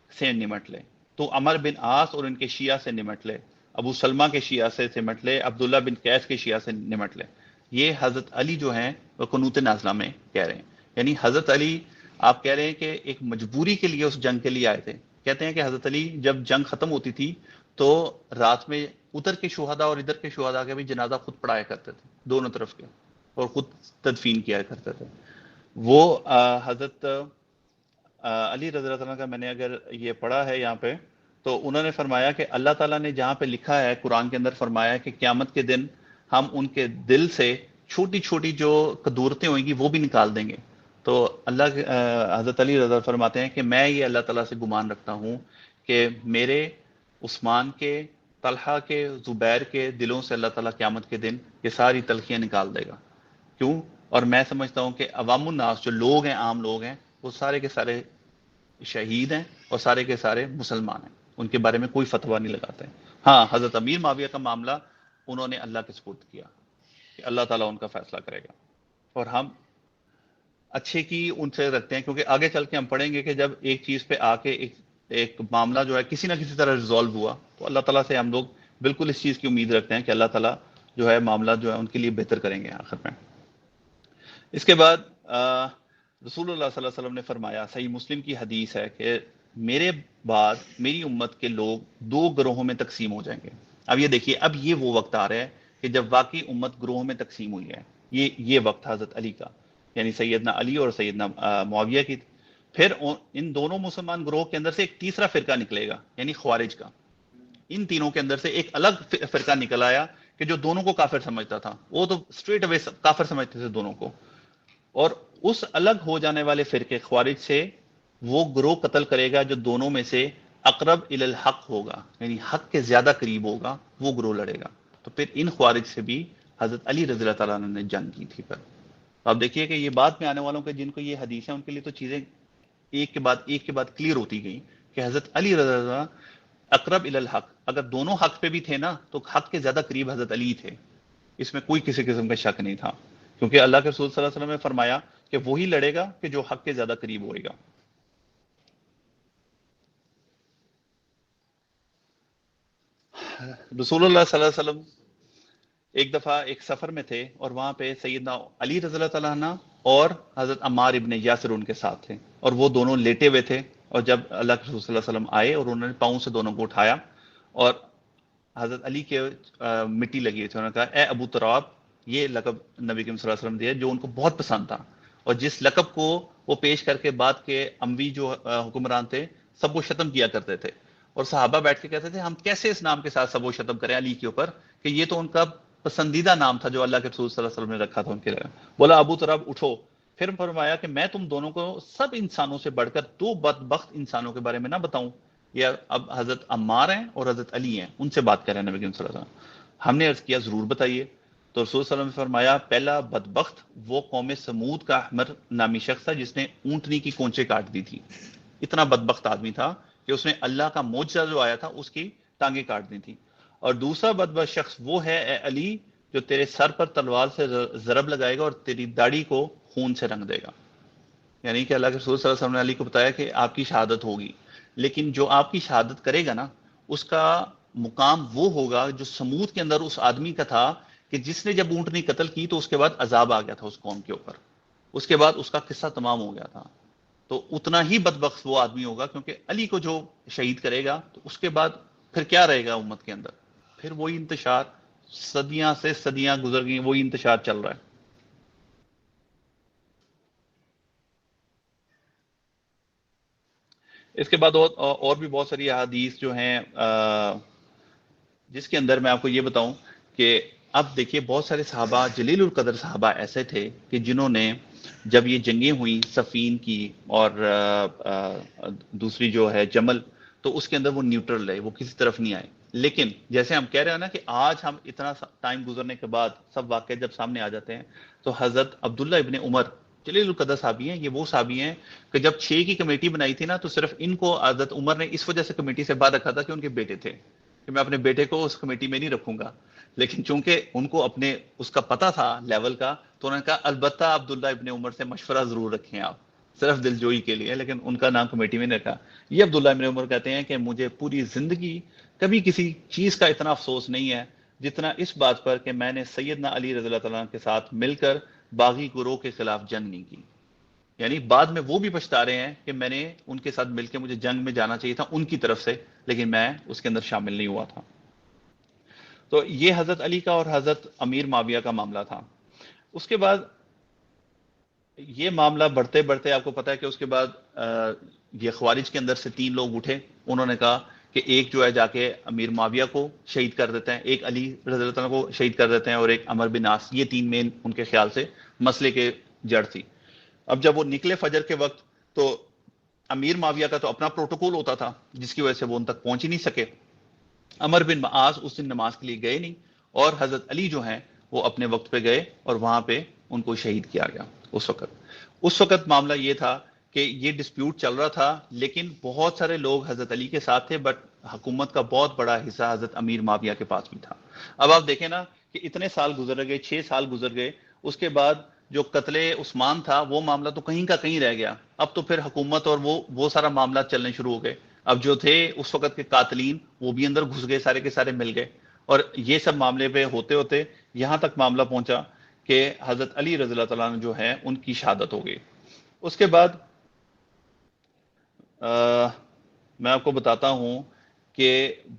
سے نمٹ لے, تو عمر بن عاص اور ان کے شیعہ سے نمٹ لے, ابو سلمہ کے شیعہ سے نمٹ لے, عبداللہ بن قیس کے شیعہ سے نمٹ لے. یہ حضرت علی جو ہیں وہ قنوت نازلہ میں کہہ رہے ہیں. یعنی حضرت علی آپ کہہ رہے ہیں کہ ایک مجبوری کے لیے اس جنگ کے لیے آئے تھے. کہتے ہیں کہ حضرت علی جب جنگ ختم ہوتی تھی تو رات میں ادھر کے شہداء اور ادھر کے شہداء کے بھی جنازہ خود پڑھایا کرتے تھے, دونوں طرف کے, اور خود تدفین کیا کرتے تھے. وہ حضرت علی رضی اللہ عنہ کا میں نے اگر یہ پڑھا ہے یہاں پہ, تو انہوں نے فرمایا کہ اللہ تعالیٰ نے جہاں پہ لکھا ہے قرآن کے اندر فرمایا کہ قیامت کے دن ہم ان کے دل سے چھوٹی چھوٹی جو قدورتیں ہوئیں گی وہ بھی نکال دیں گے. تو اللہ حضرت علی رضی فرماتے ہیں کہ میں یہ اللہ تعالیٰ سے گمان رکھتا ہوں کہ میرے, عثمان کے, طلحہ کے, زبیر کے دلوں سے اللہ تعالیٰ قیامت کے دن یہ ساری تلخیاں نکال دے گا. کیوں؟ اور میں سمجھتا ہوں کہ عوام الناس جو لوگ ہیں, عام لوگ ہیں, وہ سارے کے سارے شہید ہیں اور سارے کے سارے مسلمان ہیں, ان کے بارے میں کوئی فتویٰ نہیں لگاتے ہیں. ہاں حضرت امیر معاویہ کا معاملہ انہوں نے اللہ کے سپرد کیا کہ اللہ تعالیٰ ان کا فیصلہ کرے گا, اور ہم اچھے کی ان سے رکھتے ہیں. کیونکہ آگے چل کے ہم پڑھیں گے کہ جب ایک چیز پہ آ کے ایک معاملہ جو ہے کسی نہ کسی طرح ریزالو ہوا, تو اللہ تعالیٰ سے ہم لوگ بالکل اس چیز کی امید رکھتے ہیں کہ اللہ تعالیٰ جو ہے معاملہ جو ہے ان کے لیے بہتر کریں گے آخر میں. اس کے بعد رسول اللہ صلی اللہ علیہ وسلم نے فرمایا, صحیح مسلم کی حدیث ہے کہ میرے بعد میری امت کے لوگ 2 گروہوں میں تقسیم ہو جائیں گے. اب یہ دیکھیے, اب یہ وہ وقت آ رہا ہے کہ جب واقعی امت گروہوں میں تقسیم ہوئی ہے. یہ وقت حضرت علی کا, یعنی سیدنا علی اور سیدنا معاویہ کی. پھر ان دونوں مسلمان گروہ کے اندر سے ایک تیسرا فرقہ نکلے گا, یعنی خوارج کا. ان تینوں کے اندر سے ایک الگ فرقہ نکل آیا کہ جو دونوں کو کافر سمجھتا تھا, وہ تو اسٹریٹ اوے کافر سمجھتے تھے دونوں کو. اور اس الگ ہو جانے والے فرقے خوارج سے وہ گروہ قتل کرے گا جو دونوں میں سے اقرب الی الحق ہوگا, یعنی حق کے زیادہ قریب ہوگا, وہ گروہ لڑے گا. تو پھر ان خوارج سے بھی حضرت علی رضی اللہ تعالیٰ عنہ نے جنگ کی تھی. پر اب دیکھیے کہ یہ بعد میں آنے والوں کے جن کو یہ حدیث ہے ان کے لیے تو چیزیں ایک کے بعد کلیئر ہوتی گئیں کہ حضرت علی رضی اللہ عنہ اقرب الی الحق, اگر دونوں حق پہ بھی تھے نا تو حق کے زیادہ قریب حضرت علی تھے، اس میں کوئی کسی قسم کا شک نہیں تھا، کیونکہ اللہ کے رسول صلی اللہ علیہ وسلم نے فرمایا کہ وہی لڑے گا کہ جو حق کے زیادہ قریب ہوئے گا۔ رسول اللہ صلی اللہ علیہ وسلم ایک دفعہ ایک سفر میں تھے اور وہاں پہ سیدنا علی رضی اللہ تعالیٰ عنہ اور حضرت عمار ابن یاسر ان کے ساتھ تھے، اور وہ دونوں لیٹے ہوئے تھے، اور جب اللہ کے رسول صلی اللہ علیہ وسلم آئے اور انہوں نے پاؤں سے دونوں کو اٹھایا اور حضرت علی کے مٹی لگی ہوئی تھی، انہوں نے کہا اے ابو تراب، یہ لقب نبی کریم صلی اللہ علیہ وسلم دیا جو ان کو بہت پسند تھا، اور جس لقب کو وہ پیش کر کے بعد کے اموی جو حکمران تھے سب وہ شتم کیا کرتے تھے، اور صحابہ بیٹھ کے کہتے تھے ہم کیسے اس نام کے ساتھ سب وہ شتم کریں علی کے اوپر، کہ یہ تو ان کا پسندیدہ نام تھا جو اللہ کے رسول صلی اللہ علیہ وسلم نے رکھا تھا ان کے لیے۔ بولا ابو تراب اٹھو، پھر فرمایا کہ میں تم دونوں کو سب انسانوں سے بڑھ کر دو بدبخت انسانوں کے بارے میں نہ بتاؤں؟ یا اب حضرت عمار ہیں اور حضرت علی ہیں، ان سے بات کر رہے ہیں نبی کریم صلی اللہ علیہ وسلم۔ ہم نے عرض کیا ضرور بتائیے، تو رسول صلی اللہ علیہ وسلم نے فرمایا پہلا بدبخت وہ قوم سمود کا احمر نامی شخص تھا جس نے اونٹنی کی کونچے کاٹ دی تھی، اتنا بدبخت آدمی تھا کہ اس نے اللہ کا معجزہ جو آیا تھا اس کی ٹانگیں کاٹ دی تھی۔ اور دوسرا بدبخت شخص وہ ہے اے علی جو تیرے سر پر تلوار سے ضرب لگائے گا اور تیری داڑھی کو خون سے رنگ دے گا، یعنی کہ اللہ کے رسول صلی اللہ علیہ وسلم نے علی کو بتایا کہ آپ کی شہادت ہوگی، لیکن جو آپ کی شہادت کرے گا نا اس کا مقام وہ ہوگا جو سمود کے اندر اس آدمی کا تھا کہ جس نے جب اونٹنی قتل کی تو اس کے بعد عذاب آ گیا تھا اس قوم کے اوپر، اس کے بعد اس کا قصہ تمام ہو گیا تھا، تو اتنا ہی بدبخت وہ آدمی ہوگا، کیونکہ علی کو جو شہید کرے گا تو اس کے بعد پھر کیا رہے گا امت کے اندر؟ پھر وہی انتشار، صدیاں سے صدیاں گزر گئی، وہی انتشار چل رہا ہے۔ اس کے بعد اور بھی بہت ساری احادیث جو ہیں جس کے اندر میں آپ کو یہ بتاؤں کہ اب دیکھیے بہت سارے صحابہ جلیل القدر صحابہ ایسے تھے کہ جنہوں نے جب یہ جنگیں ہوئیں صفین کی اور دوسری جو ہے جمل، تو اس کے اندر وہ نیوٹرل رہے، وہ کسی طرف نہیں آئے، لیکن جیسے ہم کہہ رہے ہیں نا کہ آج ہم اتنا ٹائم گزرنے کے بعد سب واقعے جب سامنے آ جاتے ہیں، تو حضرت عبداللہ ابن عمر جلیل القدر صحابی ہیں، یہ وہ صحابی ہیں کہ جب 6 کی کمیٹی بنائی تھی نا تو صرف ان کو حضرت عمر نے اس وجہ سے کمیٹی سے باہر رکھا تھا کہ ان کے بیٹے تھے، کہ میں اپنے بیٹے کو اس کمیٹی میں نہیں رکھوں گا، لیکن چونکہ ان کو اپنے اس کا پتہ تھا لیول کا، تو انہوں نے کہا البتہ عبداللہ ابن عمر سے مشورہ ضرور رکھیں آپ، صرف دلجوئی کے لیے، لیکن ان کا نام کمیٹی میں نہیں رکھا۔ یہ عبداللہ ابن عمر کہتے ہیں کہ مجھے پوری زندگی کبھی کسی چیز کا اتنا افسوس نہیں ہے جتنا اس بات پر کہ میں نے سیدنا علی رضی اللہ تعالیٰ عنہ کے ساتھ مل کر باغی گروہ کے خلاف جنگ نہیں کی، یعنی بعد میں وہ بھی پچھتا رہے ہیں کہ میں نے ان کے ساتھ مل کے مجھے جنگ میں جانا چاہیے تھا ان کی طرف سے، لیکن میں اس کے اندر شامل نہیں ہوا تھا۔ تو یہ حضرت علی کا اور حضرت امیر معاویہ کا معاملہ تھا۔ اس کے بعد یہ معاملہ بڑھتے بڑھتے آپ کو پتا ہے کہ اس کے بعد یہ خوارج کے اندر سے 3 لوگ اٹھے، انہوں نے کہا کہ ایک جو ہے جا کے امیر معاویہ کو شہید کر دیتے ہیں، ایک علی رضی اللہ عنہ کو شہید کر دیتے ہیں، اور ایک عمر بن عاص، یہ 3 مین ان کے خیال سے مسئلے کے جڑ تھی۔ اب جب وہ نکلے فجر کے وقت تو امیر معاویہ کا تو اپنا پروٹوکول ہوتا تھا جس کی وجہ سے وہ ان تک پہنچ ہی نہیں سکے، عمر بن عاص اس دن نماز کے لیے گئے نہیں، اور حضرت علی جو ہیں وہ اپنے وقت پہ گئے اور وہاں پہ ان کو شہید کیا گیا۔ اس وقت معاملہ یہ تھا کہ یہ ڈسپیوٹ چل رہا تھا، لیکن بہت سارے لوگ حضرت علی کے ساتھ تھے، بٹ حکومت کا بہت بڑا حصہ حضرت امیر معاویہ کے پاس بھی تھا۔ اب آپ دیکھیں نا کہ اتنے سال گزر گئے، 6 سال گزر گئے، اس کے بعد جو قتل عثمان تھا وہ معاملہ تو کہیں کا کہیں رہ گیا، اب تو پھر حکومت اور وہ سارا معاملات چلنے شروع ہو گئے، اب جو تھے اس وقت کے قاتلین وہ بھی اندر گھس گئے، سارے کے سارے مل گئے، اور یہ سب معاملے پہ ہوتے ہوتے یہاں تک معاملہ پہنچا کہ حضرت علی رضی اللہ تعالیٰ عنہ جو ہے ان کی شہادت ہو گئی۔ اس کے بعد میں آپ کو بتاتا ہوں کہ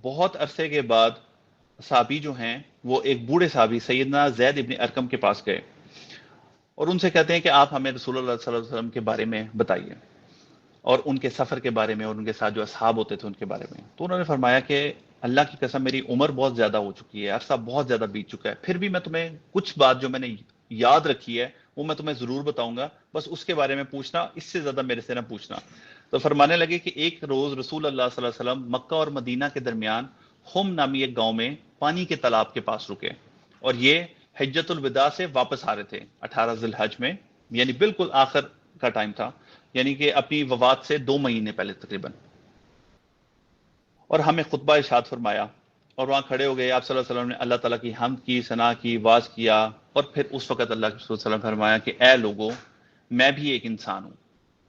بہت عرصے کے بعد صحابی جو ہیں وہ ایک بوڑھے صحابی سیدنا زید ابن ارقم کے پاس گئے اور ان سے کہتے ہیں کہ آپ ہمیں رسول اللہ صلی اللہ علیہ وسلم کے بارے میں بتائیے، اور ان کے سفر کے بارے میں اور ان کے ساتھ جو اصحاب ہوتے تھے ان کے بارے میں۔ تو انہوں نے فرمایا کہ اللہ کی قسم میری عمر بہت زیادہ ہو چکی ہے، عرصہ بہت زیادہ بیت چکا ہے، پھر بھی میں تمہیں کچھ بات جو میں نے یاد رکھی ہے وہ میں تمہیں ضرور بتاؤں گا، بس اس کے بارے میں پوچھنا، اس سے زیادہ میرے سے نہ پوچھنا۔ تو فرمانے لگے کہ ایک روز رسول اللہ صلی اللہ علیہ وسلم مکہ اور مدینہ کے درمیان خم نامی ایک گاؤں میں پانی کے تالاب کے پاس رکے، اور یہ حجت الوداع سے واپس آ رہے تھے 18 ذی الحج میں، یعنی بالکل آخر کا ٹائم تھا، یعنی کہ اپنی وفات سے 2 مہینے پہلے تقریباً، اور ہمیں خطبہ ارشاد فرمایا اور وہاں کھڑے ہو گئے. آپ صلی اللہ علیہ وسلم نے اللہ تعالیٰ کی حمد کی، ثنا کی، واز کیا، اور پھر اس وقت اللہ کے رسول صلی اللہ علیہ وسلم نے فرمایا کہ اے لوگوں، میں بھی ایک انسان ہوں،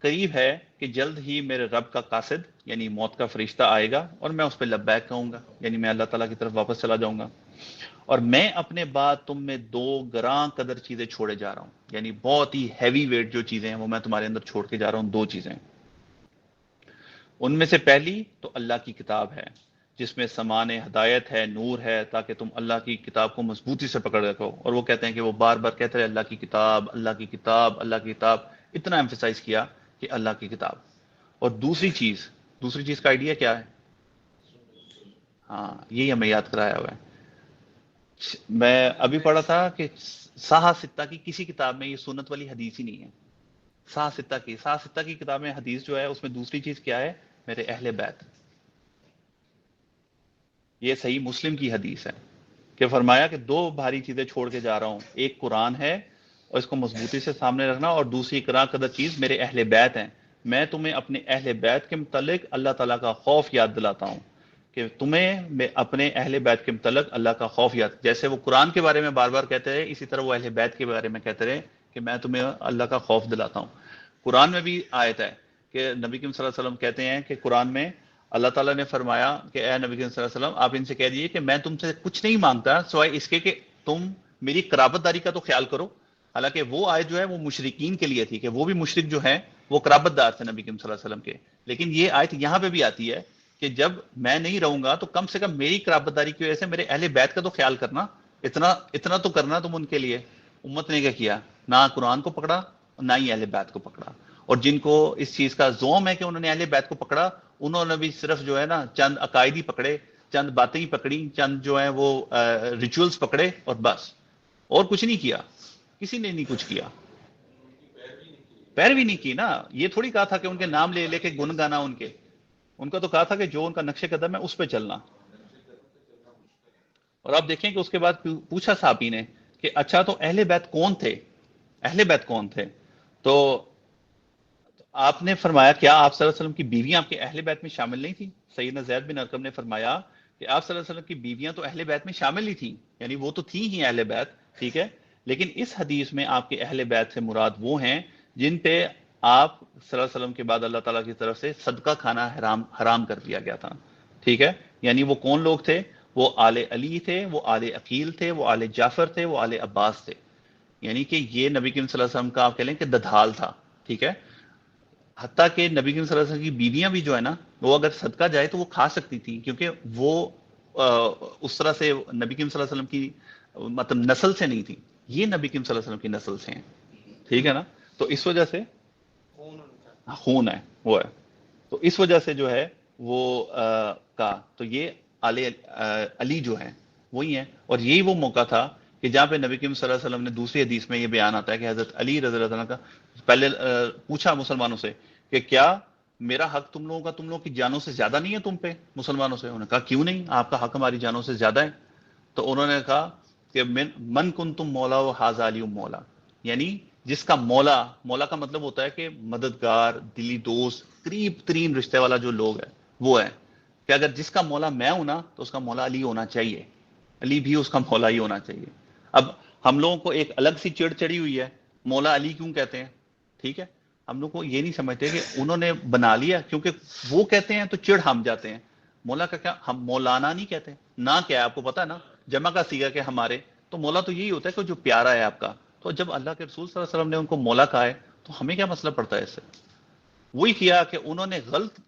قریب ہے کہ جلد ہی میرے رب کا قاصد یعنی موت کا فرشتہ آئے گا اور میں اس پہ لبیک کہوں گا، یعنی میں اللہ تعالیٰ کی طرف واپس چلا جاؤں گا، اور میں اپنے بعد تم میں 2 گراں قدر چیزیں چھوڑے جا رہا ہوں، یعنی بہت ہی ہیوی ویٹ جو چیزیں ہیں وہ میں تمہارے اندر چھوڑ کے جا رہا ہوں. 2 چیزیں، ان میں سے پہلی تو اللہ کی کتاب ہے جس میں سامان ہدایت ہے، نور ہے، تاکہ تم اللہ کی کتاب کو مضبوطی سے پکڑ رکھو. اور وہ کہتے ہیں کہ وہ بار بار کہتے رہے اللہ کی کتاب، اللہ کی کتاب، اللہ کی کتاب، اتنا ایمفیسائز کیا کہ اللہ کی کتاب. اور دوسری چیز کا آئیڈیا کیا ہے؟ ہاں، یہی ہمیں یاد کرایا ہوا ہے. میں ابھی پڑھا تھا کہ صحاح ستہ کی کسی کتاب میں یہ سنت والی حدیث ہی نہیں ہے. صحاح ستہ کی کتاب میں حدیث جو ہے اس میں دوسری چیز کیا ہے؟ میرے اہل بیت. یہ صحیح مسلم کی حدیث ہے کہ فرمایا کہ 2 بھاری چیزیں چھوڑ کے جا رہا ہوں، ایک قرآن ہے اور اس کو مضبوطی سے سامنے رکھنا، اور دوسری گراں قدر چیز میرے اہل بیت ہیں. میں تمہیں اپنے اہل بیت کے متعلق اللہ تعالیٰ کا خوف یاد دلاتا ہوں کہ تمہیں اپنے اہل بیت کے متعلق اللہ کا خوف یاد، جیسے وہ قرآن کے بارے میں بار بار کہتے رہے اسی طرح وہ اہل بیت کے بارے میں کہتے رہے کہ میں تمہیں اللہ کا خوف دلاتا ہوں. قرآن میں بھی آیت ہے کہ نبی کریم صلی اللہ علیہ وسلم کہتے ہیں کہ قرآن میں اللہ تعالیٰ نے فرمایا کہ اے نبی کریم صلی اللہ علیہ وسلم آپ ان سے کہہ دیجیے کہ میں تم سے کچھ نہیں مانگتا سوائے اس کے کہ تم میری قرابت داری کا تو خیال کرو. حالانکہ وہ آیت جو ہے وہ مشرکین کے لیے تھی کہ وہ بھی مشرک جو ہیں وہ قرابت دار تھے نبی کریم صلی اللہ علیہ وسلم کے، لیکن یہ آیت یہاں پہ بھی آتی ہے کہ جب میں نہیں رہوں گا تو کم سے کم میری قرابت داری کی وجہ سے میرے اہل بیت کا تو خیال کرنا، اتنا تو کرنا تم ان کے لیے. امت نے کیا کیا؟ نہ قرآن کو پکڑا نہ ہی اہل بیت کو پکڑا. اور جن کو اس چیز کا زوم ہے کہ انہوں نے اہل بیت کو پکڑا، انہوں نے بھی صرف جو ہے نا چند عقائد ہی پکڑے، چند باتیں ہی پکڑی، چند جو ہیں وہ ریچولز پکڑے اور بس، اور کچھ نہیں کیا. کسی نے نہیں کچھ کیا، پیروی نہیں کی نا. یہ تھوڑی کہا تھا کہ ان کے نام لے لے کے گن گانا ان کا تو کہا تھا کہ جو ان کا نقش قدم ہے اس پہ چلنا. اور آپ دیکھیں کہ اس کے بعد پوچھا صحابی نے کہ اچھا تو اہل بیت کون تھے؟ اہل بیت کون تھے؟ تو آپ نے فرمایا کیا آپ صلی اللہ علیہ وسلم کی بیویاں آپ کے اہل بیت میں شامل نہیں تھیں؟ سیدنا زید بن ارقم نے فرمایا کہ آپ صلی اللہ علیہ وسلم کی بیویاں تو اہل بیت میں شامل ہی تھیں، یعنی وہ تو تھیں ہی اہل بیت، ٹھیک ہے، لیکن اس حدیث میں آپ کے اہل بیت سے مراد وہ ہیں جن پہ آپ صلی اللہ علیہ وسلم کے بعد اللہ تعالیٰ کی طرف سے صدقہ کھانا حرام کر دیا گیا تھا، ٹھیک ہے. یعنی وہ کون لوگ تھے؟ وہ آل علی تھے، وہ آل عقیل تھے، وہ آل جعفر تھے، وہ آل عباس تھے. یعنی کہ یہ نبی کریم صلی اللہ علیہ وسلم کا آپ کہہ لیں کہ ددھال تھا، ٹھیک ہے. حتیٰ کہ نبی کریم صلی اللہ علیہ وسلم کی بیویاں بھی جو ہے نا وہ اگر صدقہ جائے تو وہ کھا سکتی تھی، کیونکہ وہ اس طرح سے نبی کریم صلی اللہ علیہ وسلم کی مطلب نسل سے نہیں تھی، یہ نبی کریم صلی اللہ علیہ وسلم کی نسل سے ہیں، ٹھیک ہے نا. تو اس وجہ سے خون ہے وہ ہے، تو اس وجہ سے جو ہے وہ کا تو یہ آل علی جو ہیں وہی ہیں. اور یہی وہ موقع تھا کہ جہاں پہ نبی کریم صلی اللہ علیہ وسلم نے دوسری حدیث میں یہ بیان آتا ہے کہ حضرت علی رضی اللہ عنہ کا پہلے پوچھا مسلمانوں سے کہ کیا میرا حق تم لوگوں کی جانوں سے زیادہ نہیں ہے تم پہ؟ مسلمانوں سے انہوں نے کہا کیوں نہیں، آپ کا حق ہماری جانوں سے زیادہ ہے. تو انہوں نے کہا کہ من کن تم مولا و حاذا علی مولا، یعنی جس کا مولا کا مطلب ہوتا ہے کہ مددگار، دلی دوست، قریب ترین رشتے والا جو لوگ ہے وہ ہے، کہ اگر جس کا مولا میں ہوں نا تو اس کا مولا علی ہونا چاہیے، علی بھی اس کا مولا ہی ہونا چاہیے. اب ہم لوگوں کو ایک الگ سی چڑ چڑی ہوئی ہے، مولا علی کیوں کہتے ہیں؟ ٹھیک ہے، ہم لوگ کو یہ نہیں سمجھتے کہ انہوں نے بنا لیا کیونکہ وہ کہتے ہیں تو چڑ ہم جاتے ہیں. مولا کا کیا، ہم مولانا نہیں کہتے نا، کیا ہے آپ کو پتا ہے نا، جمع کا صیغہ کہ ہمارے، تو مولا تو یہی ہوتا ہے کہ جو پیارا ہے آپ کا. تو جب اللہ کے رسول صلی اللہ علیہ وسلم نے ان کو مولا کہا ہے تو ہمیں کیا مسئلہ پڑتا ہے اس سے؟ وہی کیا کہ انہوں نے غلط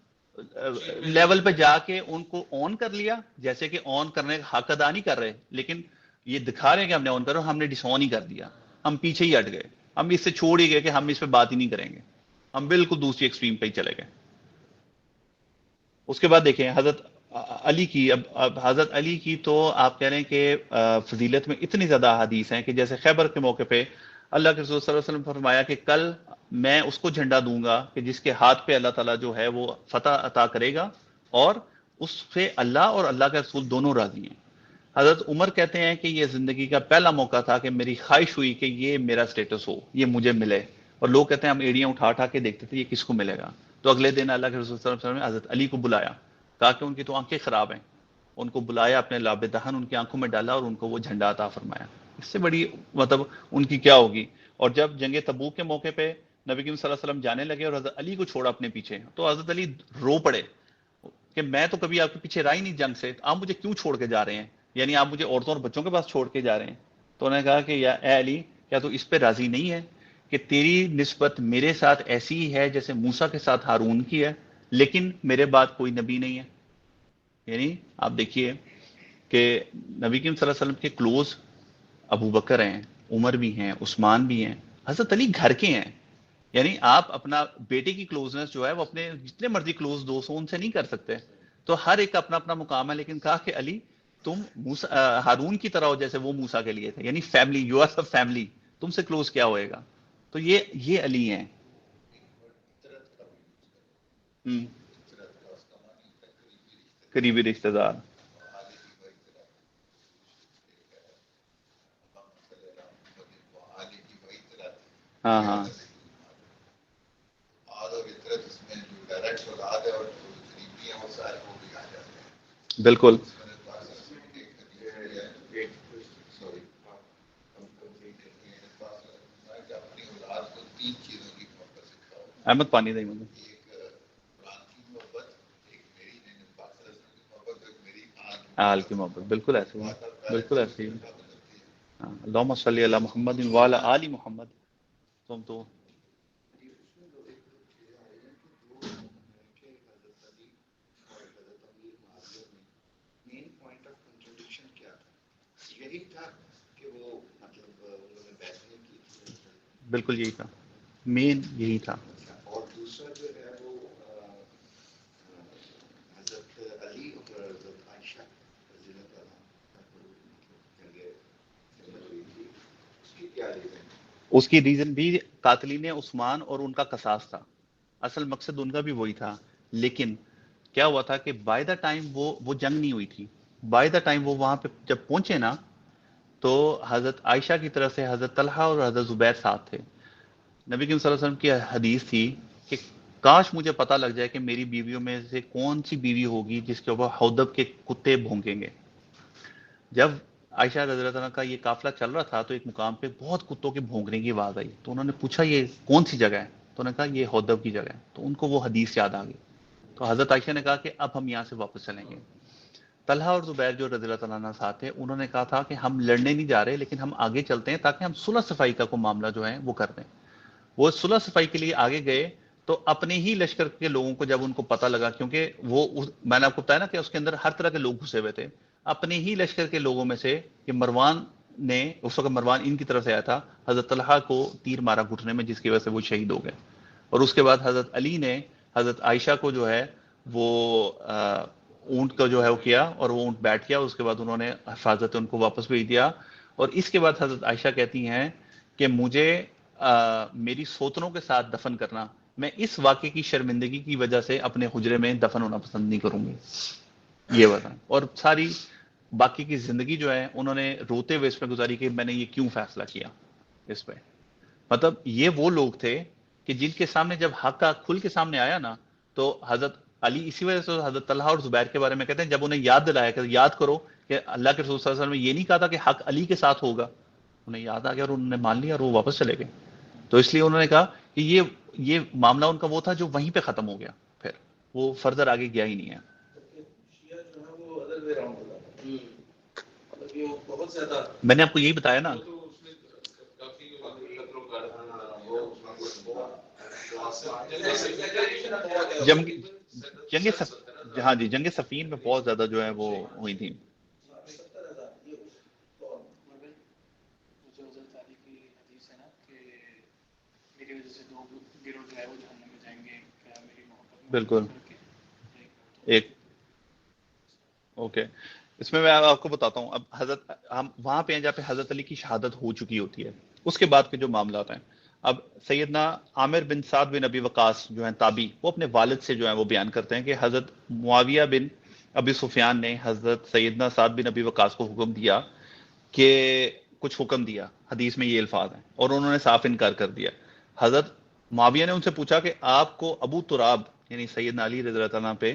لیول پہ جا کے ان کو آن کر لیا، جیسے کہ آن کرنے کا حق ادا نہیں کر رہے لیکن یہ دکھا رہے ہیں کہ ہم نے آن کرو، ہم نے ڈس آن ہی کر دیا، ہم پیچھے ہی ہٹ گئے، ہم اس سے چھوڑ ہی گئے کہ ہم اس پہ بات ہی نہیں کریں گے، ہم بالکل دوسری ایکسٹریم پہ ہی چلے گئے. اس کے بعد دیکھیں حضرت علی کی، اب حضرت علی کی تو آپ کہہ رہے ہیں کہ فضیلت میں اتنی زیادہ احادیث ہیں کہ جیسے خیبر کے موقع پہ اللہ کے رسول صلی اللہ علیہ وسلم نے فرمایا کہ کل میں اس کو جھنڈا دوں گا کہ جس کے ہاتھ پہ اللہ تعالیٰ جو ہے وہ فتح عطا کرے گا، اور اس سے اللہ اور اللہ کے رسول دونوں راضی ہیں. حضرت عمر کہتے ہیں کہ یہ زندگی کا پہلا موقع تھا کہ میری خواہش ہوئی کہ یہ میرا سٹیٹس ہو، یہ مجھے ملے، اور لوگ کہتے ہیں ہم ایڑیاں اٹھا اٹھا کے دیکھتے تھے یہ کس کو ملے گا. تو اگلے دن اللہ کے رسول صلی اللہ علیہ وسلم نے حضرت علی کو بلایا، کہا کہ ان کی تو آنکھیں خراب ہیں، ان کو بلایا، اپنے لاب دہن ان کی آنکھوں میں ڈالا اور ان کو وہ جھنڈا عطا فرمایا. اس سے بڑی مطلب ان کی کیا ہوگی. اور جب جنگ تبوک کے موقع پہ نبی کریم صلی اللہ علیہ وسلم جانے لگے اور حضرت علی کو چھوڑا اپنے پیچھے، تو حضرت علی رو پڑے کہ میں تو کبھی آپ کے پیچھے رہا ہی نہیں جنگ سے، آپ مجھے کیوں چھوڑ کے جا رہے ہیں، یعنی آپ مجھے عورتوں اور بچوں کے پاس چھوڑ کے جا رہے ہیں. تو انہوں نے کہا کہ یا اے علی، کیا تو اس پہ راضی نہیں ہے کہ تیری نسبت میرے ساتھ ایسی ہی ہے جیسے موسیٰ کے ساتھ ہارون کی ہے، لیکن میرے بعد کوئی نبی نہیں ہے. یعنی آپ دیکھیے کہ نبی کریم صلی اللہ علیہ وسلم کے کلوز ابو بکر ہیں، عمر بھی ہیں، عثمان بھی ہیں، حضرت علی گھر کے ہیں. یعنی آپ اپنا بیٹے کی کلوزنس جو ہے وہ اپنے جتنے مرضی کلوز دوست ہوں ان سے نہیں کر سکتے. تو ہر ایک کا اپنا اپنا مقام ہے، لیکن کہا کہ علی تم ہارون کی طرح ہو جیسے وہ موسیٰ کے لیے تھے، یعنی فیملی، یو آر سب فیملی، تم سے کلوز کیا ہوئے گا. تو یہ علی ہیں. ہم، قریبی رشتہ دار. ہاں ہاں بالکل. احمد پانی دیں مجھے. آل کی محبت بالکل ایسے ہی، بالکل ایسے ہی. ہاں، اللہم صلی علی محمد وعلی آل محمد. تم تو بالکل یہی تھا، مین یہی تھا. اور دوسرا جو ہے وہ حضرت علی اور حضرت عائشہ رضی اللہ تعالیٰ اس کی کیا ریزن؟ اس کی ریزن بھی قاتلین عثمان اور ان کا قصاص تھا. اصل مقصد ان کا بھی وہی تھا، لیکن کیا ہوا تھا کہ بائی دا ٹائم وہ جنگ نہیں ہوئی تھی. بائی دا ٹائم وہ وہاں پہ جب پہنچے نا، تو حضرت عائشہ کی طرف سے حضرت طلحہ اور حضرت زبیر ساتھ تھے. نبی کریم صلی اللہ علیہ وسلم کی حدیث تھی کہ کاش مجھے پتہ لگ جائے کہ میری بیویوں میں سے کون سی بیوی ہوگی جس کے اوپر حودب کے کتے بھونکیں گے. جب عائشہ رضی اللہ عنہ کا یہ قافلہ چل رہا تھا تو ایک مقام پہ بہت کتوں کے بھونکنے کی آواز آئی. تو انہوں نے پوچھا یہ کون سی جگہ ہے؟ تو انہوں نے کہا یہ حودب کی جگہ ہے. تو ان کو وہ حدیث یاد آ گئی. تو حضرت عائشہ نے کہا کہ اب ہم یہاں سے واپس چلیں گے. طلحہ اور زبیر جو رضی اللہ تعالیٰ عنہ ساتھ تھے، انہوں نے کہا تھا کہ ہم لڑنے نہیں جا رہے، لیکن ہم آگے چلتے ہیں تاکہ ہم صلح صفائی کا کوئی معاملہ جو ہے وہ کر دیں. وہ صلح صفائی کے لیے آگے گئے تو اپنے ہی لشکر کے لوگوں کو جب ان کو پتہ لگا، کیونکہ میں نے آپ کو بتایا نا کہ اس کے اندر ہر طرح کے لوگ گھسے ہوئے تھے، اپنے ہی لشکر کے لوگوں میں سے کہ مروان نے، اس وقت مروان ان کی طرف سے آیا تھا، حضرت طلحہ کو تیر مارا گھٹنے میں، جس کی وجہ سے وہ شہید ہو گئے. اور اس کے بعد حضرت علی نے حضرت عائشہ کو جو ہے وہ اونٹ کا جو ہے وہ کیا، اور وہ اونٹ بیٹھ گیا. اس کے بعد انہوں نے حفاظت ان کو واپس بھیج دیا. اور اس کے بعد حضرت عائشہ کہتی ہیں کہ مجھے میری سوتنوں کے ساتھ دفن کرنا، میں اس واقعے کی شرمندگی کی وجہ سے اپنے حجرے میں دفن ہونا پسند نہیں کروں گی. یہ بتا. اور ساری باقی کی زندگی جو ہے انہوں نے روتے ہوئے اس پہ گزاری کہ میں نے یہ کیوں فیصلہ کیا اس پہ. مطلب یہ وہ لوگ تھے کہ جن کے سامنے جب حق کا کھل کے سامنے آیا نا، تو حضرت علی اسی وجہ سے حضرت طلحہ اور زبیر کے بارے میں کہتے ہیں جب انہیں یاد دلایا کہ یاد کرو کہ اللہ کے رسول صلی اللہ علیہ وسلم نے یہ نہیں کہا تھا کہ حق علی کے ساتھ ہوگا، انہیں یاد آ گیا اور انہوں نے مان لیا اور وہ واپس چلے گئے. تو اس لیے انہوں نے کہا کہ یہ معاملہ ان کا وہ تھا جو وہیں پہ ختم ہو گیا، پھر وہ فردر آگے گیا ہی نہیں ہے. میں نے آپ کو یہی بتایا نا، جنگ صفین میں بہت زیادہ جو ہے وہ ہوئی تھی. بالکل ایک اوکے. اس میں آپ کو بتاتا ہوں. اب حضرت ہم وہاں پہ ہیں جہاں پہ حضرت علی کی شہادت ہو چکی ہوتی ہے. اس کے بعد کے جو معاملات ہیں، اب سیدنا عامر بن سعد بن ابی وقاص جو ہیں تابعی، وہ اپنے والد سے جو ہے وہ بیان کرتے ہیں کہ حضرت معاویہ بن ابی سفیان نے حضرت سیدنا سعد بن ابی وقاص کو حکم دیا کہ کچھ حکم دیا، حدیث میں یہ الفاظ ہیں، اور انہوں نے صاف انکار کر دیا. حضرت معاویہ نے ان سے پوچھا کہ آپ کو ابو تراب یعنی سیدنا علی رضی اللہ عنہ پہ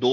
2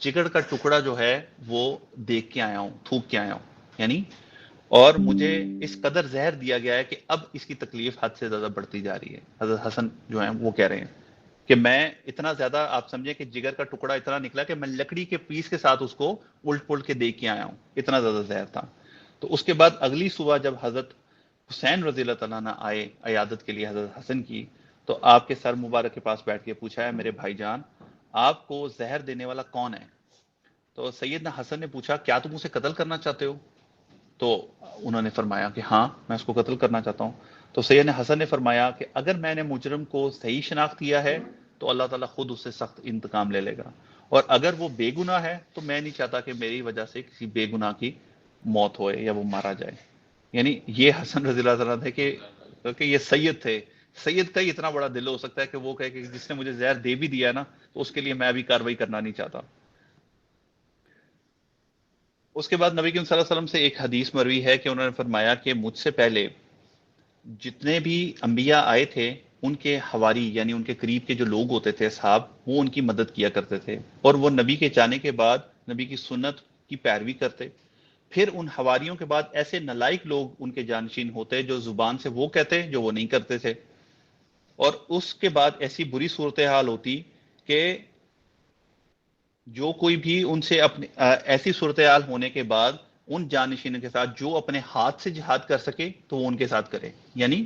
جگر کا ٹکڑا جو ہے وہ دیکھ کے آیا ہوں، تھوک کے آیا ہوں، یعنی اور مجھے اس قدر زہر دیا گیا ہے کہ اب اس کی تکلیف حد سے زیادہ بڑھتی جا رہی ہے. حضرت حسن جو ہیں وہ کہہ رہے ہیں کہ میں اتنا زیادہ، آپ سمجھیں کہ جگر کا ٹکڑا اتنا نکلا کہ میں لکڑی کے پیس کے ساتھ اس کو الٹ پلٹ کے دیکھ کے آیا ہوں، اتنا زیادہ زہر تھا. تو اس کے بعد اگلی صبح جب حضرت حسین رضی اللہ تعالیٰ عنہ آئے عیادت کے لیے حضرت حسن کی، تو آپ کے سر مبارک کے پاس بیٹھ کے پوچھا ہے میرے بھائی جان آپ کو زہر دینے والا کون ہے؟ تو سیدنا حسن نے پوچھا کیا تم اسے قتل کرنا چاہتے ہو؟ تو انہوں نے فرمایا کہ ہاں میں اس کو قتل کرنا چاہتا ہوں. تو سیدنا حسن نے فرمایا کہ اگر میں نے مجرم کو صحیح شناخت کیا ہے تو اللہ تعالیٰ خود اس سے سخت انتقام لے لے گا، اور اگر وہ بے گناہ ہے تو میں نہیں چاہتا کہ میری وجہ سے کسی بے گناہ کی موت ہوئے یا وہ مارا جائے. یعنی یہ حسن رضی اللہ عنہ تھے کہ یہ سید تھے. سید کا ہی اتنا بڑا دل ہو سکتا ہے کہ وہ کہے کہ جس نے مجھے زہر دے بھی دیا نا تو اس کے لیے میں بھی کاروائی کرنا نہیں چاہتا. اس کے بعد نبی کریم صلی اللہ علیہ وسلم سے ایک حدیث مروی ہے کہ انہوں نے فرمایا کہ مجھ سے پہلے جتنے بھی انبیاء آئے تھے ان کے حواری یعنی ان کے قریب کے جو لوگ ہوتے تھے اصحاب، وہ ان کی مدد کیا کرتے تھے، اور وہ نبی کے جانے کے بعد نبی کی سنت کی پیروی کرتے. پھر ان حواریوں کے بعد ایسے نالائق لوگ ان کے جانشین ہوتے جو زبان سے وہ کہتے جو وہ نہیں کرتے تھے، اور اس کے بعد ایسی بری صورتحال ہوتی کہ جو کوئی بھی ان سے اپنے ایسی صورتحال ہونے کے بعد ان جانشینوں کے ساتھ جو اپنے ہاتھ سے جہاد کر سکے تو وہ ان کے ساتھ کرے. یعنی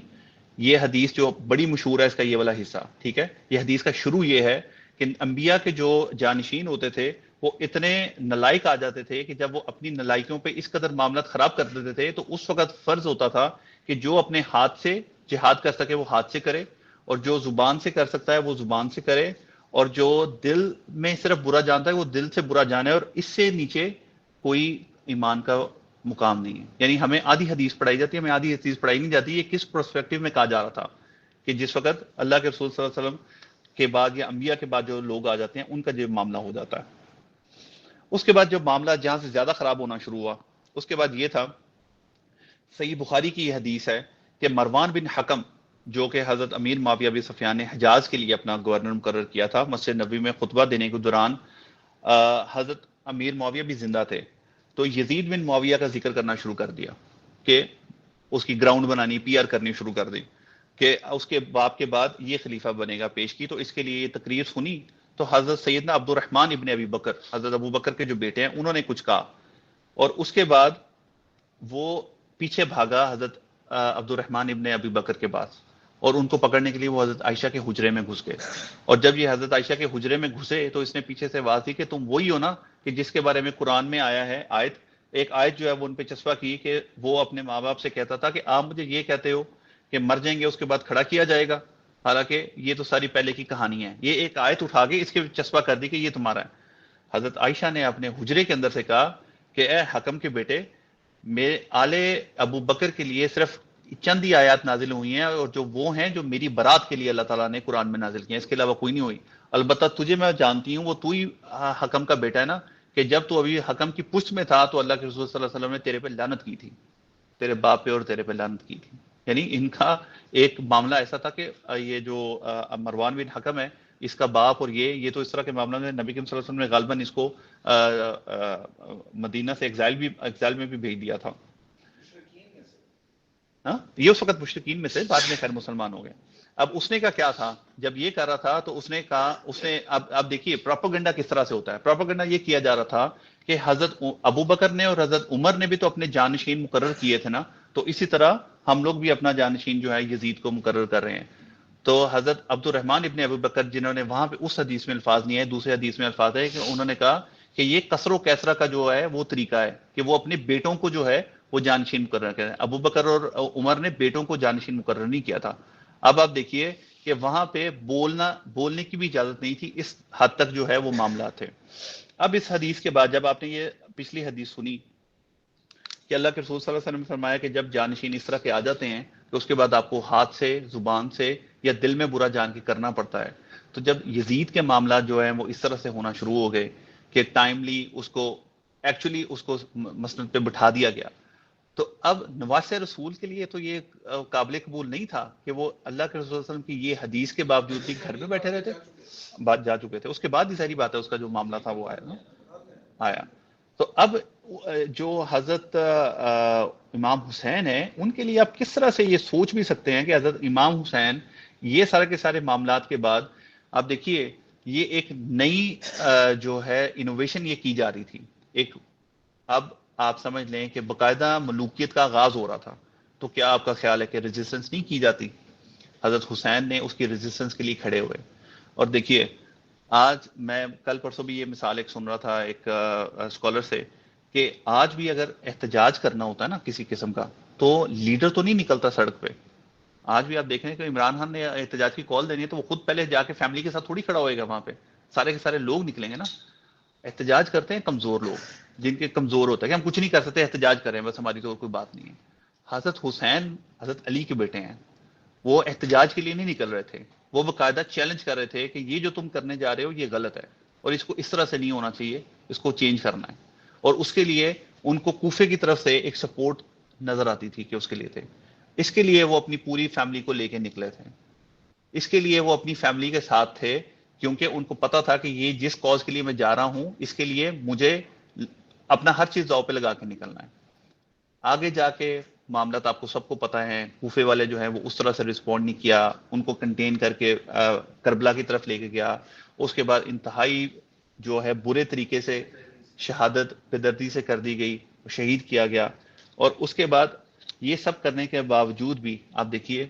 یہ حدیث جو بڑی مشہور ہے اس کا یہ والا حصہ، ٹھیک ہے، یہ حدیث کا شروع یہ ہے کہ انبیاء کے جو جانشین ہوتے تھے وہ اتنے نالائق آ جاتے تھے کہ جب وہ اپنی نالائکیوں پہ اس قدر معاملات خراب کر دیتے تھے تو اس وقت فرض ہوتا تھا کہ جو اپنے ہاتھ سے جہاد کر سکے وہ ہاتھ سے کرے، اور جو زبان سے کر سکتا ہے وہ زبان سے کرے، اور جو دل میں صرف برا جانتا ہے وہ دل سے برا جانے، اور اس سے نیچے کوئی ایمان کا مقام نہیں ہے. یعنی ہمیں آدھی حدیث پڑھائی جاتی ہے، ہمیں آدھی حدیث پڑھائی نہیں جاتی. یہ کس پرسپیکٹو میں کہا جا رہا تھا کہ جس وقت اللہ کے رسول صلی اللہ علیہ وسلم کے بعد یا انبیاء کے بعد جو لوگ آ جاتے ہیں ان کا جو معاملہ ہو جاتا ہے. اس کے بعد جو معاملہ جہاں سے زیادہ خراب ہونا شروع ہوا اس کے بعد یہ تھا، صحیح بخاری کی یہ حدیث ہے کہ مروان بن حکم جو کہ حضرت امیر معاویہ بن سفیان نے حجاز کے لیے اپنا گورنر مقرر کیا تھا، مسجد نبوی میں خطبہ دینے کے دوران حضرت امیر معاویہ بھی زندہ تھے، تو یزید بن معاویہ کا ذکر کرنا شروع کر دیا کہ اس کی گراؤنڈ بنانی، پی آر کرنی شروع کر دی کہ اس کے باپ کے بعد یہ خلیفہ بنے گا پیش کی. تو اس کے لیے یہ تقریر سنی تو حضرت سیدنا عبد الرحمن ابن ابی بکر، حضرت ابو بکر کے جو بیٹے ہیں، انہوں نے کچھ کہا، اور اس کے بعد وہ پیچھے بھاگا حضرت عبد الرحمن ابن ابی بکر کے پاس، اور ان کو پکڑنے کے لیے وہ حضرت عائشہ کے حجرے میں گھس گئے. اور جب یہ حضرت عائشہ کے حجرے میں گھسے تو اس نے پیچھے سے آواز دی کہ تم وہی ہو نا کہ جس کے بارے میں قرآن میں آیا ہے آیت، ایک آیت جو ہے وہ ان پہ چسپاں کی کہ وہ اپنے ماں باپ سے کہتا تھا کہ آپ مجھے یہ کہتے ہو کہ مر جائیں گے اس کے بعد کھڑا کیا جائے گا، حالانکہ یہ تو ساری پہلے کی کہانی ہے. یہ ایک آیت اٹھا کے اس کے چسپاں کر دی کہ یہ تمہارا ہے. حضرت عائشہ نے اپنے حجرے کے اندر سے کہا کہ اے حکم کے بیٹے، میرے آل ابو بکر کے لیے صرف چند ہی آیات نازل ہوئی ہیں، اور جو وہ ہیں جو میری برات کے لیے اللہ تعالیٰ نے قرآن میں نازل کی ہیں، اس کے علاوہ کوئی نہیں ہوئی. البتہ تجھے میں جانتی ہوں، وہ تو ہی حکم کا بیٹا ہے نا، کہ جب تو ابھی حکم کی پشت میں تھا تو اللہ کے رسول صلی اللہ علیہ وسلم نے تیرے پہ لعنت کی تھی، تیرے باپ پہ اور تیرے پہ لعنت کی تھی. یعنی ان کا ایک معاملہ ایسا تھا کہ یہ جو مروان بن حکم ہے اس کا باپ، اور یہ تو اس طرح کے معاملہ میں نبی کریم صلی اللہ علیہ وسلم نے غالباً اس کو مدینہ سے ایگزائل میں بھی بھیج دیا تھا. ہاں، یہ اس وقت مشرکین میں سے، بعد میں خیر مسلمان ہو گئے. اب اس نے کا کیا تھا، جب یہ کر رہا تھا تو اس نے کہا، اس نے اب دیکھیے پروپیگنڈا کس طرح سے ہوتا ہے. پروپیگنڈا یہ کیا جا رہا تھا کہ حضرت ابو بکر نے اور حضرت عمر نے بھی تو اپنے جانشین مقرر کیے تھے نا، تو اسی طرح ہم لوگ بھی اپنا جانشین جو ہے یزید کو مقرر کر رہے ہیں. تو حضرت عبد الرحمن ابن ابو بکر جنہوں نے وہاں پہ اس حدیث میں الفاظ نہیں ہے، دوسرے حدیث میں الفاظ ہے کہ انہوں نے کہا کہ یہ کسر و کیسرا کا جو ہے وہ طریقہ ہے کہ وہ اپنے بیٹوں کو جو ہے وہ جانشین مقرر کریں. ابو بکر اور عمر نے بیٹوں کو جانشین مقرر نہیں کیا تھا. اب آپ دیکھیے کہ وہاں پہ بولنے کی بھی اجازت نہیں تھی، اس حد تک جو ہے وہ معاملات تھے. اب اس حدیث کے بعد جب آپ نے یہ پچھلی حدیث سنی کہ اللہ کے رسول صلی اللہ علیہ وسلم نے فرمایا کہ جب جانشین اس طرح کے آ جاتے ہیں تو اس کے بعد آپ کو ہاتھ سے، زبان سے یا دل میں برا جان کے کرنا پڑتا ہے. تو جب یزید کے معاملات جو ہیں وہ اس طرح سے ہونا شروع ہو گئے کہ ٹائملی اس کو ایکچولی اس کو مسند پہ بٹھا دیا گیا، تو اب نواسہ رسول کے لیے تو یہ قابل قبول نہیں تھا کہ وہ اللہ کے رسول صلی اللہ علیہ وسلم کی یہ حدیث کے باوجود بھی گھر میں بیٹھے رہتے، بات جا چکے تھے. اس کے بعد ہی ساری بات ہے اس کا جو معاملہ تھا وہ آیا نا. آیا. تو اب جو حضرت امام حسین ہیں ان کے لیے آپ کس طرح سے یہ سوچ بھی سکتے ہیں کہ حضرت امام حسین یہ سارے کے سارے معاملات کے بعد آپ دیکھیے یہ ایک نئی جو ہے انوویشن یہ کی جا رہی تھی. ایک اب آپ سمجھ لیں کہ باقاعدہ ملوکیت کا آغاز ہو رہا تھا. تو کیا آپ کا خیال ہے کہ ریزسٹنس نہیں کی جاتی؟ حضرت حسین نے اس کی ریزسٹنس کے لیے کھڑے ہوئے. اور دیکھیے آج میں کل پرسوں بھی یہ مثال ایک سن رہا تھا ایک اسکالر سے کہ آج بھی اگر احتجاج کرنا ہوتا ہے نا کسی قسم کا تو لیڈر تو نہیں نکلتا سڑک پہ. آج بھی آپ دیکھ رہے ہیں کہ عمران خان نے احتجاج کی کال دینی ہے تو وہ خود پہلے جا کے فیملی کے ساتھ تھوڑی کھڑا ہوئے گا وہاں پہ. سارے کے سارے لوگ نکلیں گے نا. احتجاج کرتے ہیں کمزور لوگ جن کے کمزور ہوتا ہے کہ ہم کچھ نہیں کر سکتے احتجاج کر رہے ہیں بس ہماری تو اور کوئی بات نہیں ہے. حضرت حسین حضرت علی کے بیٹے ہیں. وہ احتجاج کے لیے نہیں نکل رہے تھے. وہ باقاعدہ چیلنج کر رہے تھے کہ یہ جو تم کرنے جا رہے ہو یہ غلط ہے اور اس کو اس طرح سے نہیں ہونا چاہیے, اس کو چینج کرنا ہے. اور اس کے لیے ان کو کوفے کی طرف سے ایک سپورٹ نظر آتی تھی کہ اس کے لیے تھے. اس کے لیے وہ اپنی پوری فیملی کو لے کے نکلے تھے. اس کے لیے وہ اپنی فیملی کے ساتھ تھے کیونکہ ان کو پتا تھا کہ یہ جس کاز کے لیے میں جا رہا ہوں اس کے لیے مجھے اپنا ہر چیز داؤ پہ لگا کے نکلنا ہے. آگے جا کے معاملات آپ کو سب کو پتا ہے. کوفے والے جو ہیں وہ اس طرح سے رسپونڈ نہیں کیا, ان کو کنٹین کر کے کربلا کی طرف لے کے گیا. اس کے بعد انتہائی جو ہے برے طریقے سے شہادت بے-دردی سے کر دی گئی, شہید کیا گیا. اور اس کے بعد یہ سب کرنے کے باوجود بھی آپ دیکھیے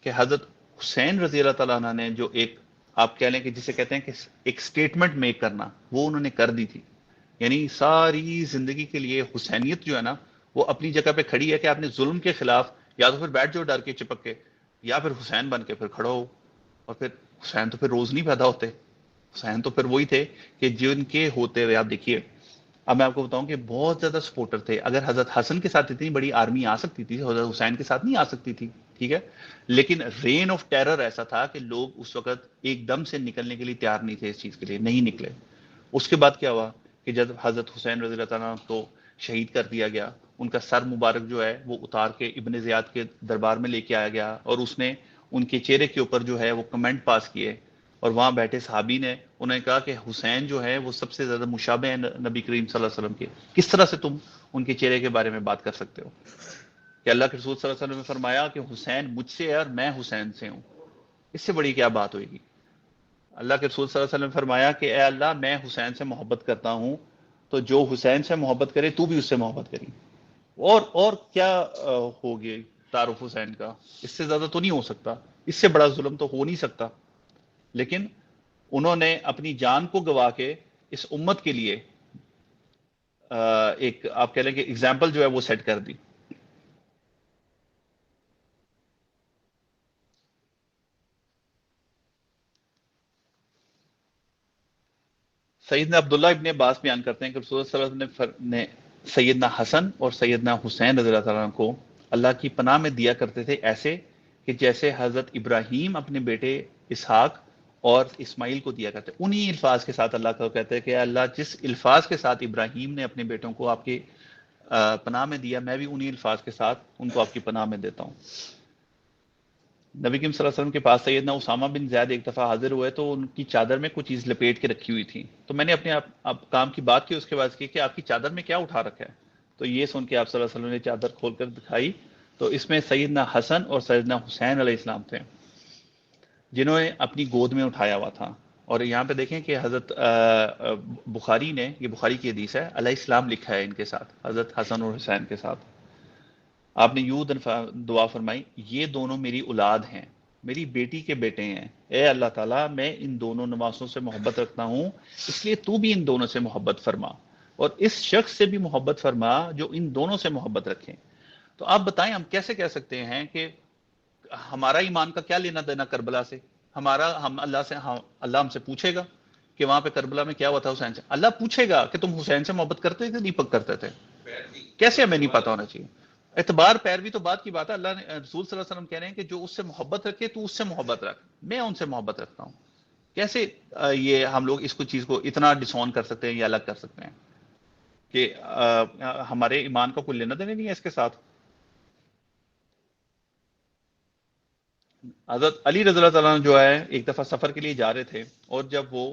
کہ حضرت حسین رضی اللہ تعالیٰ عنہ نے جو ایک آپ کہہ لیں کہ جسے کہتے ہیں کہ ایک سٹیٹمنٹ میک کرنا وہ انہوں نے کر دی تھی. یعنی ساری زندگی کے لیے حسینیت جو ہے نا وہ اپنی جگہ پہ کھڑی ہے کہ آپ نے ظلم کے خلاف یا تو پھر بیٹھ جاؤ ڈر کے چپک کے یا پھر حسین بن کے پھر کھڑا ہو. اور پھر حسین تو پھر روز نہیں پیدا ہوتے. حسین تو پھر وہی تھے کہ جن کے ہوتے ہوئے آپ دیکھیے اب میں آپ کو بتاؤں کہ بہت زیادہ سپورٹر تھے. اگر حضرت حسن کے ساتھ اتنی بڑی آرمی آ سکتی تھی حضرت حسین کے ساتھ نہیں آ سکتی تھی, ٹھیک ہے, لیکن رین آف ٹیرر ایسا تھا کہ لوگ اس وقت ایک دم سے نکلنے کے لیے تیار نہیں تھے, اس چیز کے لیے نہیں نکلے. اس کے بعد کیا ہوا کہ جب حضرت حسین رضی اللہ تعالیٰ کو شہید کر دیا گیا, ان کا سر مبارک جو ہے وہ اتار کے ابن زیاد کے دربار میں لے کے آیا گیا اور اس نے ان کے چہرے کے اوپر جو ہے وہ کمنٹ پاس کیے. اور وہاں بیٹھے صحابی نے انہوں نے کہا کہ حسین جو ہے وہ سب سے زیادہ مشابہ ہے نبی کریم صلی اللہ علیہ وسلم کے. کس طرح سے تم ان کے چہرے کے بارے میں بات کر سکتے ہو؟ کہ اللہ کے رسول صلی اللہ علیہ وسلم نے فرمایا کہ حسین مجھ سے ہے اور میں حسین سے ہوں. اس سے بڑی کیا بات ہوئے گی؟ اللہ کے رسول صلی اللہ علیہ وسلم نے فرمایا کہ اے اللہ میں حسین سے محبت کرتا ہوں تو جو حسین سے محبت کرے تو بھی اس سے محبت کری. اور کیا ہوگی تعارف حسین کا؟ اس سے زیادہ تو نہیں ہو سکتا, اس سے بڑا ظلم تو ہو نہیں سکتا. لیکن انہوں نے اپنی جان کو گوا کے اس امت کے لیے ایک آپ کہہ لیں کہ اگزامپل جو ہے وہ سیٹ کر دی. سیدنا عبداللہ ابن عباس بیان کرتے ہیں کہ رسول صلی اللہ علیہ وسلم نے سیدنا حسن اور سیدنا حسین رضی اللہ تعالیٰ عنہ کو اللہ کی پناہ میں دیا کرتے تھے ایسے کہ جیسے حضرت ابراہیم اپنے بیٹے اسحاق اور اسماعیل کو دیا کرتے. انہی الفاظ کے ساتھ اللہ کو کہتے ہیں کہ اللہ جس الفاظ کے ساتھ ابراہیم نے اپنے بیٹوں کو آپ کے پناہ میں دیا میں بھی انہی الفاظ کے ساتھ ان کو آپ کی پناہ میں دیتا ہوں. نبی کریم صلی اللہ علیہ وسلم کے پاس سیدنا اسامہ بن زید ایک دفعہ حاضر ہوئے تو ان کی چادر میں کچھ چیز لپیٹ کے رکھی ہوئی تھی. تو میں نے اپنے آپ کام کی بات کی, اس کے بعد کی کہ آپ کی چادر میں کیا اٹھا رکھا ہے؟ تو یہ سن کے آپ صلی اللہ علیہ وسلم نے چادر کھول کر دکھائی تو اس میں سیدنا حسن اور سیدنا حسین علیہ السلام تھے جنہوں نے اپنی گود میں اٹھایا ہوا تھا. اور یہاں پہ دیکھیں کہ حضرت بخاری نے, یہ بخاری کی حدیث ہے, علیہ السلام لکھا ہے ان کے ساتھ, حضرت حسن اور حسین کے ساتھ. آپ نے یوں دعا فرمائی, یہ دونوں میری اولاد ہیں, میری بیٹی کے بیٹے ہیں. اے اللہ تعالیٰ میں ان دونوں نواسوں سے محبت رکھتا ہوں, اس لیے تو بھی ان دونوں سے محبت فرما اور اس شخص سے بھی محبت فرما جو ان دونوں سے محبت رکھیں. تو آپ بتائیں ہم کیسے کہہ سکتے ہیں کہ ہمارا ایمان کا کیا لینا دینا کربلا سے؟ ہم اللہ ہم سے پوچھے گا کہ وہاں پہ کربلا میں کیا ہوا تھا حسین سے؟ اللہ پوچھے گا کہ تم حسین سے محبت کرتے تھے نہیں کرتے تھے؟ کیسے ہمیں نہیں پتا ہونا چاہیے؟ اعتبار پیروی تو بات کی بات ہے. اللہ نے رسول صلی اللہ علیہ وسلم کہہ رہے ہیں کہ جو اس سے محبت رکھے تو اس سے محبت رکھ, میں ان سے محبت رکھتا ہوں. کیسے یہ ہم لوگ اس کو چیز کو اتنا ڈسون کر سکتے ہیں یا الگ کر سکتے ہیں کہ ہمارے ایمان کا کوئی لینا دینا نہیں ہے اس کے ساتھ؟ حضرت علی رضی اللہ تعالیٰ جو ہے ایک دفعہ سفر کے لیے جا رہے تھے اور جب وہ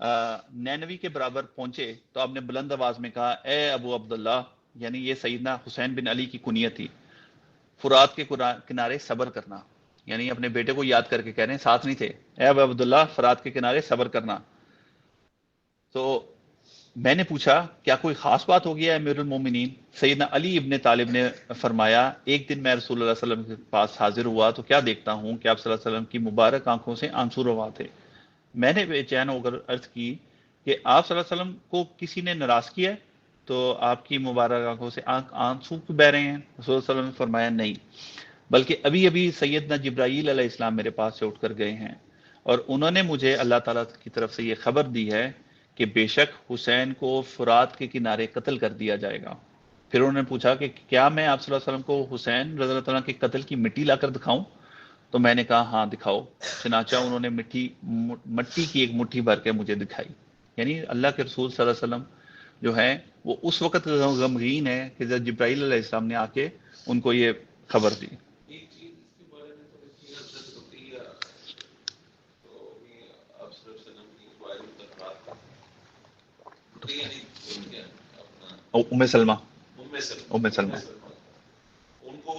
نینوی کے برابر پہنچے تو آپ نے بلند آواز میں کہا اے ابو عبداللہ، یعنی یہ سیدنا حسین بن علی کی کنیت تھی، فرات کے کنارے صبر کرنا، یعنی اپنے بیٹے کو یاد کر کے کہہ رہے ہیں، ساتھ نہیں تھے، اے ابو عبداللہ فرات کے کنارے صبر کرنا۔ تو میں نے پوچھا کیا کوئی خاص بات ہو گیا ہے امیر المومنین؟ سیدنا علی ابن طالب نے فرمایا ایک دن میں رسول اللہ صلی اللہ علیہ وسلم کے پاس حاضر ہوا تو کیا دیکھتا ہوں کہ آپ صلی اللہ علیہ وسلم کی مبارک آنکھوں سے آنسو روا تھے۔ میں نے بے چین ہو کر عرض کی کہ آپ صلی اللہ علیہ وسلم کو کسی نے ناراض کیا ہے تو آپ کی مبارک آنکھوں سے آنسو کیوں بہ رہے ہیں؟ رسول اللہ صلی اللہ علیہ وسلم نے فرمایا نہیں، بلکہ ابھی ابھی سیدنا جبرائیل علیہ السلام میرے پاس سے اٹھ کر گئے ہیں اور انہوں نے مجھے اللہ تعالیٰ کی طرف سے یہ خبر دی ہے کہ بے شک حسین کو فرات کے کنارے قتل کر دیا جائے گا۔ پھر انہوں نے پوچھا کہ کیا میں آپ صلی اللہ علیہ وسلم کو حسین رضی اللہ تعالیٰ کے قتل کی مٹی لا کر دکھاؤں؟ تو میں نے کہا ہاں دکھاؤ۔ چنانچہ انہوں نے مٹی کی ایک مٹھی بھر کے مجھے دکھائی۔ یعنی اللہ کے رسول صلی اللہ علیہ وسلم جو ہے وہ اس وقت غمگین ہے کہ جب جبرائیل علیہ السلام نے آ کے ان کو یہ خبر دی۔ ایک چیز اس کے بارے میں تو اتنی حضرت رقیہ تو آپ صلی اللہ علیہ وسلم کی وائرل تقرات رقیہ نہیں کیا اپنا ام سلمہ ام سلمہ ان کو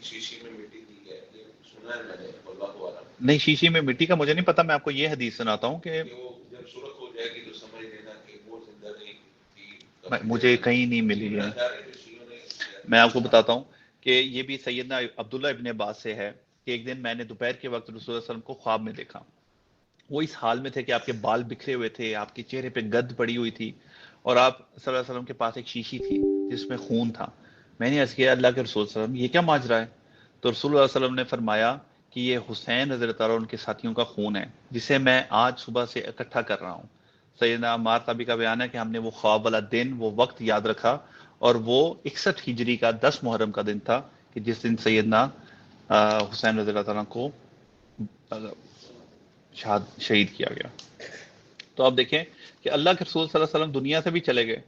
شیشی میں مٹی دی ہے، یہ سنا ہے میں نے، اللہ عالم۔ نہیں شیشی میں مٹی کا مجھے نہیں پتا، میں آپ کو یہ حدیث سناتا ہوں کہ وہ جب صورت ہو جائے گی تو سمجھ لینا کہ وہ زندہ نہیں تھی، مجھے کہیں نہیں ملی ہے۔ میں آپ کو بتاتا ہوں کہ یہ بھی سیدنا عبداللہ ابن عباس سے ہے کہ ایک دن میں نے دوپہر کے وقت رسول اللہ علیہ وسلم کو خواب میں دیکھا، وہ اس حال میں تھے کہ آپ کے بال بکھرے ہوئے تھے، آپ کے چہرے پہ گد پڑی ہوئی تھی اور آپ صلی اللہ علیہ وسلم کے پاس ایک شیشی تھی جس میں خون تھا۔ میں نے عرض کیا اللہ کے رسول صلی اللہ علیہ وسلم یہ کیا ماجرا ہے؟ تو رسول اللہ صلی اللہ علیہ وسلم نے فرمایا کہ یہ حسین رضی اللہ عنہ ان کے ساتھیوں کا خون ہے جسے میں آج صبح سے اکٹھا کر رہا ہوں۔ سیدنا عمار طبی کا بیان ہے کہ ہم نے وہ خواب والا دن، وہ وقت یاد رکھا اور وہ 61 ہجری کا 10 محرم کا دن تھا کہ جس دن سیدنا حسین رضی اللہ عنہ کو شہید کیا گیا۔ تو آپ دیکھیں کہ اللہ کے رسول صلی اللہ علیہ وسلم دنیا سے بھی چلے گئے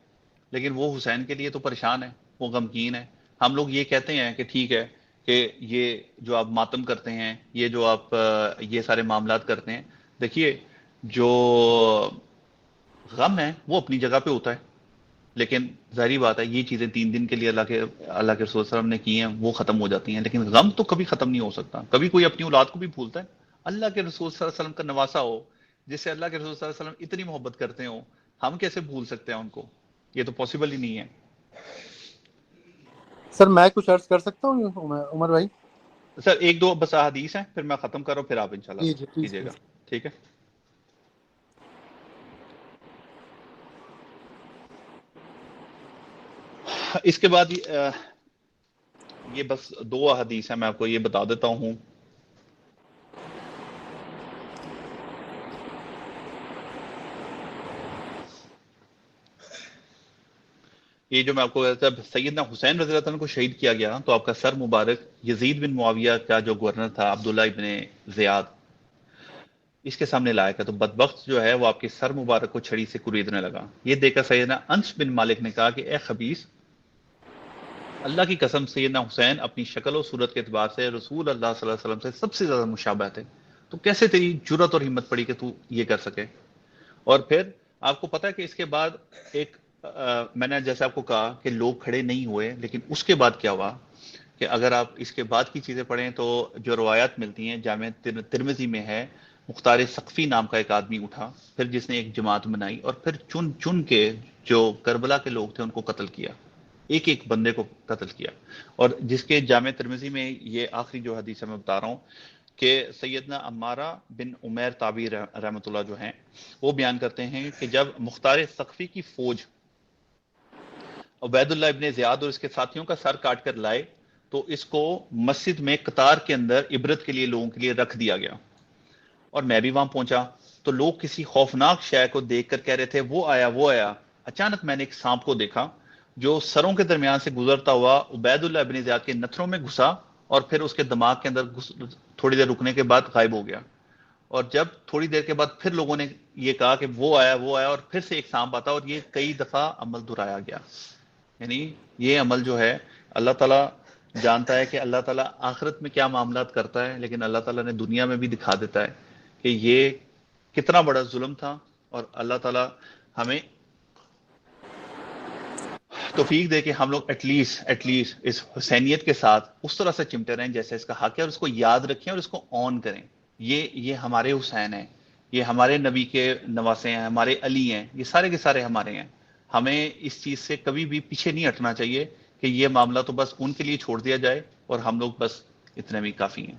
لیکن وہ حسین کے لیے تو پریشان ہے، وہ غمگین ہے۔ ہم لوگ یہ کہتے ہیں کہ ٹھیک ہے کہ یہ جو آپ ماتم کرتے ہیں، یہ جو آپ یہ سارے معاملات کرتے ہیں، دیکھیے جو غم ہے وہ اپنی جگہ پہ ہوتا ہے، لیکن ظاہری بات ہے یہ چیزیں 3 دن کے لیے اللہ کے رسول صلی اللہ علیہ وسلم نے کی ہیں وہ ختم ہو جاتی ہیں، لیکن غم تو کبھی ختم نہیں ہو سکتا۔ کبھی کوئی اپنی اولاد کو بھی بھولتا ہے؟ اللہ کے رسول صلی اللہ علیہ وسلم کا نواسا ہو جس سے اللہ کے رسول صلی اللہ علیہ وسلم اتنی محبت کرتے ہوں، ہم کیسے بھول سکتے ہیں ان کو؟ یہ تو پاسبل ہی نہیں ہے۔ سر میں کچھ عرض کر سکتا ہوں عمر بھائی؟ سر 1-2 بس احادیث ہیں پھر میں ختم کروں، پھر آپ انشاءاللہ جی کیجیے گا، ٹھیک ہے؟ اس کے بعد یہ بس 2 احادیث ہیں، میں آپ کو یہ بتا دیتا ہوں۔ یہ جو میں آپ کو جب سیدنا حسین رضی اللہ عنہ کو شہید کیا گیا تو آپ کا سر مبارک یزید بن معاویہ کا جو گورنر تھا عبداللہ ابن زیاد اس کے سامنے لایا گیا، تو بدبخت جو ہے وہ آپ کے سر مبارک کو چھڑی سے کوریدنے لگا۔ یہ دیکھ کر سیدنا انس بن مالک نے کہا کہ اے خبیث، اللہ کی قسم سیدنا حسین اپنی شکل و صورت کے اعتبار سے رسول اللہ صلی اللہ علیہ وسلم سے سب سے زیادہ مشابہ تھے، تو کیسے تیری جرت اور ہمت پڑی کہ تو یہ کر سکے؟ اور پھر آپ کو پتا ہے کہ اس کے بعد ایک میں نے جیسے آپ کو کہا کہ لوگ کھڑے نہیں ہوئے، لیکن اس کے بعد کیا ہوا کہ اگر آپ اس کے بعد کی چیزیں پڑھیں تو جو روایات ملتی ہیں جامع ترمذی میں ہے، مختار ثقفی نام کا ایک آدمی اٹھا پھر جس نے ایک جماعت بنائی اور پھر چن چن کے جو کربلا کے لوگ تھے ان کو قتل کیا، ایک ایک بندے کو قتل کیا۔ اور جس کے جامع ترمذی میں یہ آخری جو حدیث میں بتا رہا ہوں کہ سیدنا عمارہ بن عمیر تابعی رحمۃ اللہ جو ہیں وہ بیان کرتے ہیں کہ جب مختار ثقفی کی فوج عبید اللہ ابن زیاد اور اس کے ساتھیوں کا سر کاٹ کر لائے تو اس کو مسجد میں قطار کے اندر عبرت کے لیے لوگوں کے لیے رکھ دیا گیا، اور میں بھی وہاں پہنچا تو لوگ کسی خوفناک شے کو دیکھ کر کہہ رہے تھے وہ آیا وہ آیا۔ اچانک میں نے ایک سانپ کو دیکھا جو سروں کے درمیان سے گزرتا ہوا عبید اللہ ابن زیاد کے نتھروں میں گھسا اور پھر اس کے دماغ کے اندر تھوڑی دیر رکنے کے بعد غائب ہو گیا، اور جب تھوڑی دیر کے بعد پھر لوگوں نے یہ کہا کہ وہ آیا اور پھر سے ایک سانپ آتا، اور یہ کئی دفعہ عمل دہرایا گیا۔ یعنی یہ عمل جو ہے اللہ تعالیٰ جانتا ہے کہ اللہ تعالیٰ آخرت میں کیا معاملات کرتا ہے، لیکن اللہ تعالیٰ نے دنیا میں بھی دکھا دیتا ہے کہ یہ کتنا بڑا ظلم تھا اور اللہ تعالیٰ ہمیں توفیق دے کہ ہم لوگ ایٹ لیسٹ اس حسینیت کے ساتھ اس طرح سے چمٹے رہیں جیسے اس کا حق ہے، اور اس کو یاد رکھیں اور اس کو آن کریں. یہ ہمارے حسین ہیں، یہ ہمارے نبی کے نواسے ہیں، ہمارے علی ہیں، یہ سارے کے سارے ہمارے ہیں. ہمیں اس چیز سے کبھی بھی پیچھے نہیں ہٹنا چاہیے کہ یہ معاملہ تو بس ان کے لیے چھوڑ دیا جائے اور ہم لوگ بس اتنے بھی کافی ہیں.